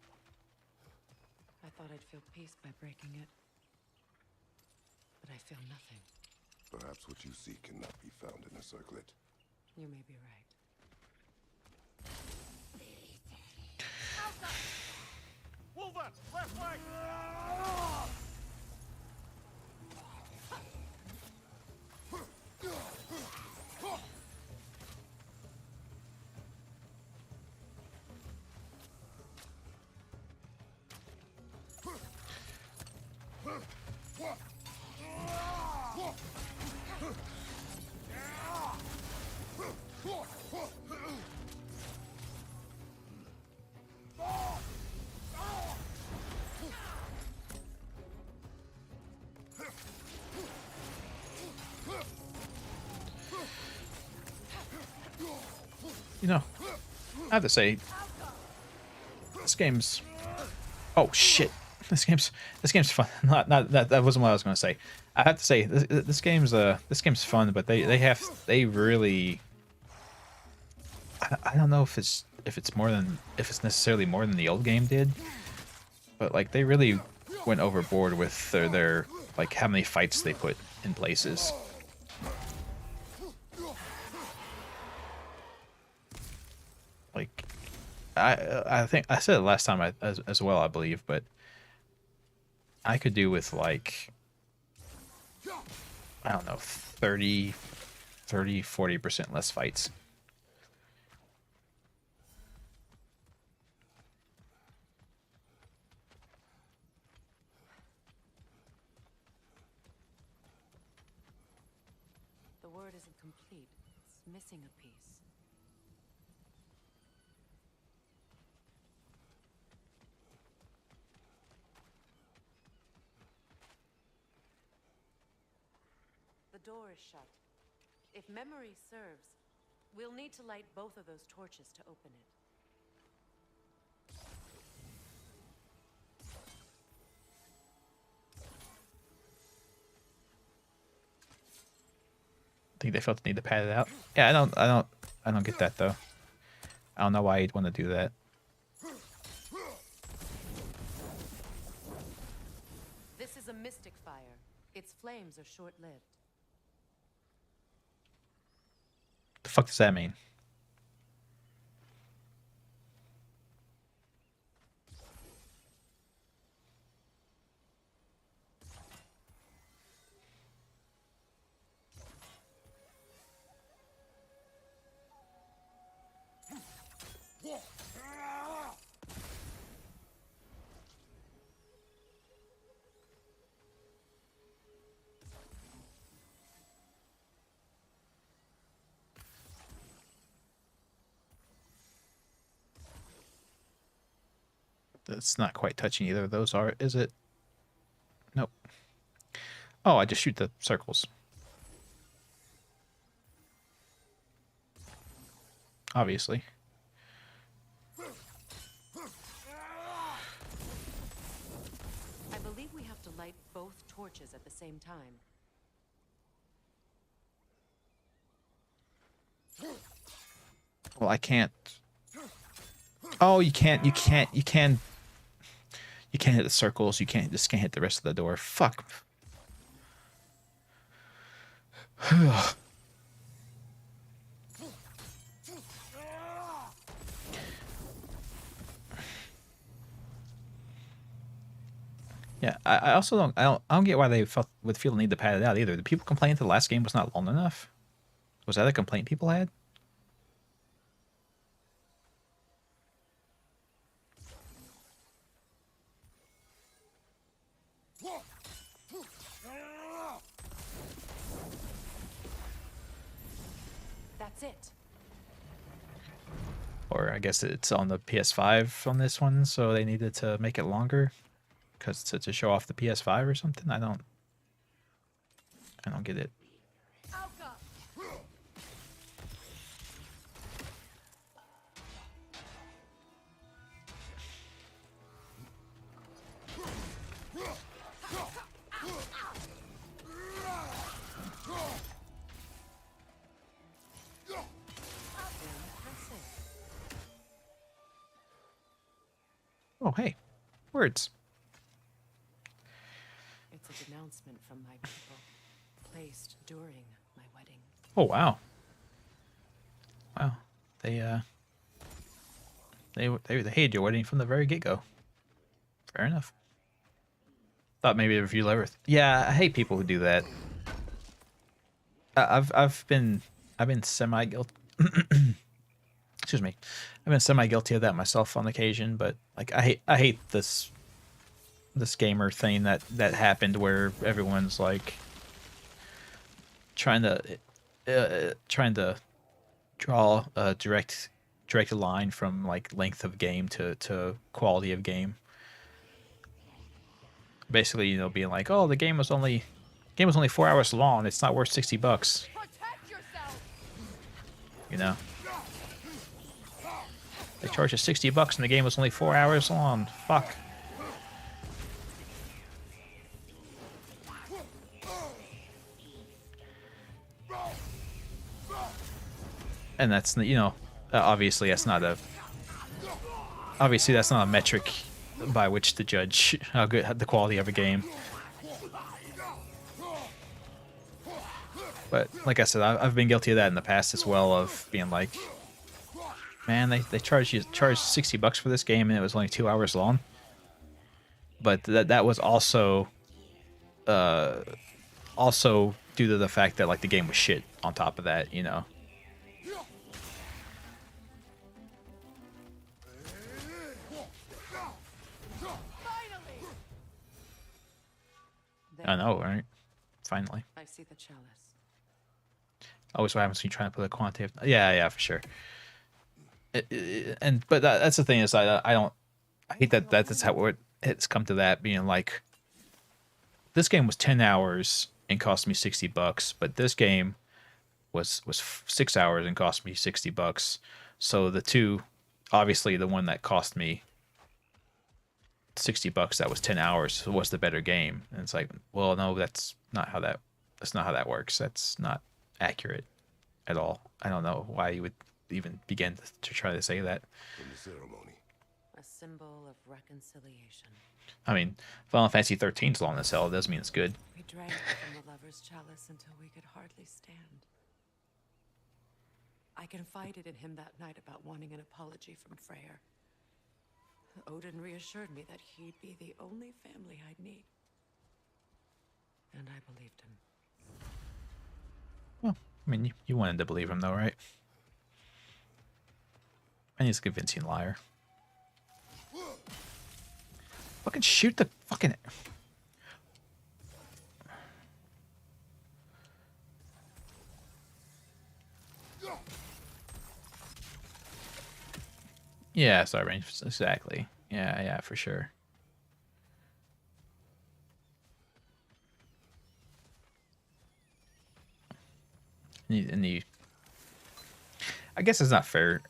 I thought thought I'd feel peace by breaking it. But I feel nothing. Perhaps what you seek cannot be found in a circlet. You may be right. Wolver! Left flank! You know, I have to say, this game's... Oh shit! This game's fun. Not that wasn't what I was gonna say. I have to say this game's fun, but they really... I don't know if it's necessarily more than the old game did, but like they really went overboard with their like how many fights they put in places. Like, I think I said it last time as well, I believe, but I could do with like, I don't know, 40% less fights. The word isn't complete. It's missing a piece. The door is shut. If memory serves, we'll need to light both of those torches to open it. I think they felt the need to pad it out. Yeah, I don't get that though. I don't know why you'd want to do that. This is a mystic fire. Its flames are short-lived. The fuck does that mean? That's not quite touching either of those, is it? Nope. Oh, I just shoot the circles. Obviously. I believe we have to light both torches at the same time. Well, I can't. Oh, you can hit the circles. You can't hit the rest of the door. Fuck. Yeah, I also don't get why they would feel the need to pad it out either. The people complaining the last game was not long enough. Was that a complaint people had? That's it. Or I guess it's on the PS5 on this one, so they needed to make it longer because to show off the PS5 or something. I don't get it. Oh, hey, words. a denouncement from my people, placed during my wedding. Oh wow. Wow. They hated your wedding from the very get-go. Fair enough. Thought maybe if you ever. Yeah, I hate people who do that. I've been semi guilty. Excuse me. I've been semi guilty of that myself on occasion, but like I hate this gamer thing that happened where everyone's like trying to draw a direct line from like length of game to quality of game. Basically, you know, being like, oh, the game was only 4 hours long. It's not worth $60. Protect yourself. You know, they charged us $60 and the game was only 4 hours long. Fuck. And that's, you know, obviously that's not a metric by which to judge how good the quality of a game. But like I said, I've been guilty of that in the past as well, of being like, man, they charged $60 for this game and it was only 2 hours long. But that was also due to the fact that like the game was shit on top of that, you know. I know, right? Finally. I see the chalice. Always what happens when you try to put a quantitative. Yeah, for sure. But that's the thing is I hate that's how it's come to that, being like, this game was 10 hours and cost me $60, but this game was 6 hours and cost me $60. So the two, obviously the one that cost me $60 that was 10 hours was the better game. And it's like, well, no, that's not how that works. That's not accurate at all. I don't know why you would even begin to try to say that. In the ceremony. A symbol of reconciliation. I mean, Final Fantasy 13's long as hell. It doesn't mean it's good. We drank from the lover's chalice until we could hardly stand. I confided in him that night about wanting an apology from Freya. Odin reassured me that he'd be the only family I'd need. And I believed him. Well, I mean, you wanted to believe him though, right? And he's a convincing liar. Fucking shoot the fucking... Yeah, sorry, range, exactly. Yeah, for sure. And the I guess it's not fair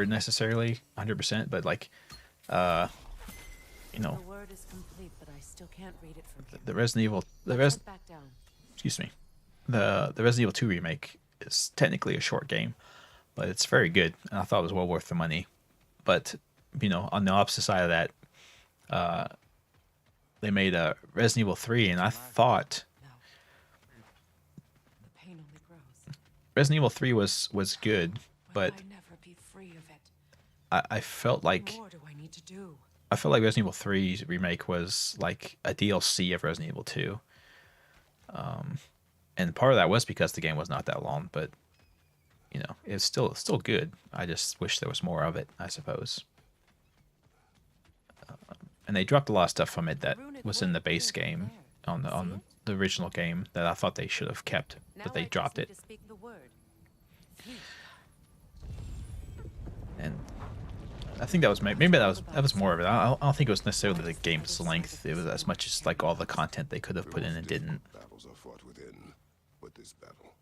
necessarily 100%, but like, you know, The word is complete, but I still can't read it from here. the Resident Evil, Let's head back down. excuse me, the Resident Evil 2 remake is technically a short game, but it's very good, and I thought it was well worth the money. But you know, on the opposite side of that, they made a Resident Evil 3, and I thought No. The pain only grows. Resident Evil 3 was good, but Will I never be free of it? I felt like What more do I need to do? I felt like Resident Evil 3's remake was like a DLC of Resident Evil 2. And part of that was because the game was not that long, but you know, it's still good. I just wish there was more of it, I suppose. And they dropped a lot of stuff from it that was in the base game on the original game that I thought they should have kept, but they dropped it. To speak the word. And I think that was maybe that was more of it. I don't think it was necessarily the game's length. It was as much as like all the content they could have put in and didn't. Battles are fought within, but this battle,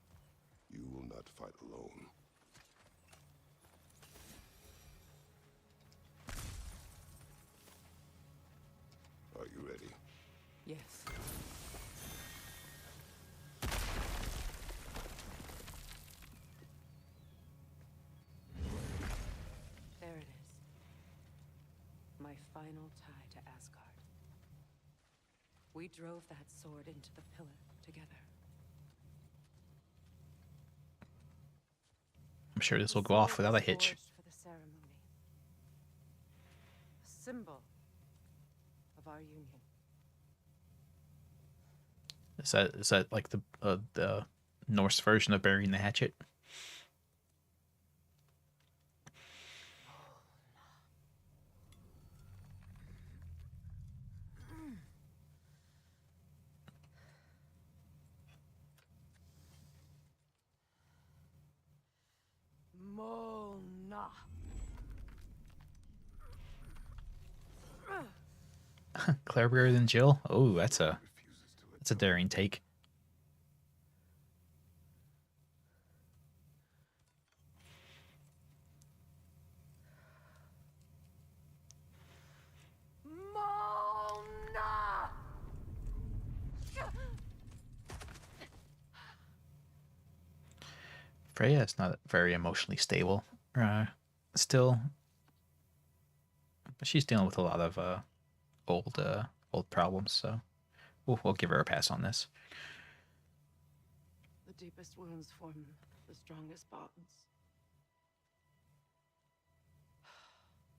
you will not fight alone. Are you ready? Yes. There it is. My final tie to Asgard. We drove that sword into the pillar together. I'm sure this The will go off sword without a was hitch. forged for the ceremony. A symbol of our union. Is that like the Norse version of burying the hatchet? Molna. Cleverer than Jill? Oh, that's a Refuses to let daring take. Molna. Freya is not very emotionally stable. Still, but she's dealing with a lot of old problems. So we'll give her a pass on this. The deepest wounds form the strongest bonds.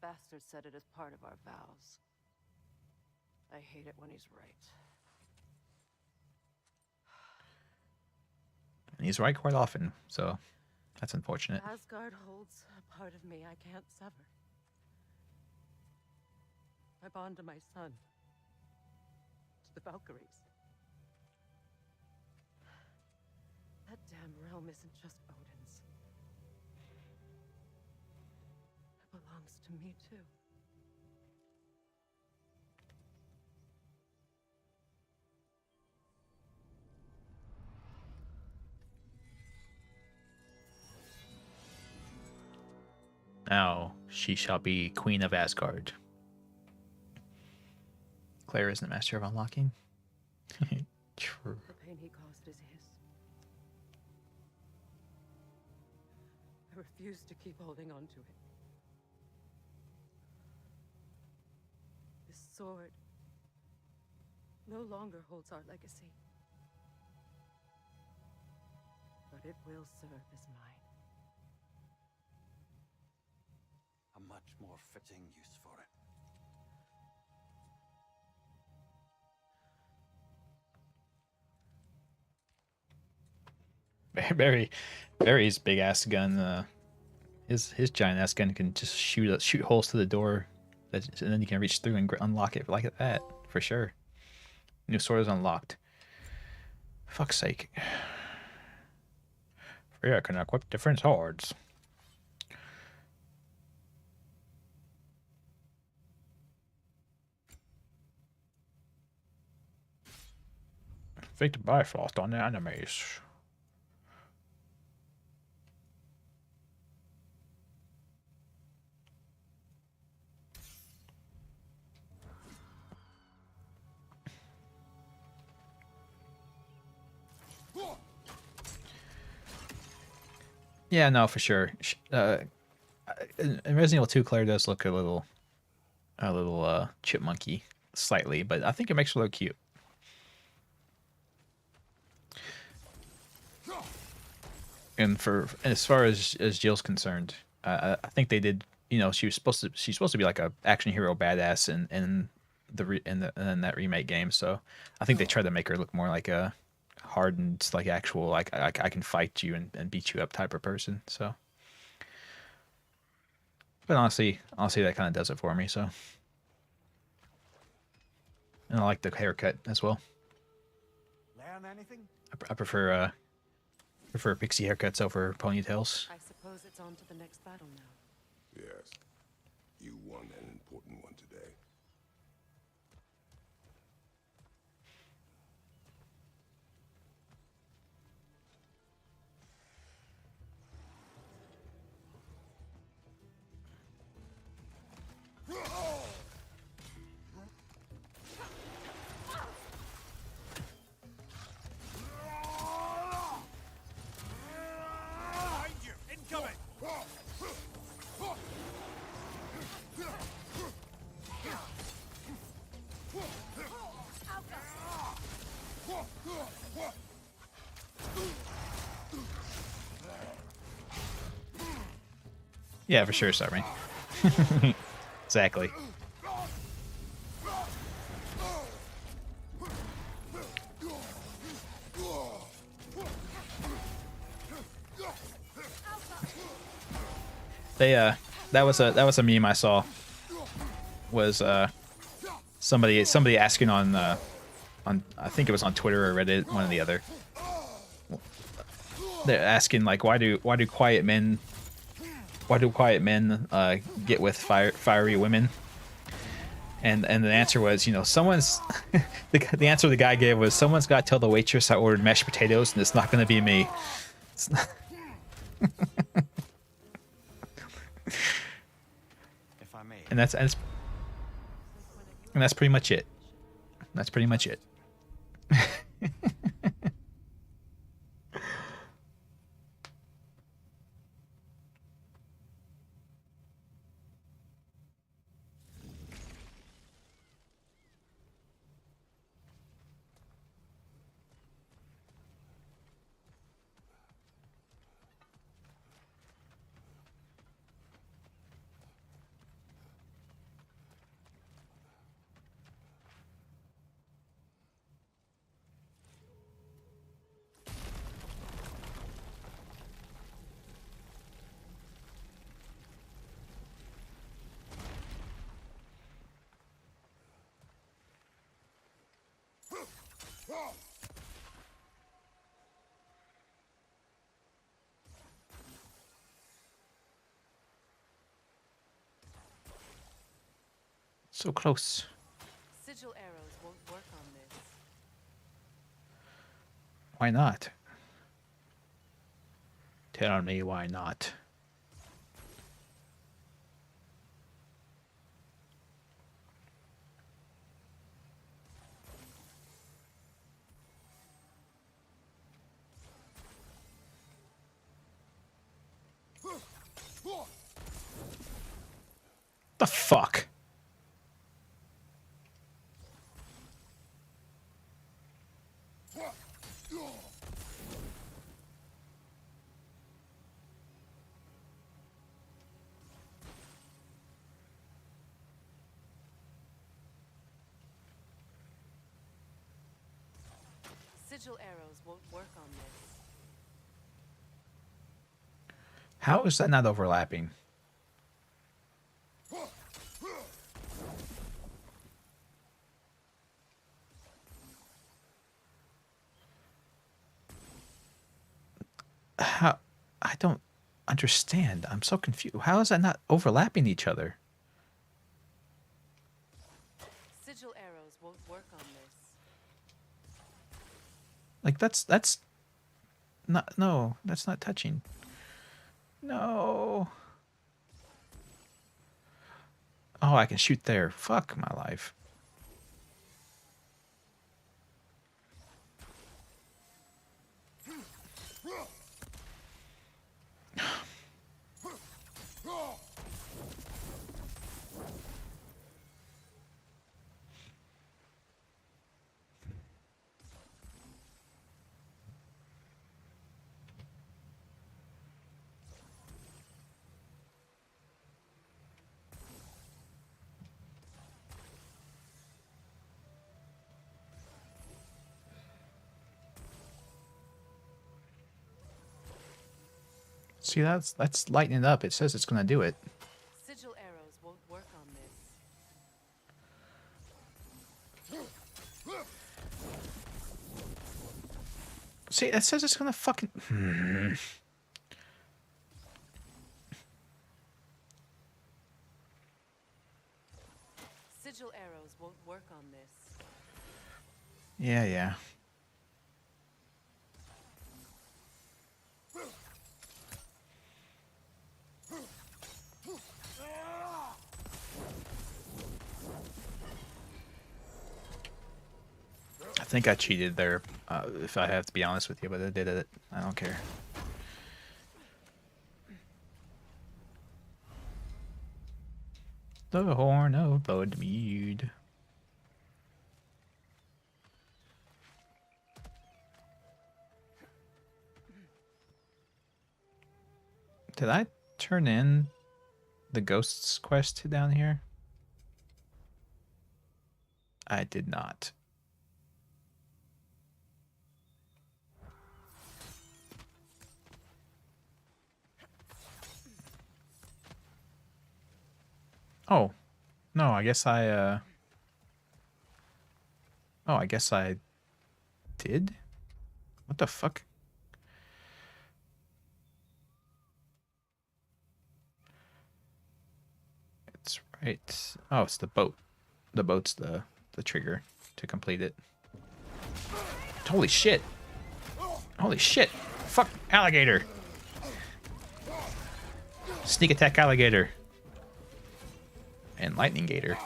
Bastard said it as part of our vows. I hate it when he's right. And he's right quite often, so that's unfortunate. Asgard holds a part of me I can't sever. I bond to my son, to the Valkyries. That damn realm isn't just Odin's. It belongs to me too. Now she shall be Queen of Asgard. Claire isn't master of unlocking. True. The pain he caused is his. I refuse to keep holding on to it. This sword no longer holds our legacy. But it will serve as mine. A much more fitting use for it. Barry's big ass gun. His giant ass gun can just shoot holes to the door, and then you can reach through and unlock it like that for sure. New sword is unlocked. Fuck's sake. Freya can equip different swords. Inflict Bifrost on the enemies. Yeah, no, for sure. In Resident Evil 2, Claire does look a little chipmunky, slightly, but I think it makes her look cute. And as far as Jill's concerned, I think they did. You know, she's supposed to be like a action hero badass in that remake game. So I think they tried to make her look more like a hardened, like actual, like I can fight you and beat you up type of person. So, but honestly, that kind of does it for me. So, and I like the haircut as well. Learn anything? I prefer pixie haircuts over ponytails. I suppose it's on to the next battle now. Yes. You won an important one today. Behind you! Incoming! Yeah, for sure, sorry. Exactly. They that was a meme I saw. Was somebody asking on I think it was on Twitter or Reddit, one or the other. They're asking like why do quiet men get with fiery women? And the answer was, you know, someone's the answer the guy gave was someone's got to tell the waitress I ordered mashed potatoes and it's not going to be me. It's not If I may. and that's pretty much it. That's pretty much it. So close. Sigil arrows won't work on this. Why not? Tell me why not. The fuck? Sigil arrows won't work on this. How is that not overlapping? How? I don't understand. I'm so confused. How is that not overlapping each other? Sigil arrows won't work on this. Like that's not, no, that's not touching. No. Oh, I can shoot there. Fuck my life. See, that's lighting it up. It says it's gonna do it. Sigil arrows won't work on this. See, it says it's gonna fucking. Sigil arrows won't work on this. Yeah, yeah. I think I cheated there, if I have to be honest with you, but I did it. I don't care. The Horn of Bloodmead. Did I turn in the ghosts quest down here? I did not. Oh, no, I guess I, oh, I guess I did? What the fuck? It's right. Oh, it's the boat. The boat's the trigger to complete it. Holy shit. Holy shit. Fuck, alligator. Sneak attack alligator. And lightning gator.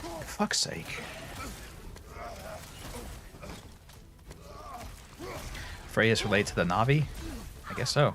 For fuck's sake. Freya is related to the Navi? I guess so.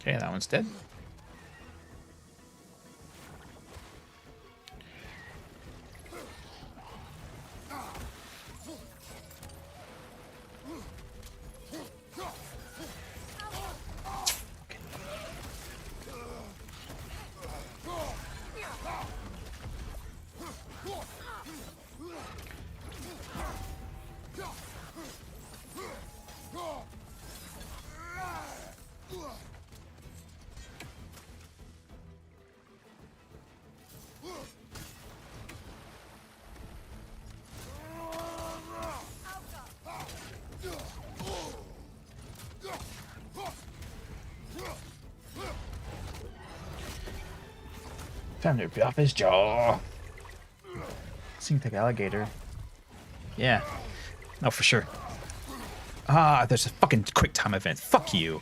Okay, that one's dead. Time to rip off his jaw. Seems like alligator. Yeah. No, for sure. Ah, there's a fucking quick time event. Fuck you.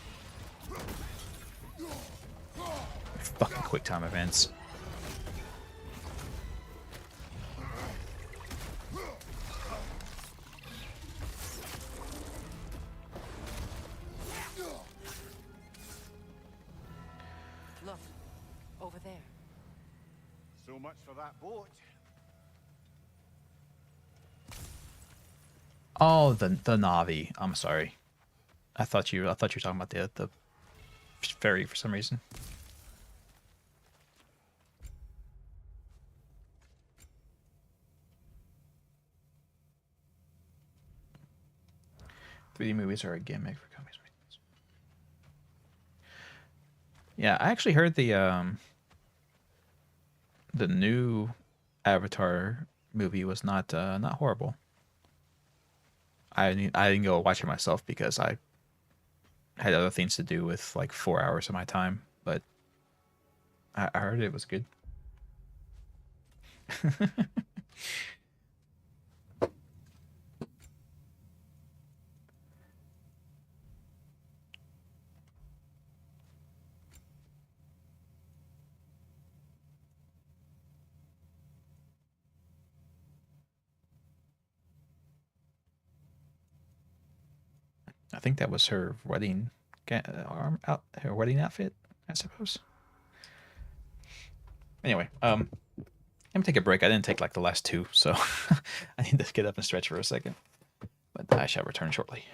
Fucking quick time events. Look, over there. So much for that boat. Oh, the Navi. I'm sorry. I thought you were talking about the ferry for some reason. "3D movies are a gimmick for companies." Yeah, I actually heard the new Avatar movie was not horrible. I didn't go watch it myself because I had other things to do with like 4 hours of my time, but I heard it was good. I think that was her wedding her wedding outfit, I suppose. Anyway, I'm gonna take a break. I didn't take like the last two, so I need to get up and stretch for a second. But I shall return shortly.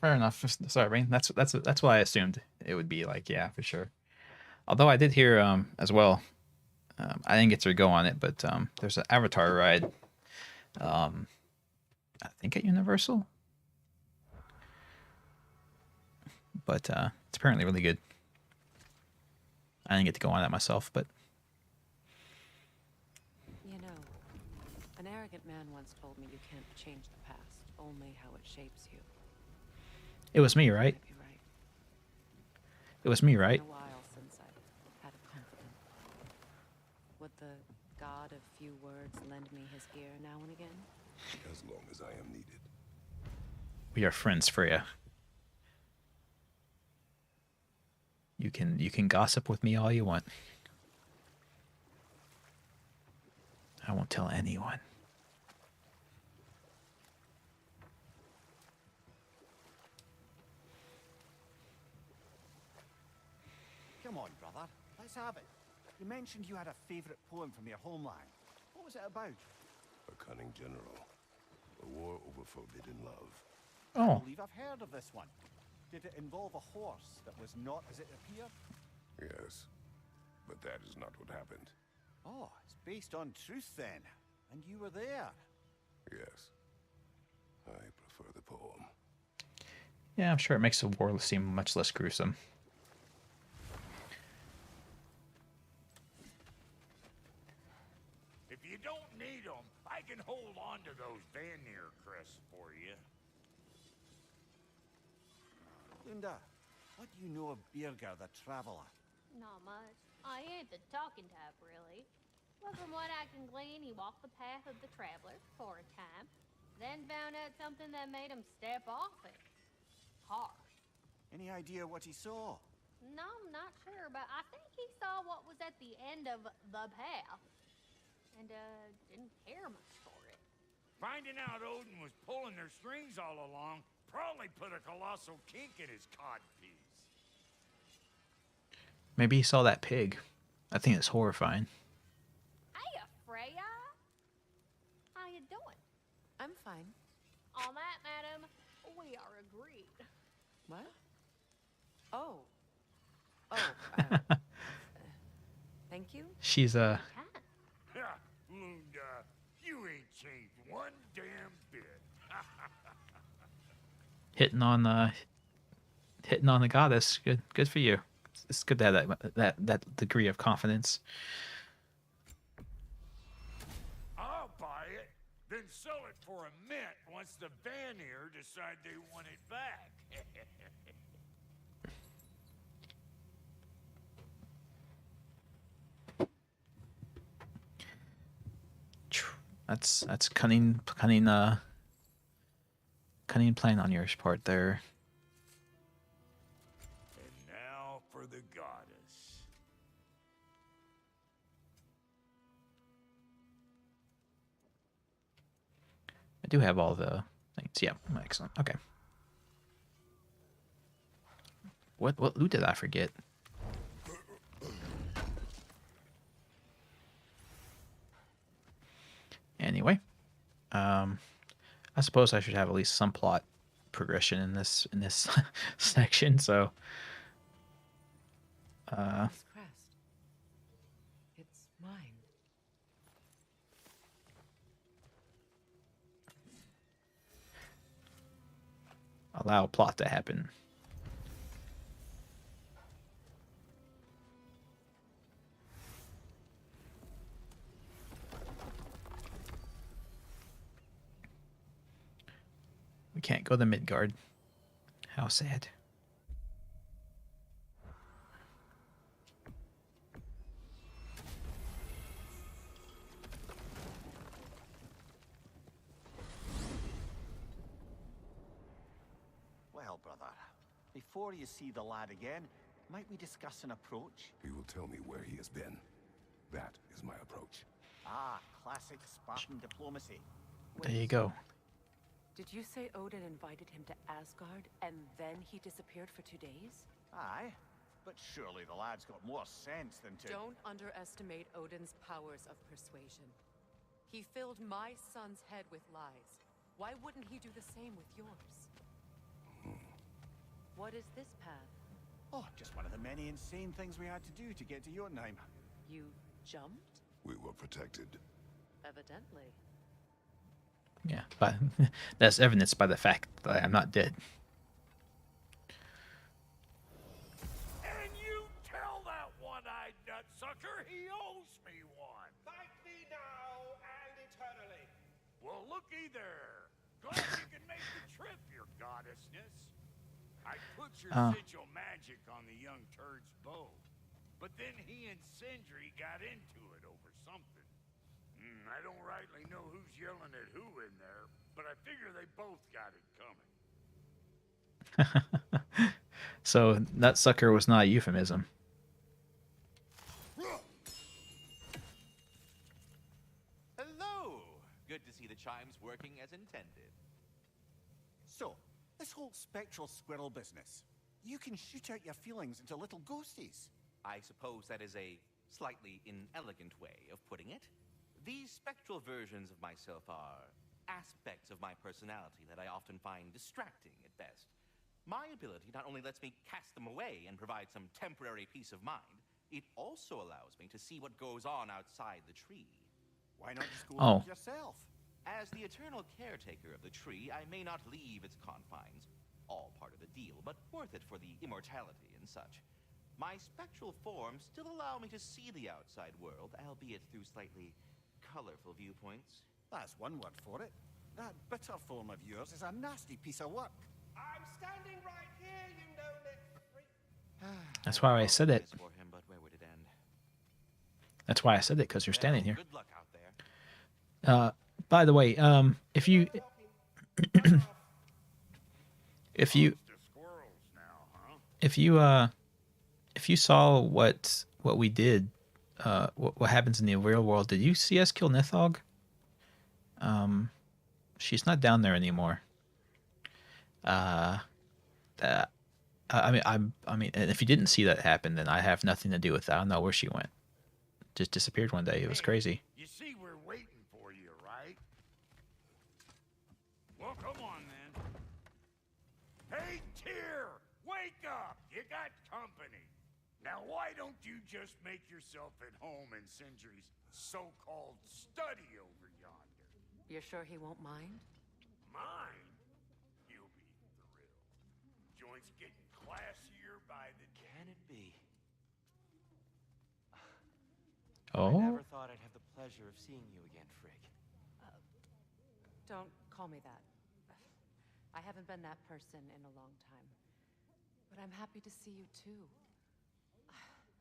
Fair enough. Sorry, Rain. That's what I assumed it would be like. Yeah, for sure. Although I did hear as well. I didn't get to go on it, but there's an Avatar ride. I think at Universal, but it's apparently really good. I didn't get to go on that myself, but You know, an arrogant man once told me you can't change the past, only how it shapes you. it was me, right? Might be right. It was me, right? Been a while since I've had a confidant. Would the god of few words lend me his ear now and again? As long as I am needed. We are friends, Freya. You can gossip with me all you want. I won't tell anyone. Come on, brother. Let's have it. You mentioned you had a favorite poem from your homeland. What was it about? A cunning general. A war over forbidden love. I Oh, believe I've heard of this one. Did it involve a horse that was not as it appeared? Yes. But that is not what happened. Oh, it's based on truth then. And you were there. Yes. I prefer the poem. yeah, I'm sure it makes the war seem much less gruesome. If you don't need them, I can hold on to those Vanir crests for you. Linda, what do you know of Birger the Traveler? Not much. I ain't the talking type, really. But from what I can glean, he walked the path of the traveler for a time, then found out something that made him step off it. Harsh. Any idea what he saw? No, I'm not sure, but I think he saw what was at the end of the path. And, didn't care much for it. Finding out Odin was pulling their strings all along probably put a colossal kink in his codpiece. Maybe he saw that pig. I think it's horrifying. Hey, Freya! How you doing? I'm fine. On that, madam, we are agreed. What? Oh. Oh, thank you? She's Can. Ha! Lunda, you ain't changed one damn bit. hitting on the goddess. Good for you. It's good to have that degree of confidence. I'll buy it, then sell it for a mint once the Vanir decide they want it back. That's cunning plan on your part there. And now for the goddess. I do have all the things. Yeah, excellent. Okay. What loot did I forget? Anyway, I suppose I should have at least some plot progression in this section. So, This crest. It's mine. allow plot to happen. We can't go to Midgard. How sad. Well, brother, before you see the lad again, might we discuss an approach? He will tell me where he has been. That is my approach. Ah, classic Spartan diplomacy. There you go. Did you say Odin invited him to Asgard and then he disappeared for 2 days? Aye, but surely the lad's got more sense than to... Don't underestimate Odin's powers of persuasion. He filled my son's head with lies. Why wouldn't he do the same with yours? What is this path? Oh, just one of the many insane things we had to do to get to Jotunheim. You jumped? We were protected. Evidently. Yeah, but that's evidenced by the fact that I'm not dead. And you tell that one-eyed nutsucker he owes me one. Thank me now and eternally. Well, looky there. Glad you can make the trip, your goddessness. I put your sigil magic on the young turd's bow, but then he and Sindri got into it over something. I don't rightly know who's yelling at who in there, but I figure they both got it coming. So that sucker was not a euphemism. Hello! Good to see the chimes working as intended. So, this whole spectral squirrel business, you can shoot out your feelings into little ghosties. I suppose that is a slightly inelegant way of putting it. These spectral versions of myself are aspects of my personality that I often find distracting at best. My ability not only lets me cast them away and provide some temporary peace of mind, it also allows me to see what goes on outside the tree. Why not just go Oh. look yourself? As the eternal caretaker of the tree, I may not leave its confines, all part of the deal, but worth it for the immortality and such. My spectral forms still allow me to see the outside world, albeit through slightly colorful viewpoints. That's one word for it. That bitter form of yours is a nasty piece of work. I'm standing right here, you no-neck freak. That's why I said it. For him, but where would it end? That's why I said it, because you're standing here. Good luck out there. By the way, if you if you The squirrels now, huh? if you saw what we did, what happens in the real world, did you see us kill Nithog? She's not down there anymore. I mean, and if you didn't see that happen, then I have nothing to do with that. I don't know where she went. Just disappeared one day. It was crazy. You see, we're waiting for you, right? Well, come on then. Hey, Tyr! Wake up! You got company. Now, why don't you just make yourself at home in Sindri's so-called study over yonder? You're sure he won't mind? Mine? You'll be thrilled. it's getting classier by the day. Can it be? I Oh, never thought I'd have the pleasure of seeing you again, Frig. Don't call me that. I haven't been that person in a long time. But I'm happy to see you too.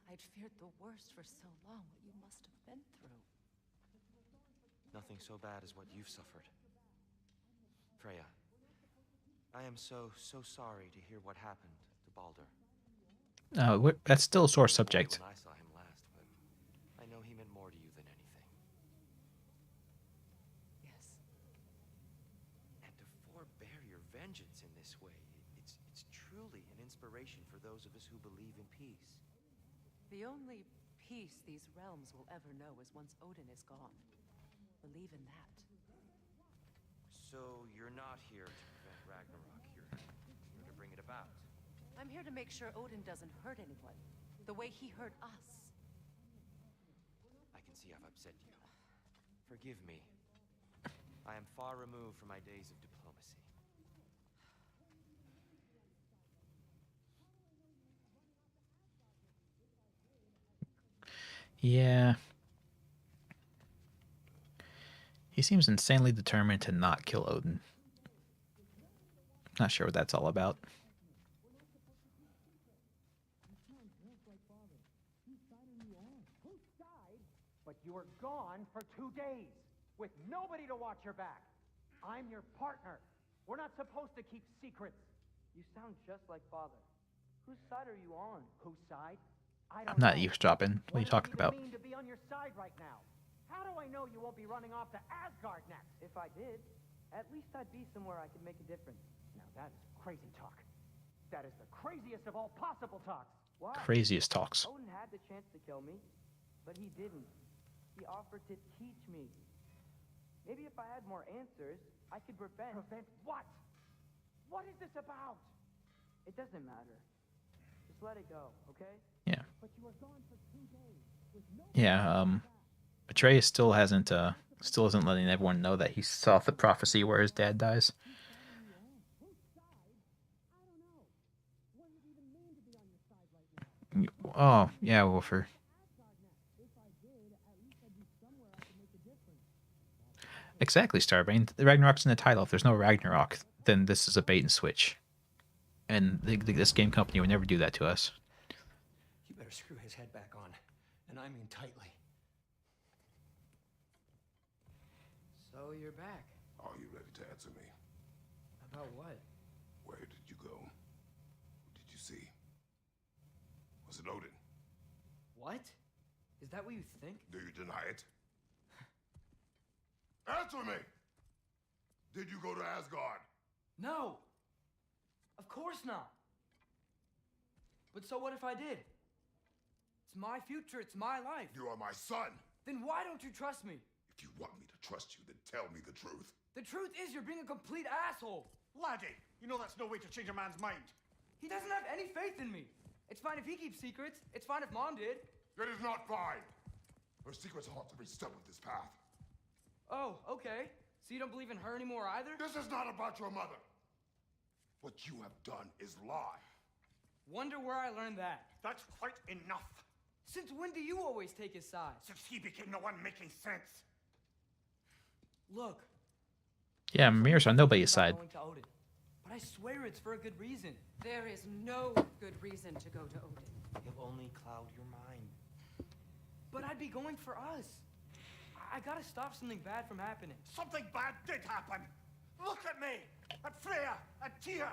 I'd feared the worst for so long, what you must have been through. Nothing so bad as what you've suffered. Freya, I am so sorry to hear what happened to Baldur. that's still a sore subject. When I saw him last, but I know he meant more to you than anything. Yes. And to forbear your vengeance in this way, it's truly an inspiration for those of us who believe in peace. The only peace these realms will ever know is once Odin is gone. Believe in that. So you're not here to prevent Ragnarok, you're here to bring it about. I'm here to make sure Odin doesn't hurt anyone, the way he hurt us. I can see I've upset you. Forgive me. I am far removed from my days of diplomacy. Yeah. He seems insanely determined to not kill Odin. Not sure what that's all about. But you were gone for 2 days, with nobody to watch your back. I'm your partner. We're not supposed to keep secrets. You sound just like Father. Whose side are you on? Whose side? I I'm don't not know. eavesdropping. What are you talking about? What does it even mean to be on your side right now? How do I know you won't be running off to Asgard next? If I did, at least I'd be somewhere I could make a difference. Now that is crazy talk. That is the craziest of all possible talks. Why? Craziest talks. Odin had the chance to kill me, but he didn't. He offered to teach me. Maybe if I had more answers, I could prevent... Prevent what? What is this about? It doesn't matter. Just let it go, okay? Yeah. But you were gone for 2 days. With no Yeah, Atreus still hasn't letting everyone know that he saw the prophecy where his dad dies. Oh, yeah, Wolfer. Exactly, Starbane. The Ragnarok's in the title. If there's no Ragnarok, then this is a bait and switch. And this game company would never do that to us. You better screw his head back on, and I mean tightly. So you're back. Are you ready to answer me? About what? Where did you go? Who did you see? Was it Odin? What? Is that what you think? Do you deny it? Answer me! Did you go to Asgard? No! Of course not! But so what if I did? It's my future, it's my life. You are my son! Then why don't you trust me? If you want me to trust you, then tell me the truth. The truth is you're being a complete asshole! Laddie, you know that's no way to change a man's mind. He doesn't have any faith in me. It's fine if he keeps secrets. It's fine if Mom did. It is not fine! Her secrets ought to be stuck with this path. Oh, okay. So you don't believe in her anymore either? This is not about your mother. What you have done is lie. Wonder where I learned that. That's quite enough. Since when do you always take his side? Since he became the one making sense. Look. Yeah, Mir's on nobody's side. Going to Odin, but I swear it's for a good reason. There is no good reason to go to Odin. He'll only cloud your mind. But I'd be going for us. I gotta stop something bad from happening. Something bad did happen. Look at me, at Freya, at Tyr.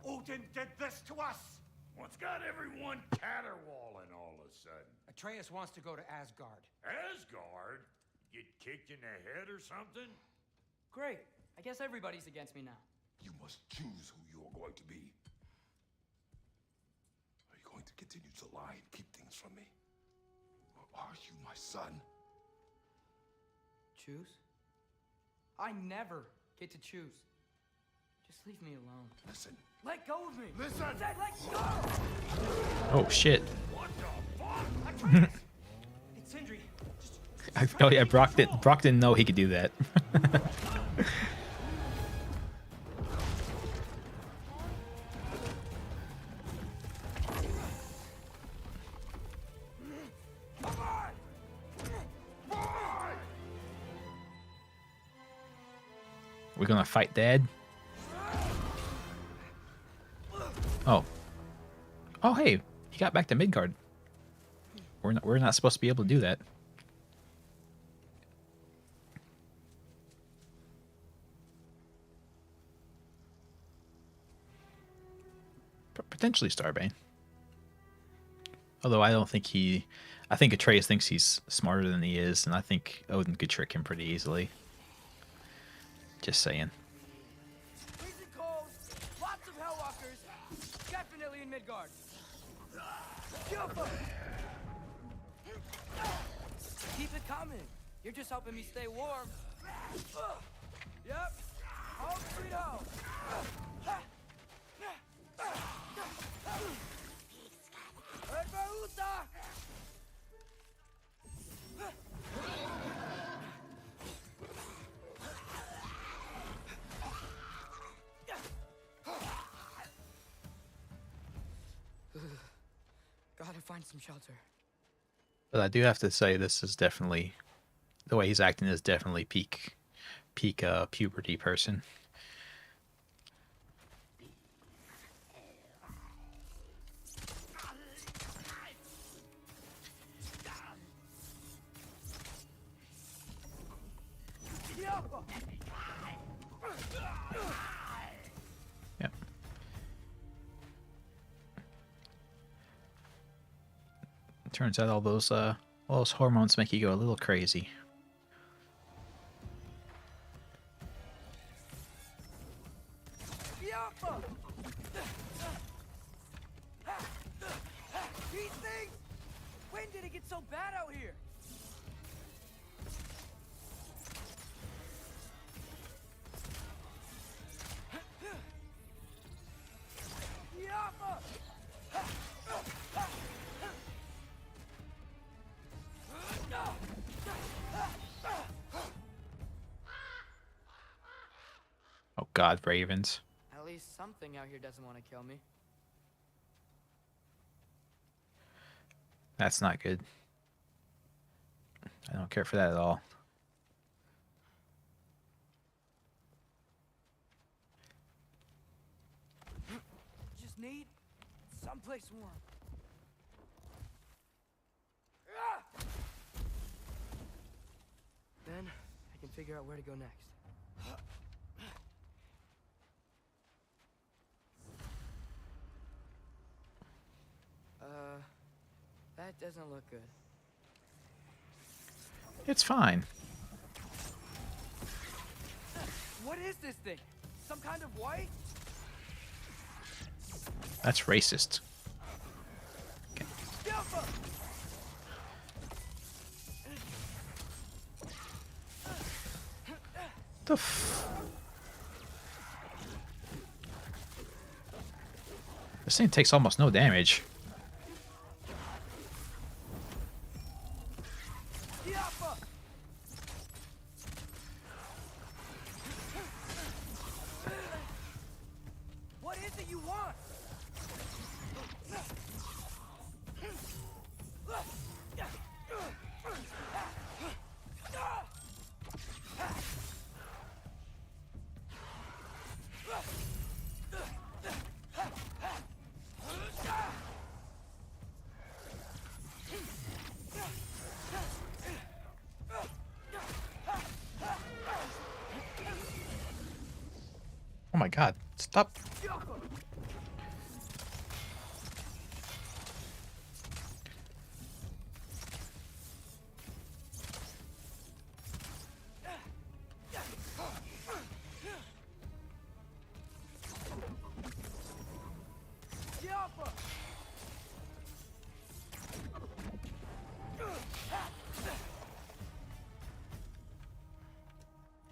Odin did this to us. What's got everyone caterwauling all of a sudden? Atreus wants to go to Asgard. Asgard? Get kicked in the head or something? Great. I guess everybody's against me now. You must choose who you are going to be. Are you going to continue to lie and keep things from me? Or are you my son? Choose? I never get to choose. Just leave me alone. Listen. Let go of me. Listen. I said let go. Oh, shit. What the fuck? It's Sindri. Oh, yeah, Brock didn't know he could do that. We're gonna fight Dad. Oh. Oh, hey, he got back to Midgard. We're not supposed to be able to do that. Potentially Starbane. Although I don't think he... I think Atreus thinks he's smarter than he is, and I think Odin could trick him pretty easily. Just saying. Freezing cold, lots of Hellwalkers, definitely in Midgard. Keep it coming. You're just helping me stay warm. Yep. Home sweet home. Gotta find some shelter. But I do have to say, this is definitely... The way he's acting is definitely peak puberty person. Yep. Turns out all those hormones make you go a little crazy. These things! When did it get so bad out here? Oh God, ravens. At least something out here doesn't want to kill me. That's not good. I don't care for that at all. Just need someplace warm. Then I can figure out where to go next. That doesn't look good. It's fine. What is this thing? Some kind of white? That's racist. Okay. The f... This thing takes almost no damage. What is it you want? Oh my God, stop.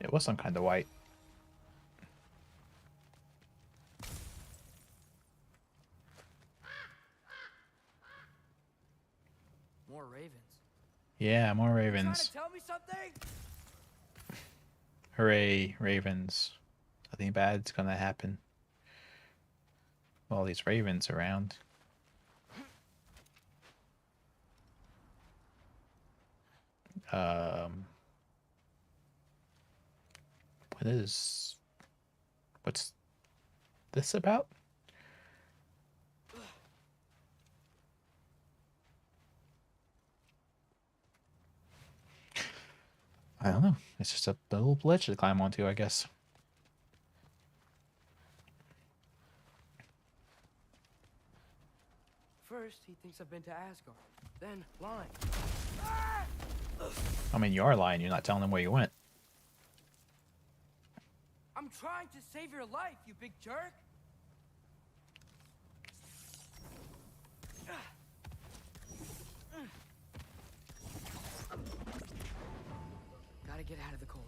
It was some kind of white. More ravens. Yeah, more Trying ravens. to tell me something? Hooray, ravens. Nothing bad's gonna happen. All these ravens around. What is What's this about? I don't know. It's just a little ledge to climb onto, I guess. First, he thinks I've been to Asgard. Then, lying. I mean, you are lying. You're not telling him where you went. I'm trying to save your life, you big jerk! Gotta get out of the cold.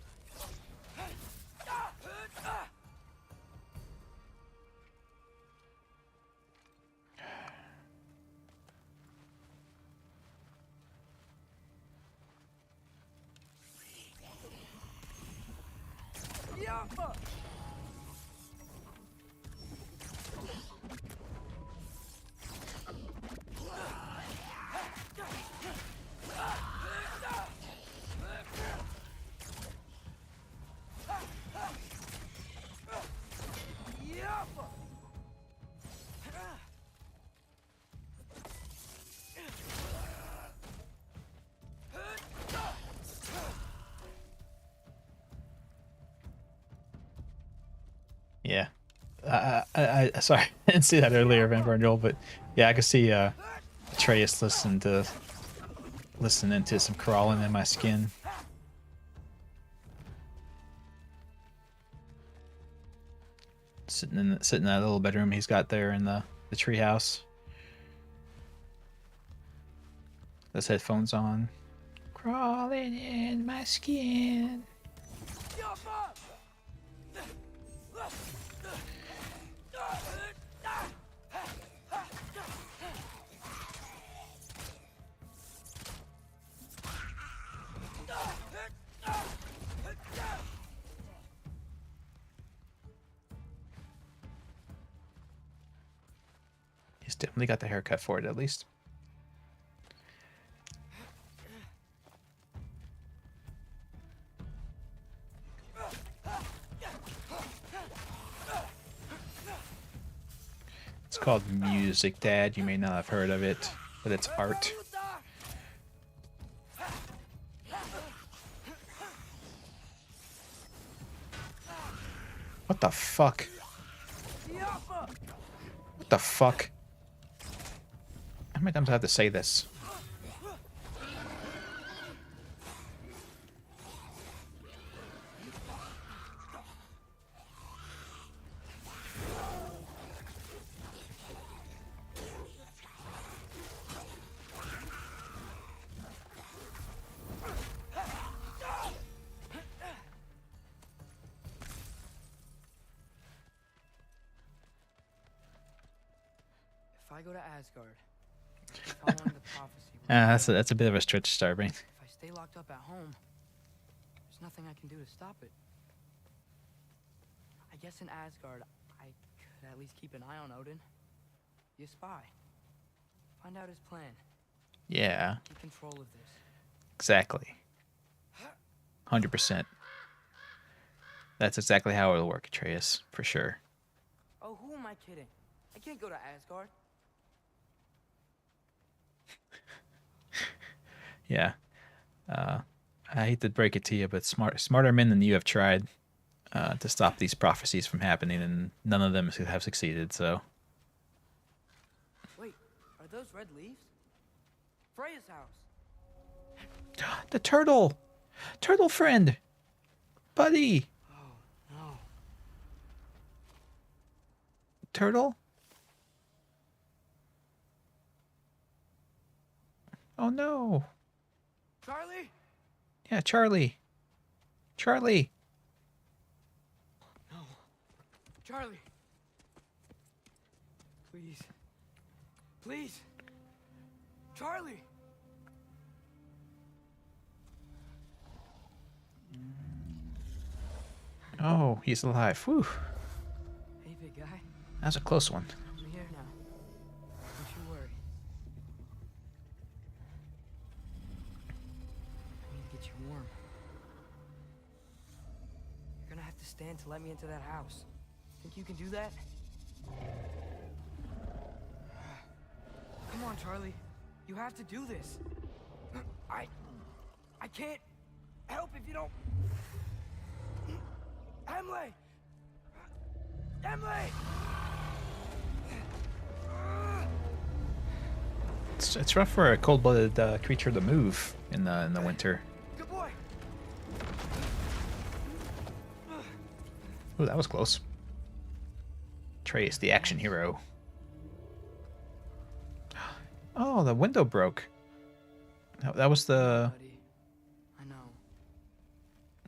Yeah. Sorry, I didn't see that earlier, Van Joel, but yeah, I could see Atreus listening to some crawling in my skin. Sitting in that little bedroom he's got there in the treehouse. Those headphones on. Crawling in my skin. He's definitely got the haircut for it, at least. It's called music, Dad. You may not have heard of it, but it's art. What the fuck? What the fuck? How many times do I have to say this? If I go to Asgard, following the prophecy... That's a bit of a stretch, Starbane. If I stay locked up at home, there's nothing I can do to stop it. I guess in Asgard, I could at least keep an eye on Odin. Be a spy. Find out his plan. Yeah. Keep control of this. Exactly. 100%. That's exactly how it'll work, Atreus, for sure. Oh, who am I kidding? I can't go to Asgard. Yeah. I hate to break it to you, but smarter men than you have tried to stop these prophecies from happening, and none of them have succeeded, so... Wait, are those red leaves? Freya's house. The turtle! Turtle friend! Buddy! Oh, no. Turtle? Oh, no. Charlie? Yeah, Charlie. Charlie. No. Charlie. Please. Please. Charlie. Oh, he's alive. Whew. Hey, big guy. That was a close one. I'm here now. Don't you worry. I need to get you warm. You're gonna have to stand to let me into that house. Think you can do that? Come on, Charlie. You have to do this. I can't help if you don't. Emily! Emily! It's rough for a cold-blooded creature to move in the winter. Good boy. Ooh, that was close. Trey is the action hero. Oh, the window broke. That was the. Buddy, I know.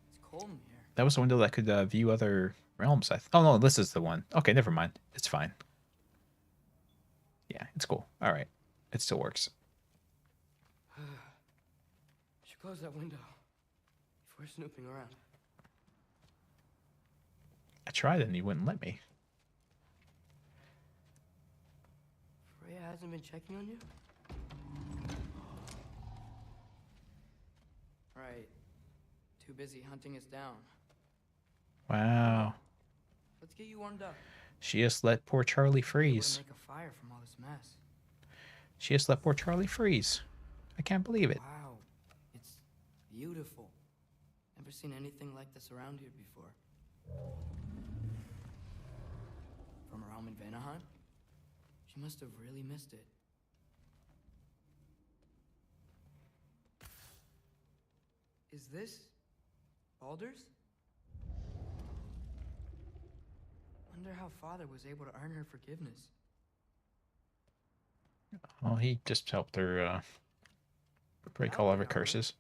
It's cold in here. That was the window that could view other realms. Oh no, this is the one. Okay, never mind. It's fine. Yeah, it's cool. All right, it still works. Should close that window if we're snooping around. I tried and you wouldn't let me. Freya hasn't been checking on you? Right. Too busy hunting us down. Wow. Let's get you warmed up. She just let poor Charlie freeze. Make a fire from all this mess. She just let poor Charlie freeze. I can't believe it. Wow. It's beautiful. Never seen anything like this around here before. From her home in Vanaheim? She must have really missed it. Is this Baldur's? Wonder how Father was able to earn her forgiveness. Well, he just helped her break all of her curses.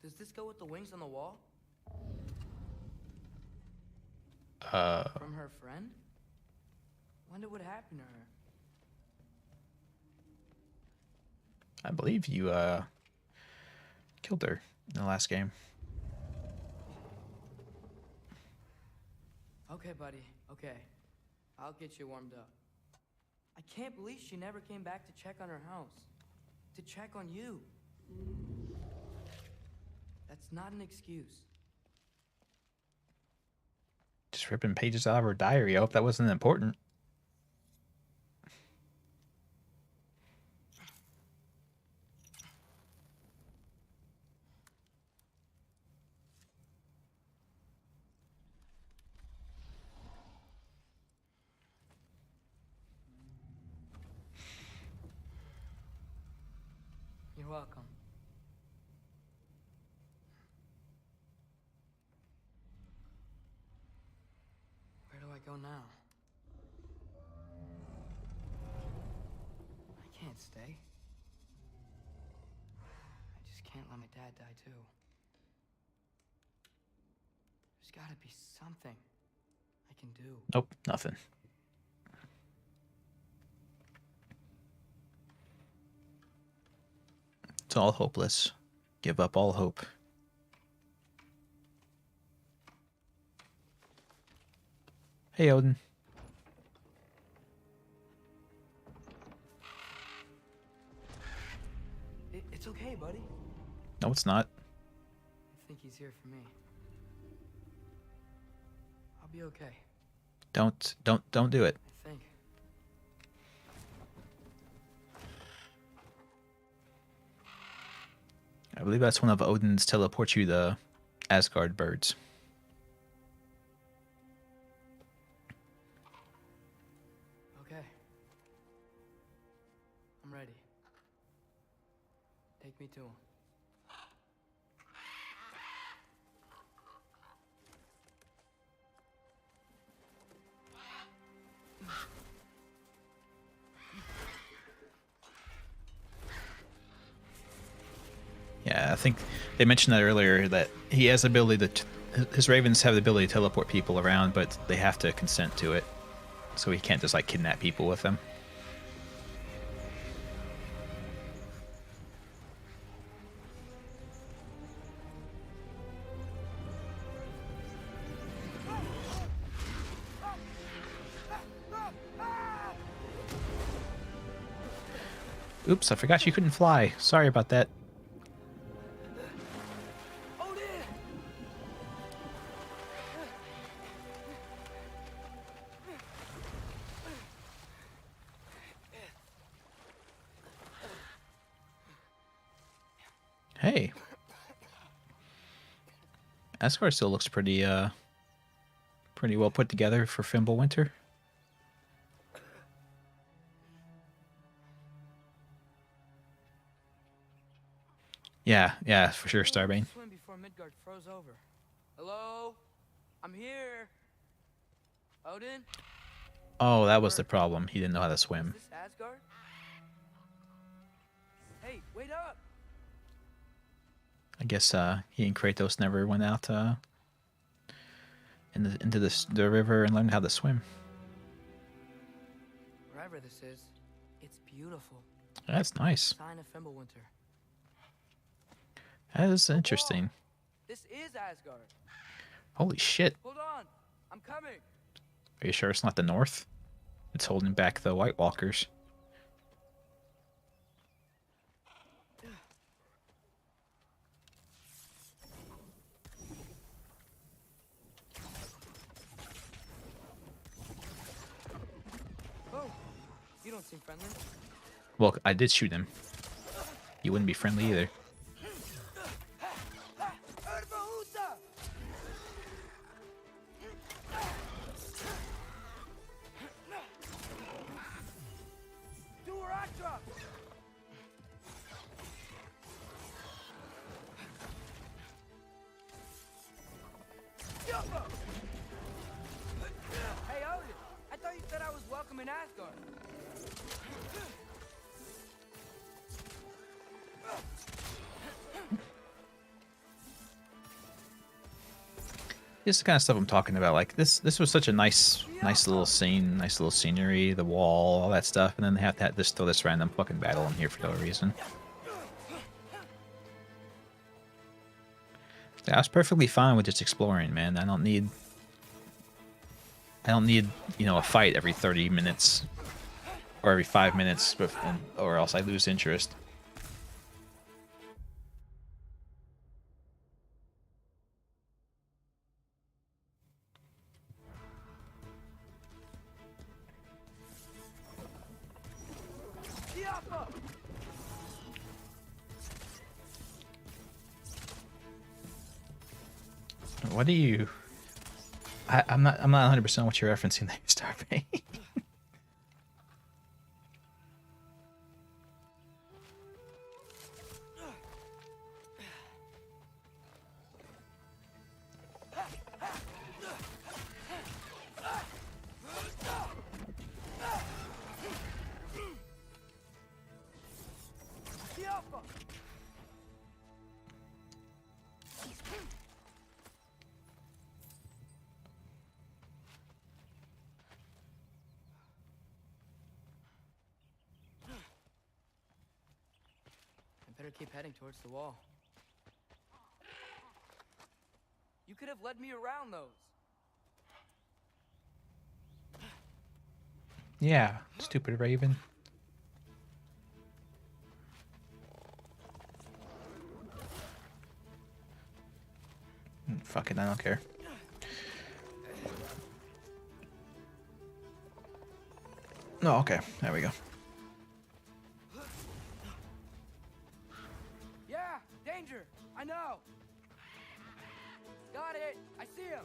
Does this go with the wings on the wall? From her friend? Wonder what happened to her. I believe you killed her in the last game. Okay, buddy. Okay. I'll get you warmed up. I can't believe she never came back to check on her house. To check on you. That's not an excuse. Just ripping pages out of her diary. I hope that wasn't important. You're welcome. Where do I go now? I can't stay. I just can't let my dad die too. There's gotta be something I can do. Nope, nothing. It's all hopeless. Give up all hope. Hey, Odin. It's okay, buddy. No, it's not. I think he's here for me. I'll be okay. Don't do it. I think. I believe that's one of Odin's teleport you the Asgard birds. Okay. I'm ready. Take me to him. Yeah, I think they mentioned that earlier, that he has the ability to his ravens have the ability to teleport people around, but they have to consent to it. So he can't just like kidnap people with them. Oops, I forgot you couldn't fly. Sorry about that. Hey. Asgard still looks pretty pretty well put together for Fimbulwinter. Yeah, for sure, Starbane. Swim before Midgard froze over. Hello? I'm here. Odin? Oh, that was the problem. He didn't know how to swim. Is this Asgard? Hey, wait up! I guess he and Kratos never went out into the river and learned how to swim. Wherever this is, it's beautiful. That's nice. Sign of Fimbulwinter. That is interesting. This is Asgard. Holy shit. Hold on, I'm coming. Are you sure it's not the North? It's holding back the White Walkers. Oh, you don't seem friendly. Well, I did shoot him. You wouldn't be friendly either. Hey, Odin! I thought you said I was welcome in Asgard. This is the kind of stuff I'm talking about. Like this was such a nice little scene, nice little scenery, the wall, all that stuff, and then they have to just throw this random fucking battle in here for no reason. Yeah, I was perfectly fine with just exploring, man. I don't need, you know, a fight every 30 minutes or every 5 minutes, or else I lose interest. What do you? I'm not 100% what you're referencing there, Starbane. Better keep heading towards the wall. You could have led me around those. Yeah, stupid Raven. Fuck it, I don't care. No, okay, there we go. Danger! I know! Got it! I see him!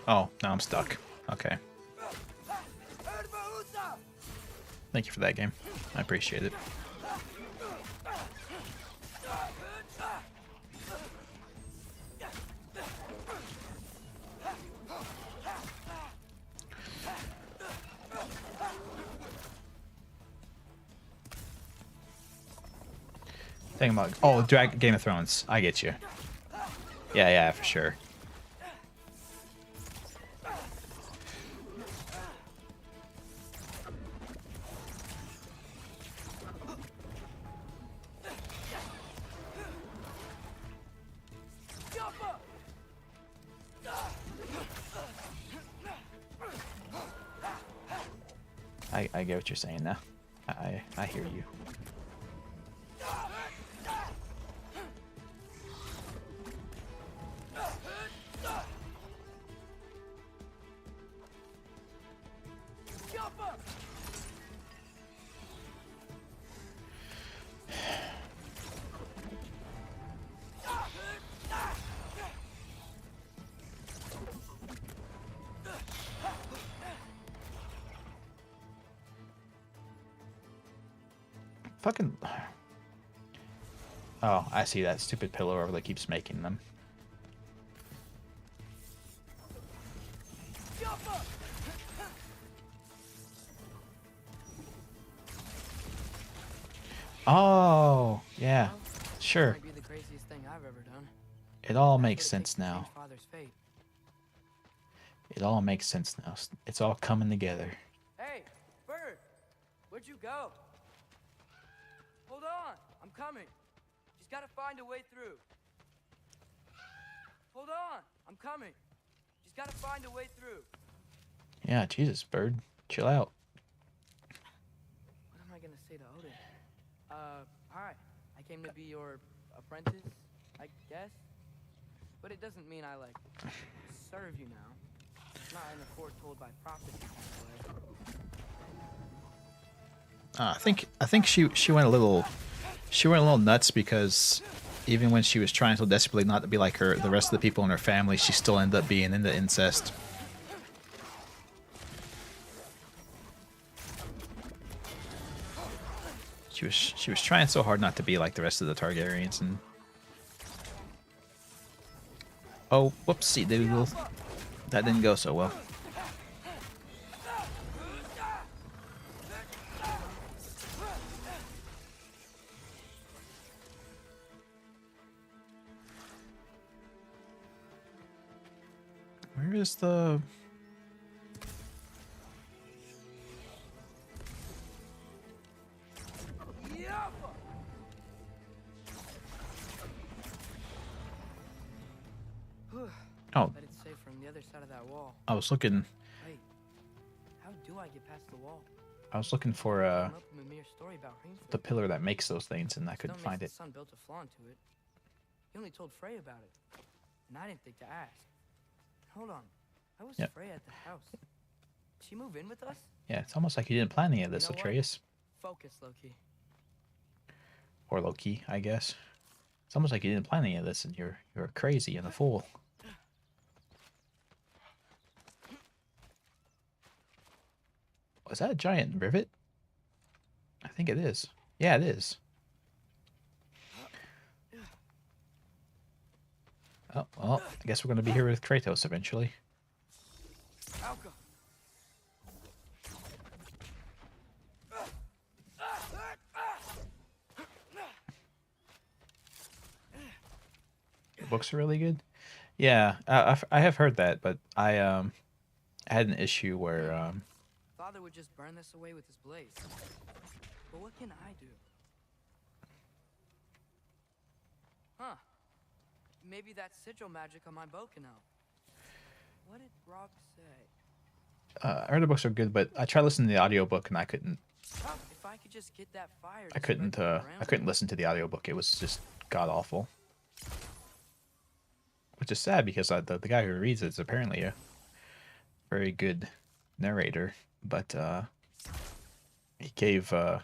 Oh, now I'm stuck. Okay. Thank you for that game. I appreciate it. Thing about Game of Thrones. I get you. Yeah, for sure. I get what you're saying now. I hear you. fucking... Oh, I see that stupid pillar over that keeps making them. Oh, yeah, sure. Might be the craziest thing I've ever done. It all That's makes what it sense takes to change now. Father's fate. It all makes sense now. It's all coming together. Hey, Bird! Where'd you go? Hold on, I'm coming. Just gotta find a way through. Hold on, I'm coming. Just gotta find a way through. Yeah, Jesus, Bird. Chill out. What am I gonna say to Odin? Hi. I came to be your apprentice, I guess. But it doesn't mean I, like, serve you now. Not in a foretold by prophecy kind of way. I think she went a little nuts because even when she was trying so desperately not to be like the rest of the people in her family, she still ended up being into incest. She was trying so hard not to be like the rest of the Targaryens, and oh, whoopsie doodle, that didn't go so well. Where is the... Oh. But it's safe from the other side of that wall. I was looking... Wait, how do I get past the wall? I was looking for the pillar that makes those things, and I couldn't find it. The son built a flaw into it. He only told Fray about it, and I didn't think to ask. Hold on, how was Freya at the house? Did she move in with us? Yeah, it's almost like you didn't plan any of this, Atreus. Focus, Loki. Or Loki, I guess. It's almost like you didn't plan any of this, and you're crazy and a fool. Was that a giant rivet? I think it is. Yeah, it is. Oh, well, I guess we're going to be here with Kratos eventually. The books are really good? Yeah, I have heard that, but I had an issue where... Father would just burn this away with his blaze. But what can I do? Huh. Maybe that sigil magic on my bow can help. What did Brock say? I heard the books are good, but I tried listening to the audiobook and I couldn't... If I could just get that fire... I couldn't listen to the audiobook. It was just god-awful. Which is sad because the guy who reads it is apparently a very good narrator. But he gave, for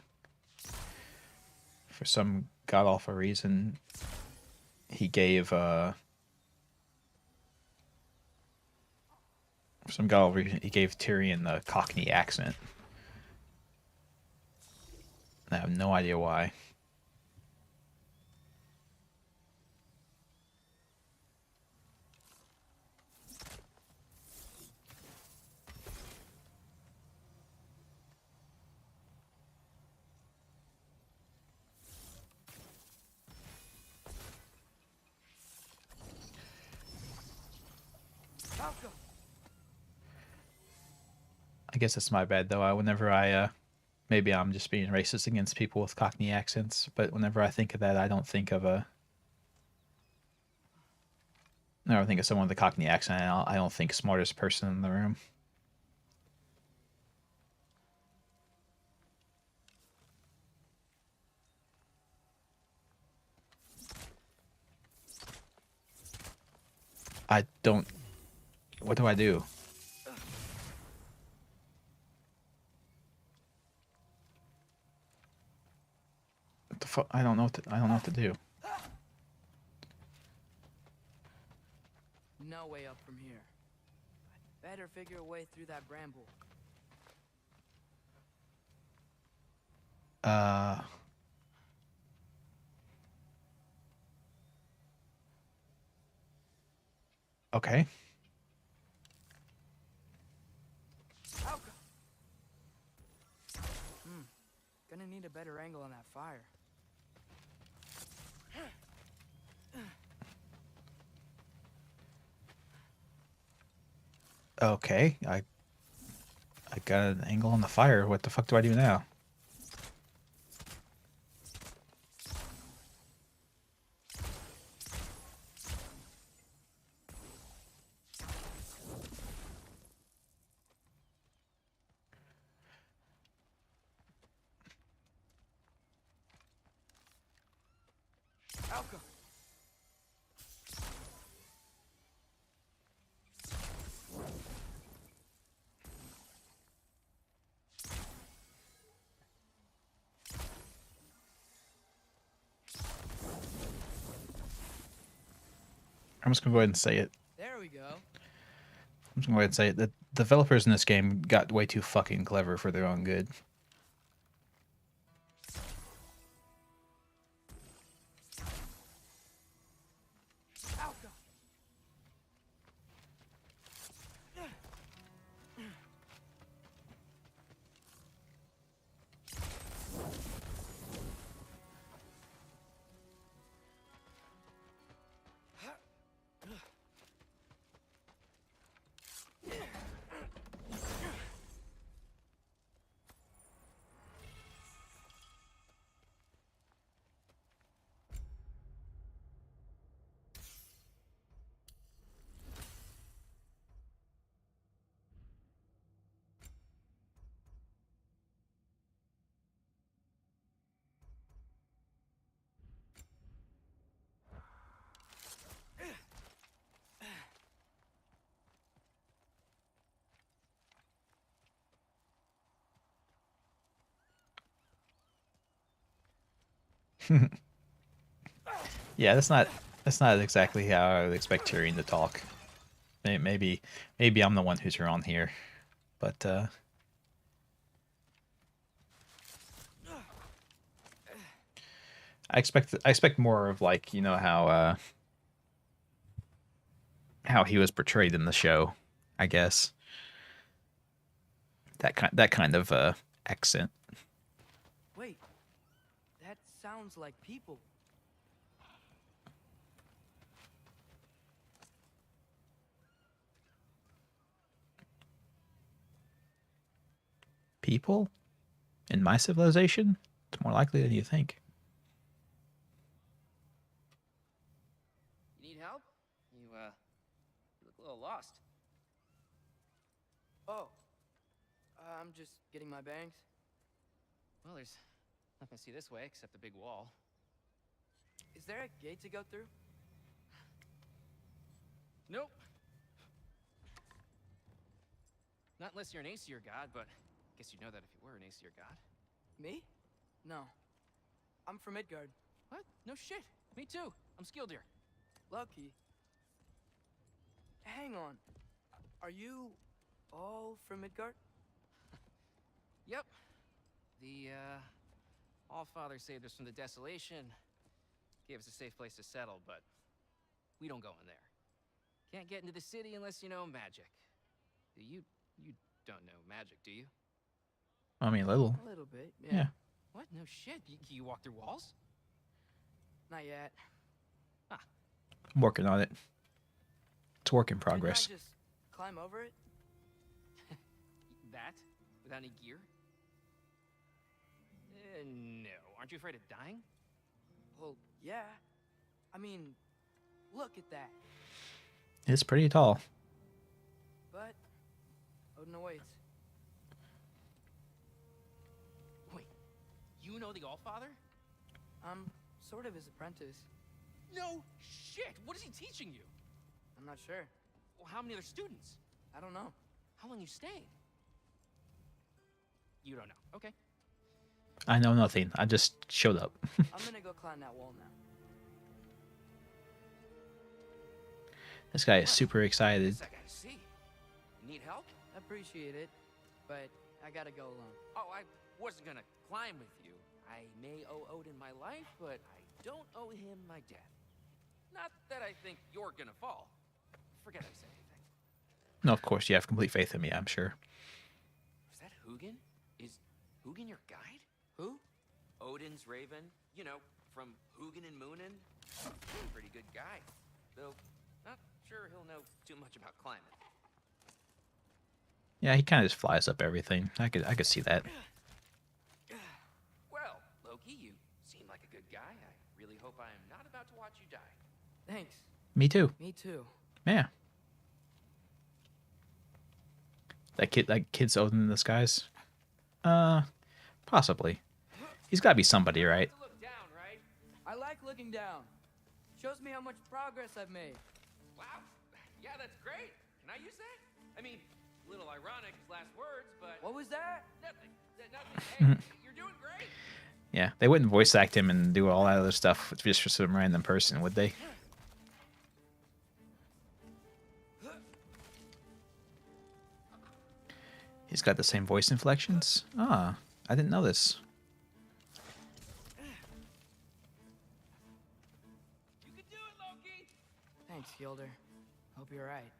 some god-awful reason, he gave, Tyrion the Cockney accent. I have no idea why. I guess it's my bad though. Whenever I maybe I'm just being racist against people with Cockney accents, but whenever I think of that, I don't think of never think of someone with a Cockney accent. I don't think smartest person in the room. I don't... What do I do? What the fuck? I don't know what to do. No way up from here. I'd better figure a way through that bramble. Okay. Gonna need a better angle on that fire. Okay. I got an angle on the fire. What the fuck do I do now? Alka. I'm just gonna go ahead and say it. There we go. I'm just gonna go ahead and say it. The developers in this game got way too fucking clever for their own good. Alka. Yeah, that's not exactly how I would expect Tyrion to talk. Maybe I'm the one who's wrong here, but I expect more of, like, you know, how he was portrayed in the show, I guess. That kind of accent. Wait, that sounds like people. People in my civilization? It's more likely than you think. You need help? You look a little lost. Oh, I'm just getting my bangs. Well, there's nothing to see this way except the big wall. Is there a gate to go through? Nope. Not unless you're an Aesir god, but I guess you'd know that if you were an Aesir god. Me? No. I'm from Midgard. What? No shit. Me too. I'm skilled here. Lucky. Hang on. Are you all from Midgard? Yep. The Allfather saved us from the desolation, gave us a safe place to settle, but we don't go in there. Can't get into the city unless you know magic. You don't know magic, do you? I mean, a little. A little bit, Yeah. What? No shit. You walk through walls? Not yet. I'm working on it. It's a work in progress. Didn't I just climb over it? That? Without any gear? No. Aren't you afraid of dying? Well, yeah. I mean, look at that. It's pretty tall. But Odin awaits. Wait, you know the Allfather? I'm sort of his apprentice. No shit! What is he teaching you? I'm not sure. Well, how many other students? I don't know. How long you staying? You don't know. Okay. I know nothing. I just showed up. I'm gonna go climb that wall now. This guy is super excited. I gotta see. You need help? Appreciate it, but I gotta go alone. Oh, I wasn't gonna climb with you. I may owe Odin my life, but I don't owe him my death. Not that I think you're gonna fall. forget I said anything. No, of course you have complete faith in me, I'm sure. Is that Hugin? Is Hugin your guide? Who? Odin's raven. You know, from Hugin and Moonin. Pretty good guy. Though, not sure he'll know too much about climbing. Yeah, he kind of just flies up everything. I could see that. Well, Loki, you seem like a good guy. I really hope I am not about to watch you die. Thanks. Me too. Me too. Yeah. That kid's Odin in disguise? Possibly. He's gotta be somebody, right? Look down, right? I like looking down. Shows me how much progress I've made. Wow. Yeah, that's great. Can I use that? I mean, a little ironic, his last words, but... What was that? Nothing. Nothing. Hey, you're doing great. Yeah, they wouldn't voice act him and do all that other stuff just for some random person, would they? He's got the same voice inflections? Ah, I didn't know this. You can do it, Loki. Thanks, Gilder. Hope you're right.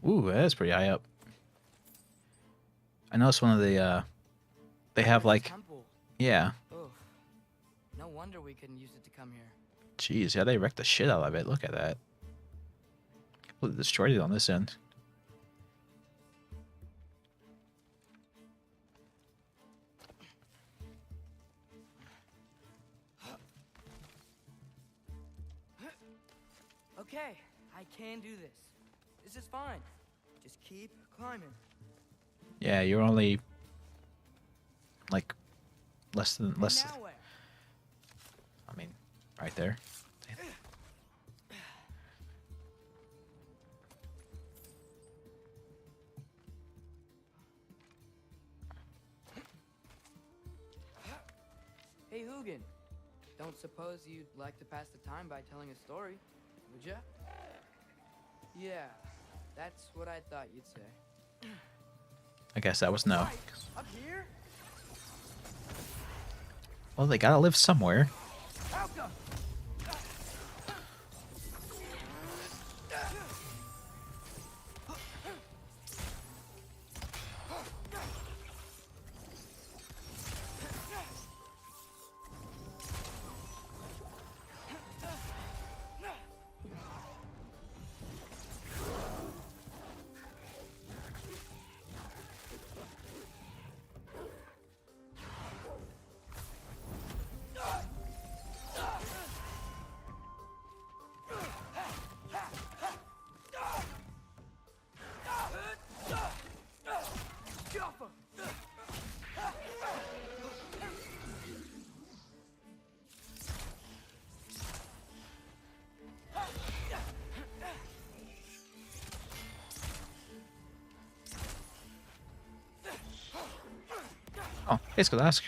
Ooh, that's pretty high up. I noticed one of the, they have like, Temple. yeah. Oof. No wonder we couldn't use it to come here. Jeez, yeah, they wrecked the shit out of it. Look at that. Completely destroyed it on this end. Okay, I can do this. This is fine. Just keep climbing. Yeah, you're only like less than Now where? I mean, right there. Hey, Hugin. Don't suppose you'd like to pass the time by telling a story, would ya? Yeah, that's what I thought you'd say. I guess that was no. Right, up here? Well, they gotta live somewhere. Falcon! Oh, hey, let's go ask.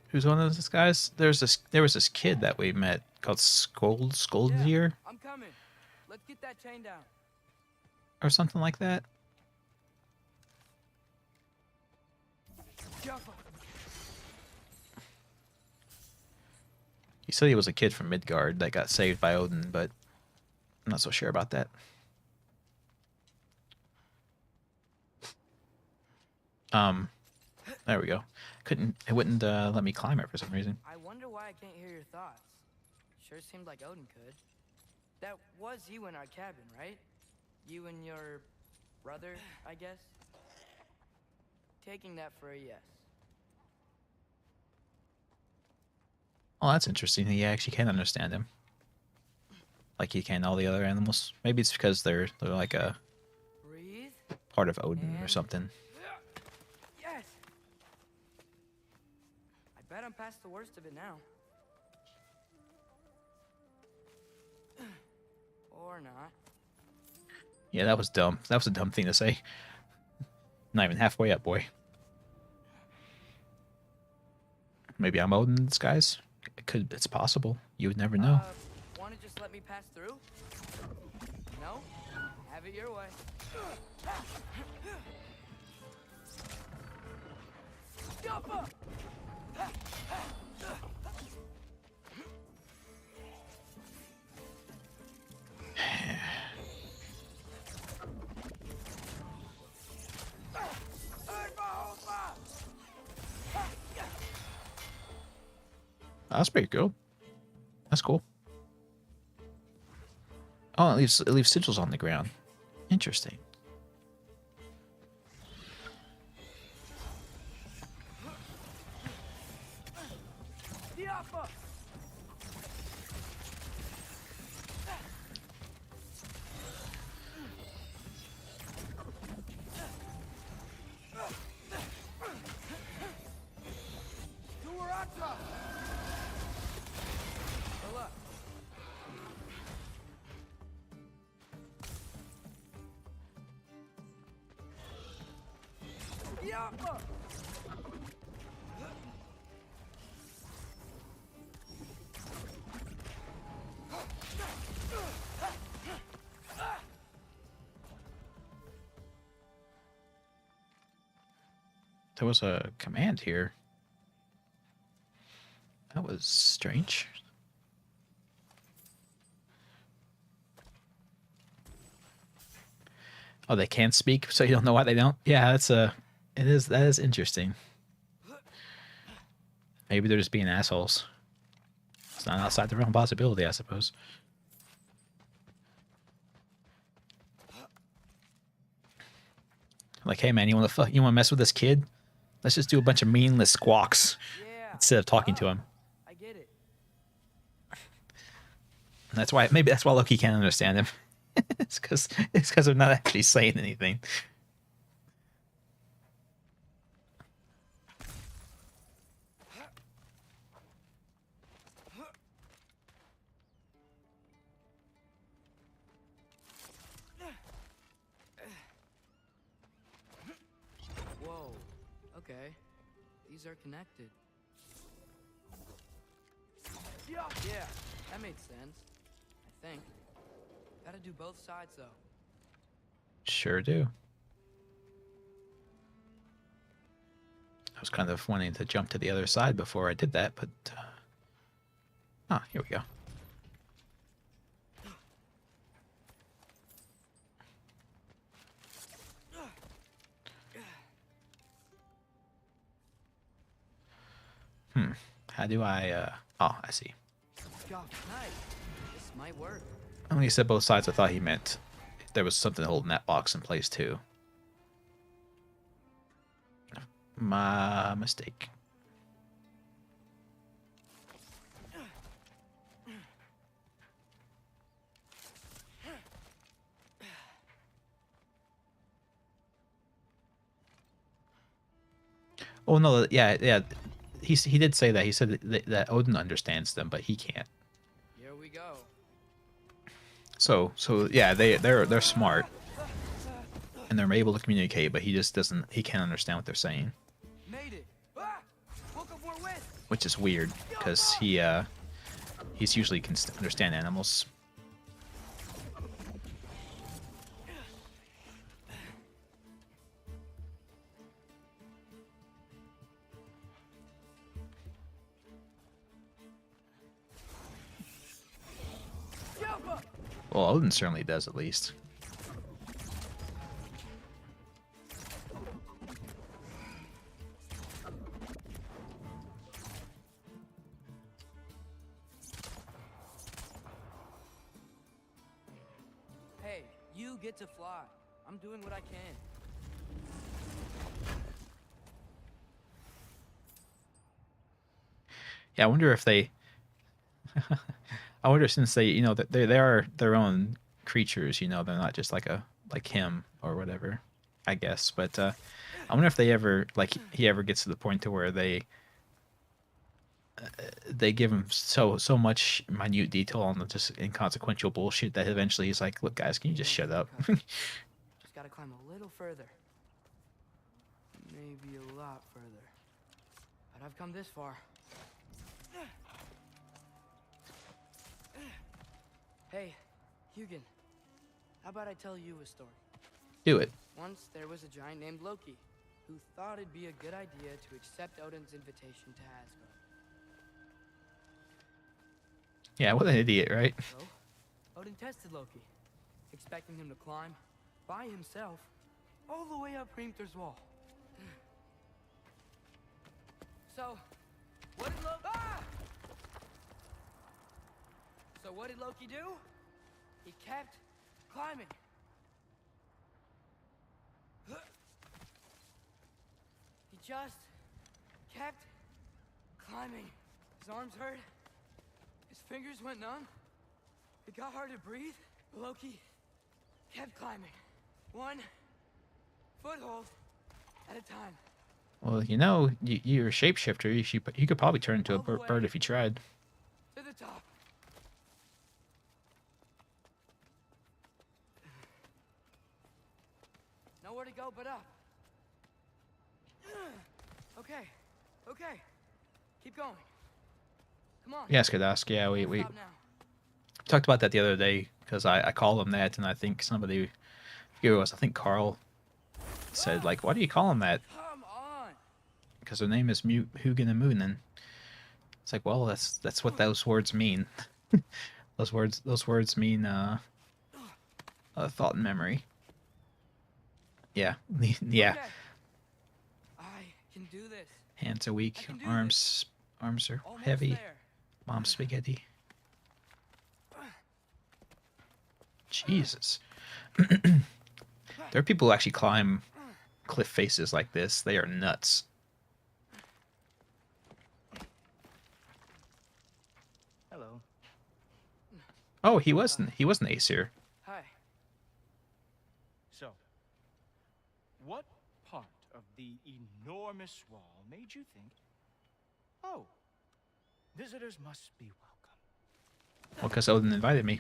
Who's one of those guys? There was this kid that we met called Skoldir I'm coming. Let's get that chain down. or something like that. He said he was a kid from Midgard that got saved by Odin, but I'm not so sure about that. There we go. It wouldn't let me climb it for some reason. I wonder why I can't hear your thoughts. Sure seemed like Odin could. That was you in our cabin, right? You and your brother, I guess? Taking that for a yes. Oh, that's interesting. He actually can understand him, like he can all the other animals. Maybe it's because they're like a Breathe. part of Odin or something. Yes. I bet I'm past the worst of it now. Or not. Yeah, that was dumb. That was a dumb thing to say. Not even halfway up, boy. Maybe I'm Odin in disguise. It's possible. You would never know. Wanna just let me pass through? No? Have it your way. That's pretty cool. That's cool. Oh, it leaves sigils on the ground. Interesting. There was a command here. That was strange. Oh, they can't speak, so you don't know why they don't? Yeah, that is interesting. Maybe they're just being assholes. It's not outside the realm of possibility, I suppose. Like, hey man, you wanna mess with this kid? Let's just do a bunch of meaningless squawks instead of talking to him. I get it. And that's why Loki can't understand him. it's because they're not actually saying anything. Whoa. Okay. These are connected. Yeah, that made sense. I think. Gotta do both sides though. Sure do. I was kind of wanting to jump to the other side before I did that, but here we go. How do I oh, I see. God, nice. This might work. When he said both sides, I thought he meant there was something holding that box in place too. My mistake. Oh no, yeah. He did say that. He said that Odin understands them, but he can't. Here we go. So yeah, they're smart, and they're able to communicate, but he just doesn't. He can't understand what they're saying. Made it. Woke up more wind. Which is weird, because he's usually can understand animals. Well, Odin certainly does, at least. Hey, you get to fly. I'm doing what I can. Yeah, I wonder if they... I wonder, since they, that they are their own creatures, they're not just like him or whatever, I guess. But I wonder if they ever, he ever gets to the point to where they give him so much minute detail on the just inconsequential bullshit that eventually he's like, look guys, can you just shut up? Just gotta climb a little further. Maybe a lot further. But I've come this far. Hey, Hugin, how about I tell you a story? Do it. Once there was a giant named Loki who thought it'd be a good idea to accept Odin's invitation to Asgard. Yeah, what an idiot, right? So, Odin tested Loki, expecting him to climb by himself all the way up Hrimthur's wall. So, what did Loki... So what did Loki do? He kept climbing. He just kept climbing. His arms hurt. His fingers went numb. It got hard to breathe. Loki kept climbing. One foothold at a time. Well, you know, you're a shapeshifter. You could probably turn into a bird if you tried. To the top. Nowhere to go but up. Okay. Okay. Keep going. Come on. Yes, Kadosk. Yeah, we Stop now. talked about that the other day because I called him that, and I think somebody, I forget who it was, I think Carl said, like, why do you call him that? Come on. Because their name is Mute Hugin and Moonin. It's like, well, that's what those words mean. those words mean thought and memory. Yeah, yeah. Okay. I can do this. Hands are weak, arms are Almost heavy. there. Mom's spaghetti. Jesus. There are people who actually climb cliff faces like this. They are nuts. Hello. Oh, he wasn't Aesir. Hi. So, what part of the enormous wall made you think, oh, visitors must be welcome? Well, because Odin invited me.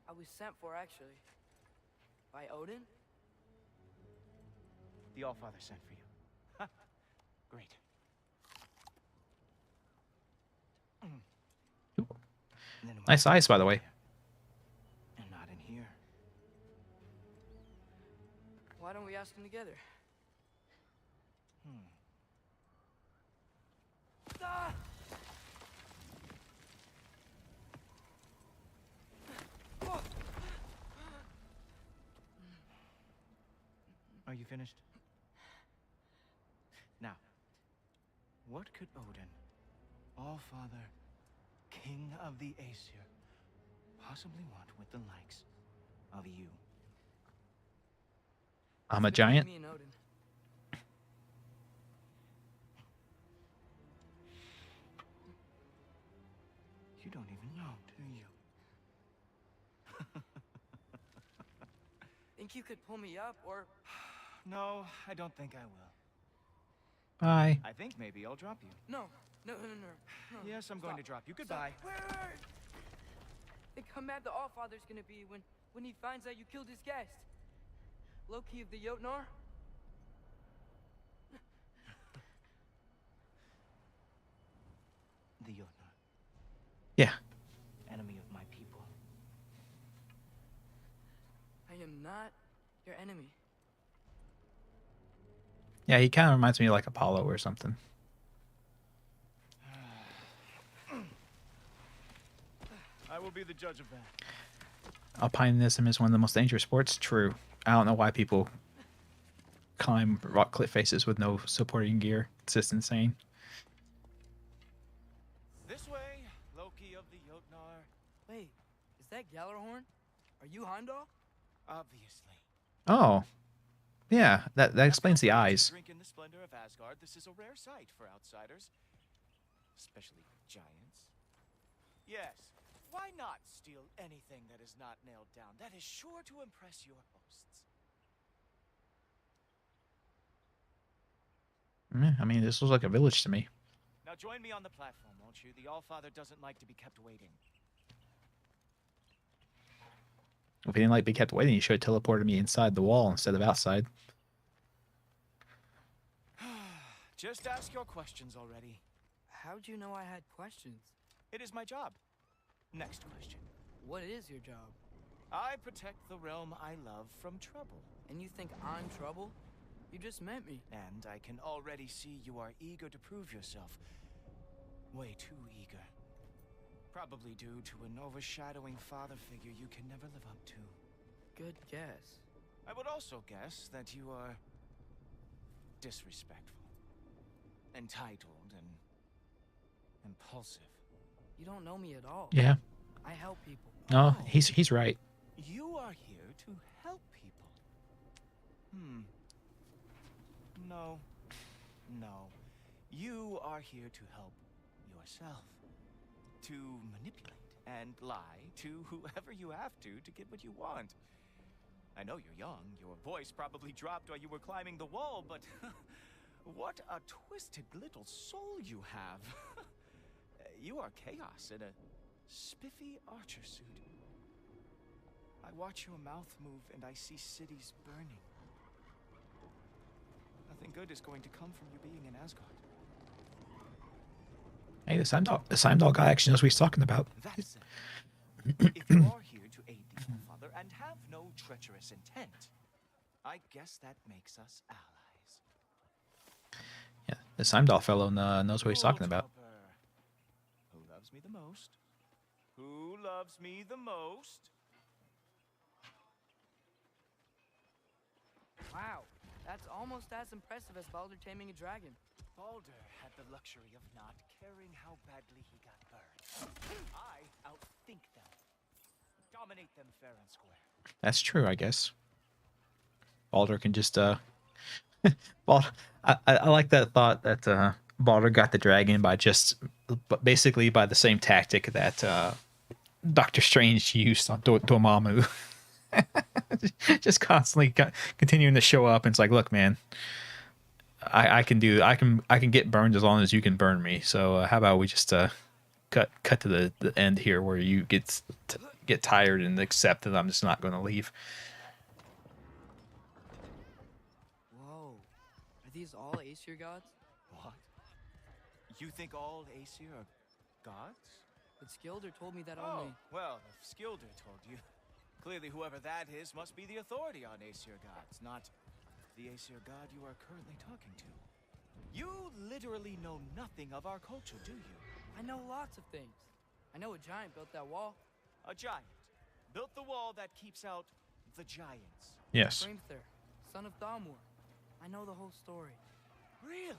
I was sent for, actually. By Odin? The Allfather sent for you. Ha! Great. Nice eyes, by the way. And not in here. Why don't we ask them together? Ah! Are you finished? Now, what could Odin, Allfather, King of the Aesir, possibly want with the likes of you? I'm a giant. Me and Odin. You don't even know, do you? Think you could pull me up, or... No, I don't think I will. Bye. I think maybe I'll drop you. No. Yes, I'm going to drop you. Goodbye. Wait. Think how mad the Allfather's gonna be when he finds out you killed his guest. Loki of the Jotnar? The Jotnar, Yeah. enemy of my people. I am not your enemy. Yeah, he kind of reminds me of like Apollo or something. I will be the judge of that. Alpinism is one of the most dangerous sports. True. I don't know why people climb rock cliff faces with no supporting gear. It's just insane. This way, Loki of the Jotnar. Wait, is that Gjallarhorn? Are you Heimdall? Obviously. Oh. Yeah, that explains the eyes. Drink in the splendor of Asgard. This is a rare sight for outsiders, especially giants. Yes, why not steal anything that is not nailed down? That is sure to impress your hosts. I mean, this looks like a village to me. Now join me on the platform, won't you? The Allfather doesn't like to be kept waiting. If he didn't like to be kept waiting, he should have teleported me inside the wall instead of outside. Just ask your questions already. How'd you know I had questions? It is my job. Next question. What is your job? I protect the realm I love from trouble. And you think I'm trouble? You just met me. And I can already see you are eager to prove yourself. Way too eager. Probably due to an overshadowing father figure you can never live up to. Good guess. I would also guess that you are disrespectful, entitled, and impulsive. You don't know me at all. Yeah. I help people. No, he's right. You are here to help people. No. No. You are here to help yourself. To manipulate and lie to whoever you have to get what you want. I know you're young. Your voice probably dropped while you were climbing the wall, but what a twisted little soul you have. You are chaos in a spiffy archer suit. I watch your mouth move and I see cities burning. Nothing good is going to come from you being in Asgard. Hey, the Heimdall guy actually knows what he's talking about. That said, if you are here to aid the Allfather and have no treacherous intent, I guess that makes us allies. Yeah, this Heimdall fellow knows what he's talking about. Who loves me the most? Who loves me the most? Wow, that's almost as impressive as Baldur taming a dragon. Baldur had the luxury of not caring how badly he got burned. I outthink them. Dominate them fair and square. That's true, I guess. Baldur can just I like that thought that Baldur got the dragon by basically by the same tactic that Doctor Strange used on Dormammu. Just constantly continuing to show up, and it's like, look, man, I can get burned as long as you can burn me. So how about we just cut to the end here, where you get tired and accept that I'm just not going to leave. Whoa, are these all Aesir gods? What? You think all Aesir are gods? But Skilder told me that Oh, only. well, if Skilder told you, clearly whoever that is must be the authority on Aesir gods, not the Aesir god you are currently talking to. You literally know nothing of our culture, do you? I know lots of things. I know a giant built that wall. A giant built the wall that keeps out the giants. Yes. Hrimthur, son of Thamur. I know the whole story. Really?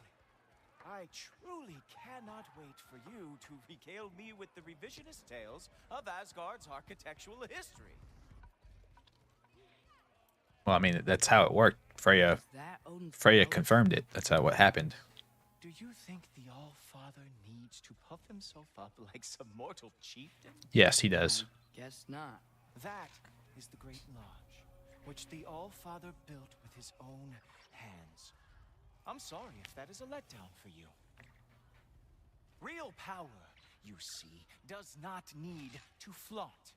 I truly cannot wait for you to regale me with the revisionist tales of Asgard's architectural history. Well, I mean, that's how it worked. Freya confirmed it. That's how what happened. Do you think the All-Father needs to puff himself up like some mortal chieftain? Yes, he does. Guess not. That is the Great Lodge, which the All-Father built with his own hands. I'm sorry if that is a letdown for you. Real power, you see, does not need to flaunt.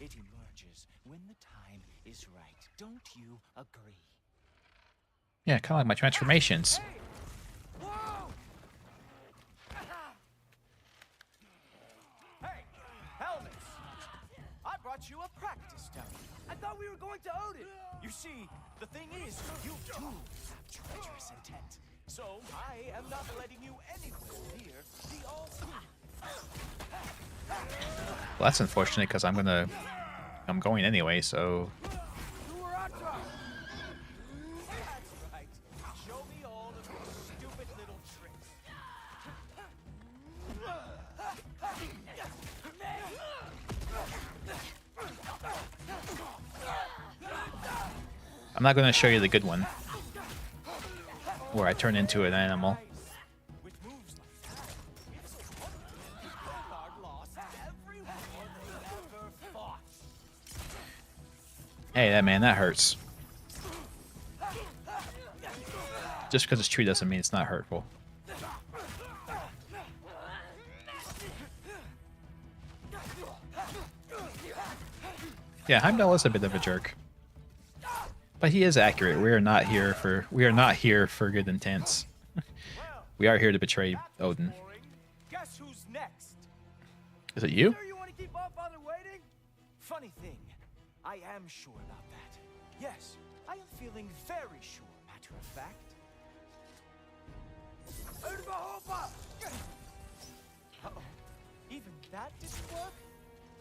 It emerges when the time is right. Don't you agree? Yeah, kind of like my transformations. Hey! Whoa! Hey, helmets! I brought you a practice dummy. I thought we were going to Odin. You see, the thing is, you do have treacherous intent. So I am not letting you anywhere near the All-Father. Well, that's unfortunate because I'm going anyway. So. That's right. Show me all of your stupid little tricks. I'm not going to show you the good one, where I turn into an animal. With moves like that, it's a wonder Asgard lost every war they ever fought. Hey, that hurts. Just because it's true doesn't mean it's not hurtful. Yeah, Heimdall is a bit of a jerk, but he is accurate. We are not here for good intents. We are here to betray Odin. Guess who's next? Is it you? Sure you want to keep All-Father waiting? Funny thing, I am sure about that. Yes, I am feeling very sure, matter of fact. Uh-oh, even that didn't work?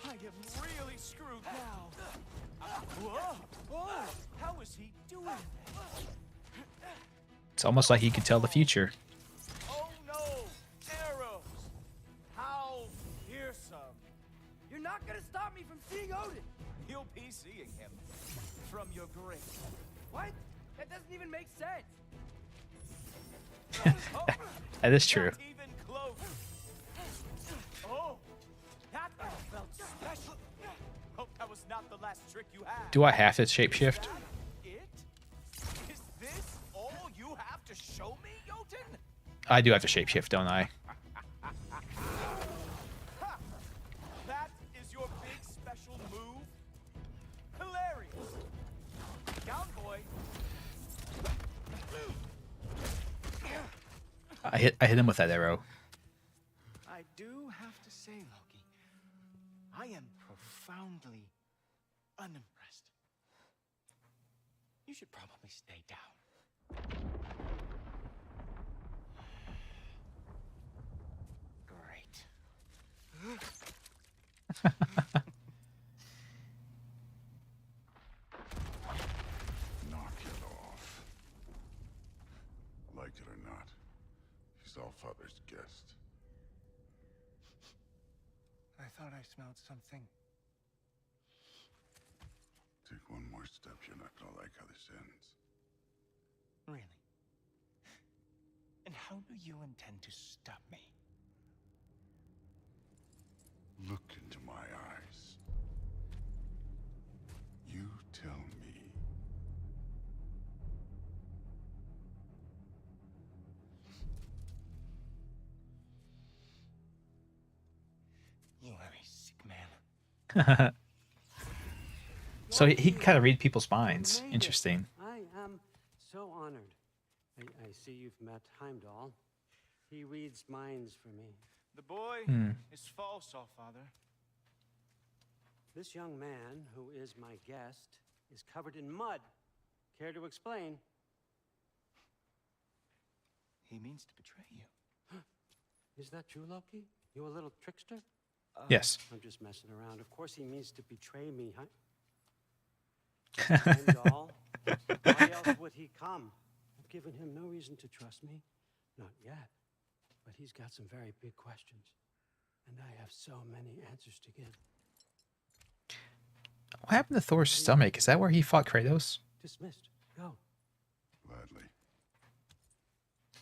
I am really screwed now. Whoa! Whoa! How is he doing that? It's almost like he can tell the future. Oh no! Arrows! freeing him from your grip. What? That doesn't even make sense. That is true. Not even close. Oh, that felt special. Hope that was not the last trick you had. Do I have to shapeshift? It? Is this all you have to show me, Jotun? I do have to shapeshift, don't I? That is your big special move? Hilarious. Down, boy. I hit him with that arrow. I do have to say, Loki, I am profoundly unimpressed. You should probably stay down. Great. Knock it off. Like it or not, he's Allfather's guest. I thought I smelled something. Take one more step, you're not gonna like how this ends. Really? And how do you intend to stop me? Look into my eyes. You tell me. You are a sick man. So he kind of read people's minds. Interesting. I am so honored. I see you've met Heimdall. He reads minds for me. The boy is false, Allfather. This young man, who is my guest, is covered in mud. Care to explain? He means to betray you. Is that true, Loki? You a little trickster? Yes. I'm just messing around. Of course he means to betray me, huh? Heimdall? Why else would he come? I've given him no reason to trust me. Not yet. But he's got some very big questions. And I have so many answers to give. What happened to Thor's stomach? Is that where he fought Kratos? Dismissed. Go. Gladly.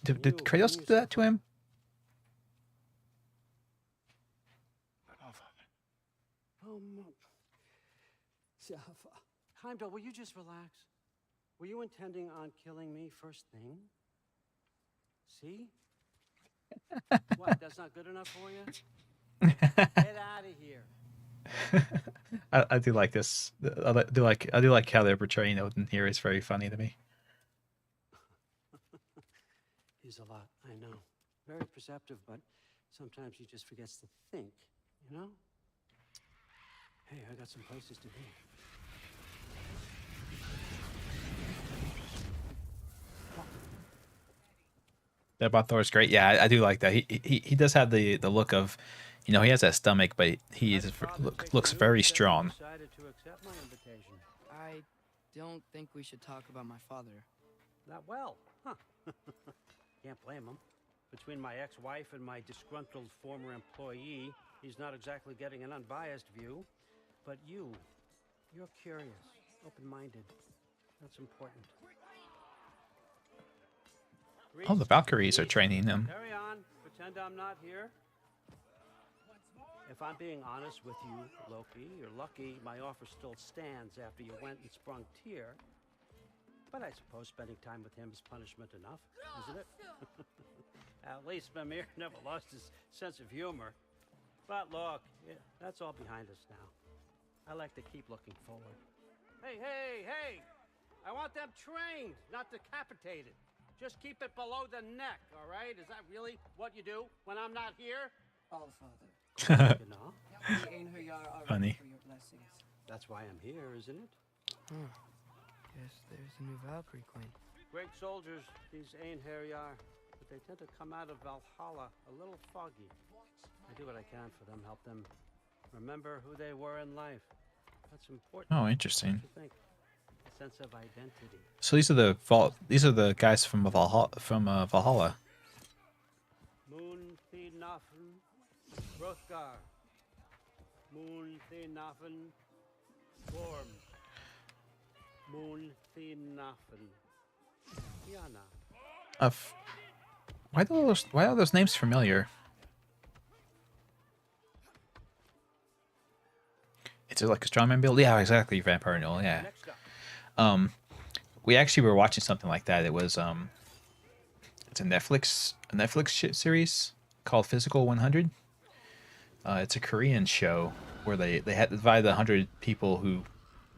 Did Kratos do that to him? Oh, Heimdall, will you just relax? Were you intending on killing me first thing? See? What, that's not good enough for you? Get out of here. I do like this. I do like how they're portraying Odin here. It's very funny to me. He's a lot, I know. Very perceptive, but sometimes he just forgets to think, you know? Hey, I got some places to be. That about Thor's great. Yeah, I do like that. He does have the look of, you know, he has that stomach, but he looks very strong. I don't think we should talk about my father. Not well, huh? Can't blame him. Between my ex-wife and my disgruntled former employee, he's not exactly getting an unbiased view. But you're curious, open-minded. That's important. Oh, the Valkyries are training him. Carry on. Pretend I'm not here. If I'm being honest with you, Loki, you're lucky my offer still stands after you went and sprung Tyr. But I suppose spending time with him is punishment enough, isn't it? At least Mimir never lost his sense of humor. But look, yeah, that's all behind us now. I like to keep looking forward. Hey! I want them trained, not decapitated. Just keep it below the neck, all right? Is that really what you do when I'm not here? Allfather. You know? The Einherjar are Funny. ready for your blessings. That's why I'm here, isn't it? Guess there's a new Valkyrie queen. Great soldiers, these Einherjar, but they tend to come out of Valhalla a little foggy. I do what I can for them, help them remember who they were in life. That's important. Oh, interesting. Don't you think? A sense of identity. So these are the guys from Valhalla. Moon Thinafen, Hrothgar. Moon Thinafen, Gorm. Moon Thinafen. Yana. Why are those names familiar? Is it like a strongman build? Yeah, exactly. Vampire Null. Yeah. We actually were watching something like that. It was it's a Netflix series called Physical 100. It's a Korean show where they had to divide the 100 people who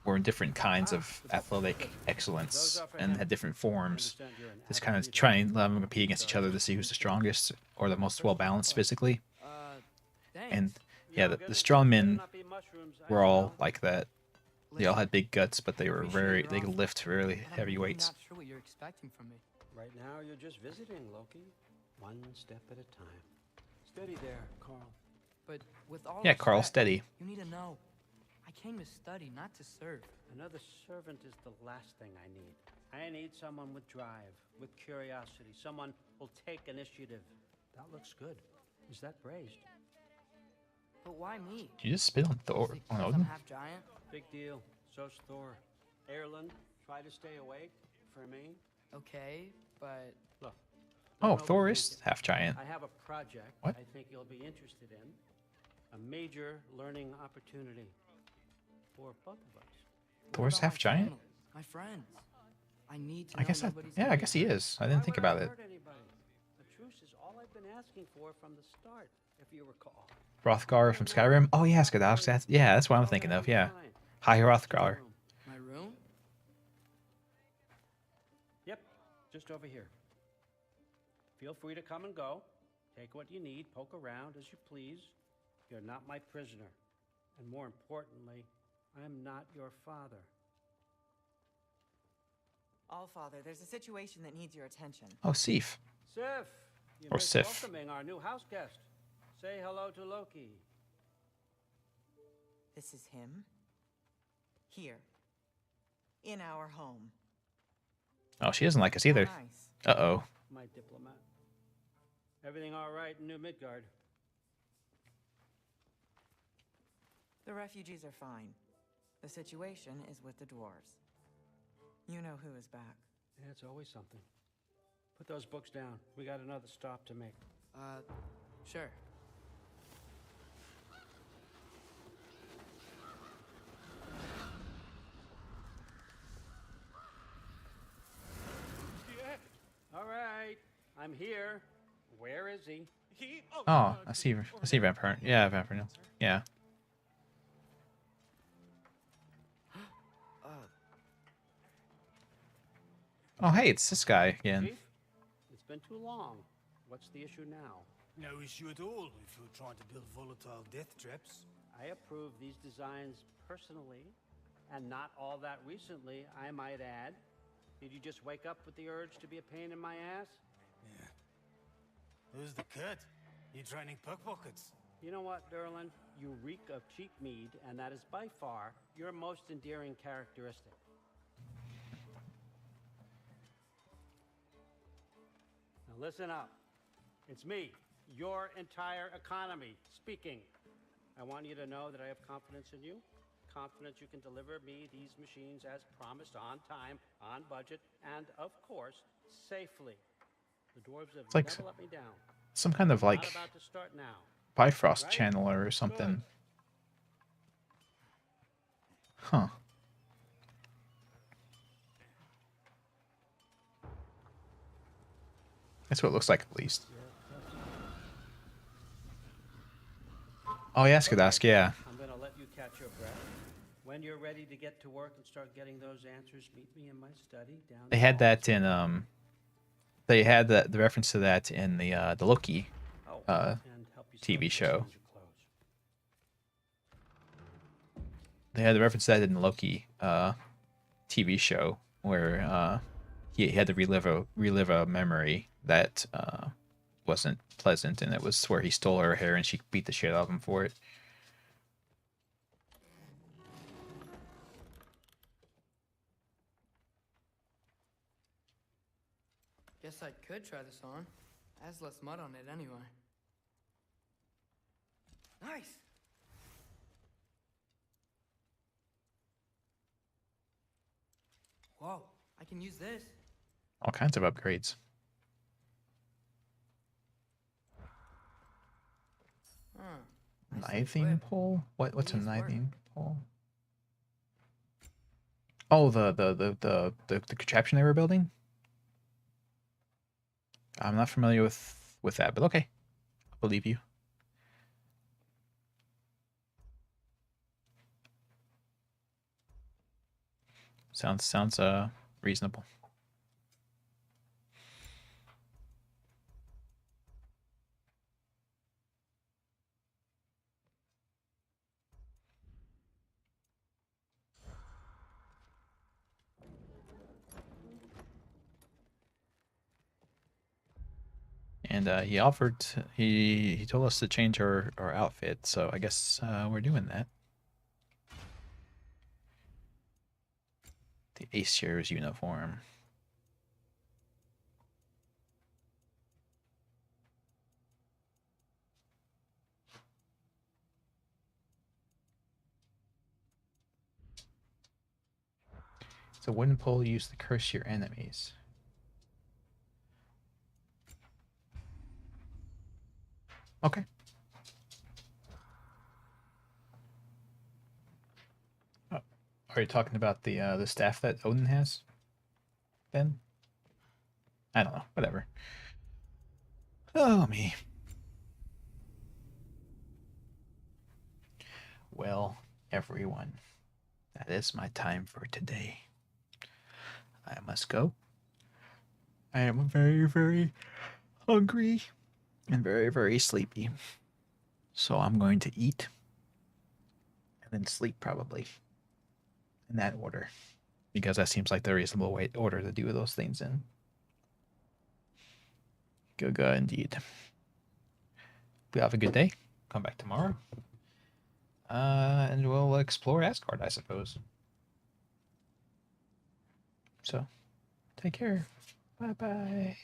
were in different kinds of athletic excellence and had different forms. Just kind of trying to let them compete against each other to see who's the strongest or the most well balanced physically. And yeah, the strongmen were all like that. They all had big guts, but they could lift really heavy weights. I'm not sure what you're expecting from me. Right now, you're just visiting, Loki. One step at a time. Steady there, Carl. But with all Yeah, Carl, respect, steady. You need to know. I came to study, not to serve. Another servant is the last thing I need. I need someone with drive, with curiosity, someone who'll take initiative. That looks good. Is that praised? But why me? Did you just spit on Thor? On I'm Odin? half giant. Big deal. So's Thor. Erlen, try to stay awake for me. Okay, but Look. Oh, don't Thor overthink is it. half giant. I have a project What? I think you'll be interested in. A major learning opportunity for both of us. Thor's half giant? family, my friends. I need to I know guess nobody's I gonna guess be he hurt. is. I didn't think Why would about I it. hurt anybody? A truce is all I've been asking for from the start, if you recall. Hrothgar from Skyrim. Oh yeah, Skadash. That's what I'm thinking of. Yeah, High Hrothgar. My room? Yep, just over here. Feel free to come and go. Take what you need, poke around as you please. You're not my prisoner. And more importantly, I'm not your father. Allfather, there's a situation that needs your attention. Oh, Sif. Sif, you Or missed Sif. welcoming our new house guest. Say hello to Loki. This is him. Here. In our home. Oh, she doesn't like us either. Nice. Uh-oh. My diplomat. Everything all right in New Midgard? The refugees are fine. The situation is with the dwarves. You know who is back. Yeah, it's always something. Put those books down. We got another stop to make. Sure. All right, I'm here. Where is he? Oh, I see Vampire. Yeah, Vampire Null. Yeah. Oh, hey, it's this guy again. Chief? It's been too long. What's the issue now? No issue at all if you're trying to build volatile death traps. I approve these designs personally, and not all that recently, I might add. Did you just wake up with the urge to be a pain in my ass? Yeah. Who's the cut? You training pickpockets? You know what, Derlin? You reek of cheap mead, and that is by far your most endearing characteristic. Now listen up. It's me, your entire economy, speaking. I want you to know that I have confidence in you. Confidence you can deliver me these machines as promised, on time, on budget, and of course, safely. The dwarves have like never let me down. Some kind of like Not about to start now. Bifrost Right? channeler or something. Good. Huh. That's what it looks like, at least. Oh, yeah, Skadask, yeah. I'm gonna let you catch your breath. When you're ready to get to work and start getting those answers, meet me in my study down. They had that in they had the reference to that in the Loki TV show. They had the reference to that in the Loki TV show where he had to relive a memory that wasn't pleasant, and it was where he stole her hair and she beat the shit out of him for it. Guess I could try this on. Has less mud on it anyway. Nice! Whoa, I can use this. All kinds of upgrades. Knithing pole? What's a knithing pole? Oh, the contraption they were building? I'm not familiar with that, but okay. I believe you. Sounds reasonable. And he told us to change our outfit, so I guess we're doing that. The Aesir's uniform. It's a wooden pole used to curse your enemies. Okay. Oh, are you talking about the staff that Odin has? Then? I don't know. Whatever. Oh, me. Well, everyone, that is my time for today. I must go. I am very, very hungry and very, very sleepy. So I'm going to eat and then sleep probably in that order, because that seems like the reasonable order to do those things in. Good indeed. We have a good day. Come back tomorrow. And we'll explore Asgard, I suppose. So, take care. Bye-bye.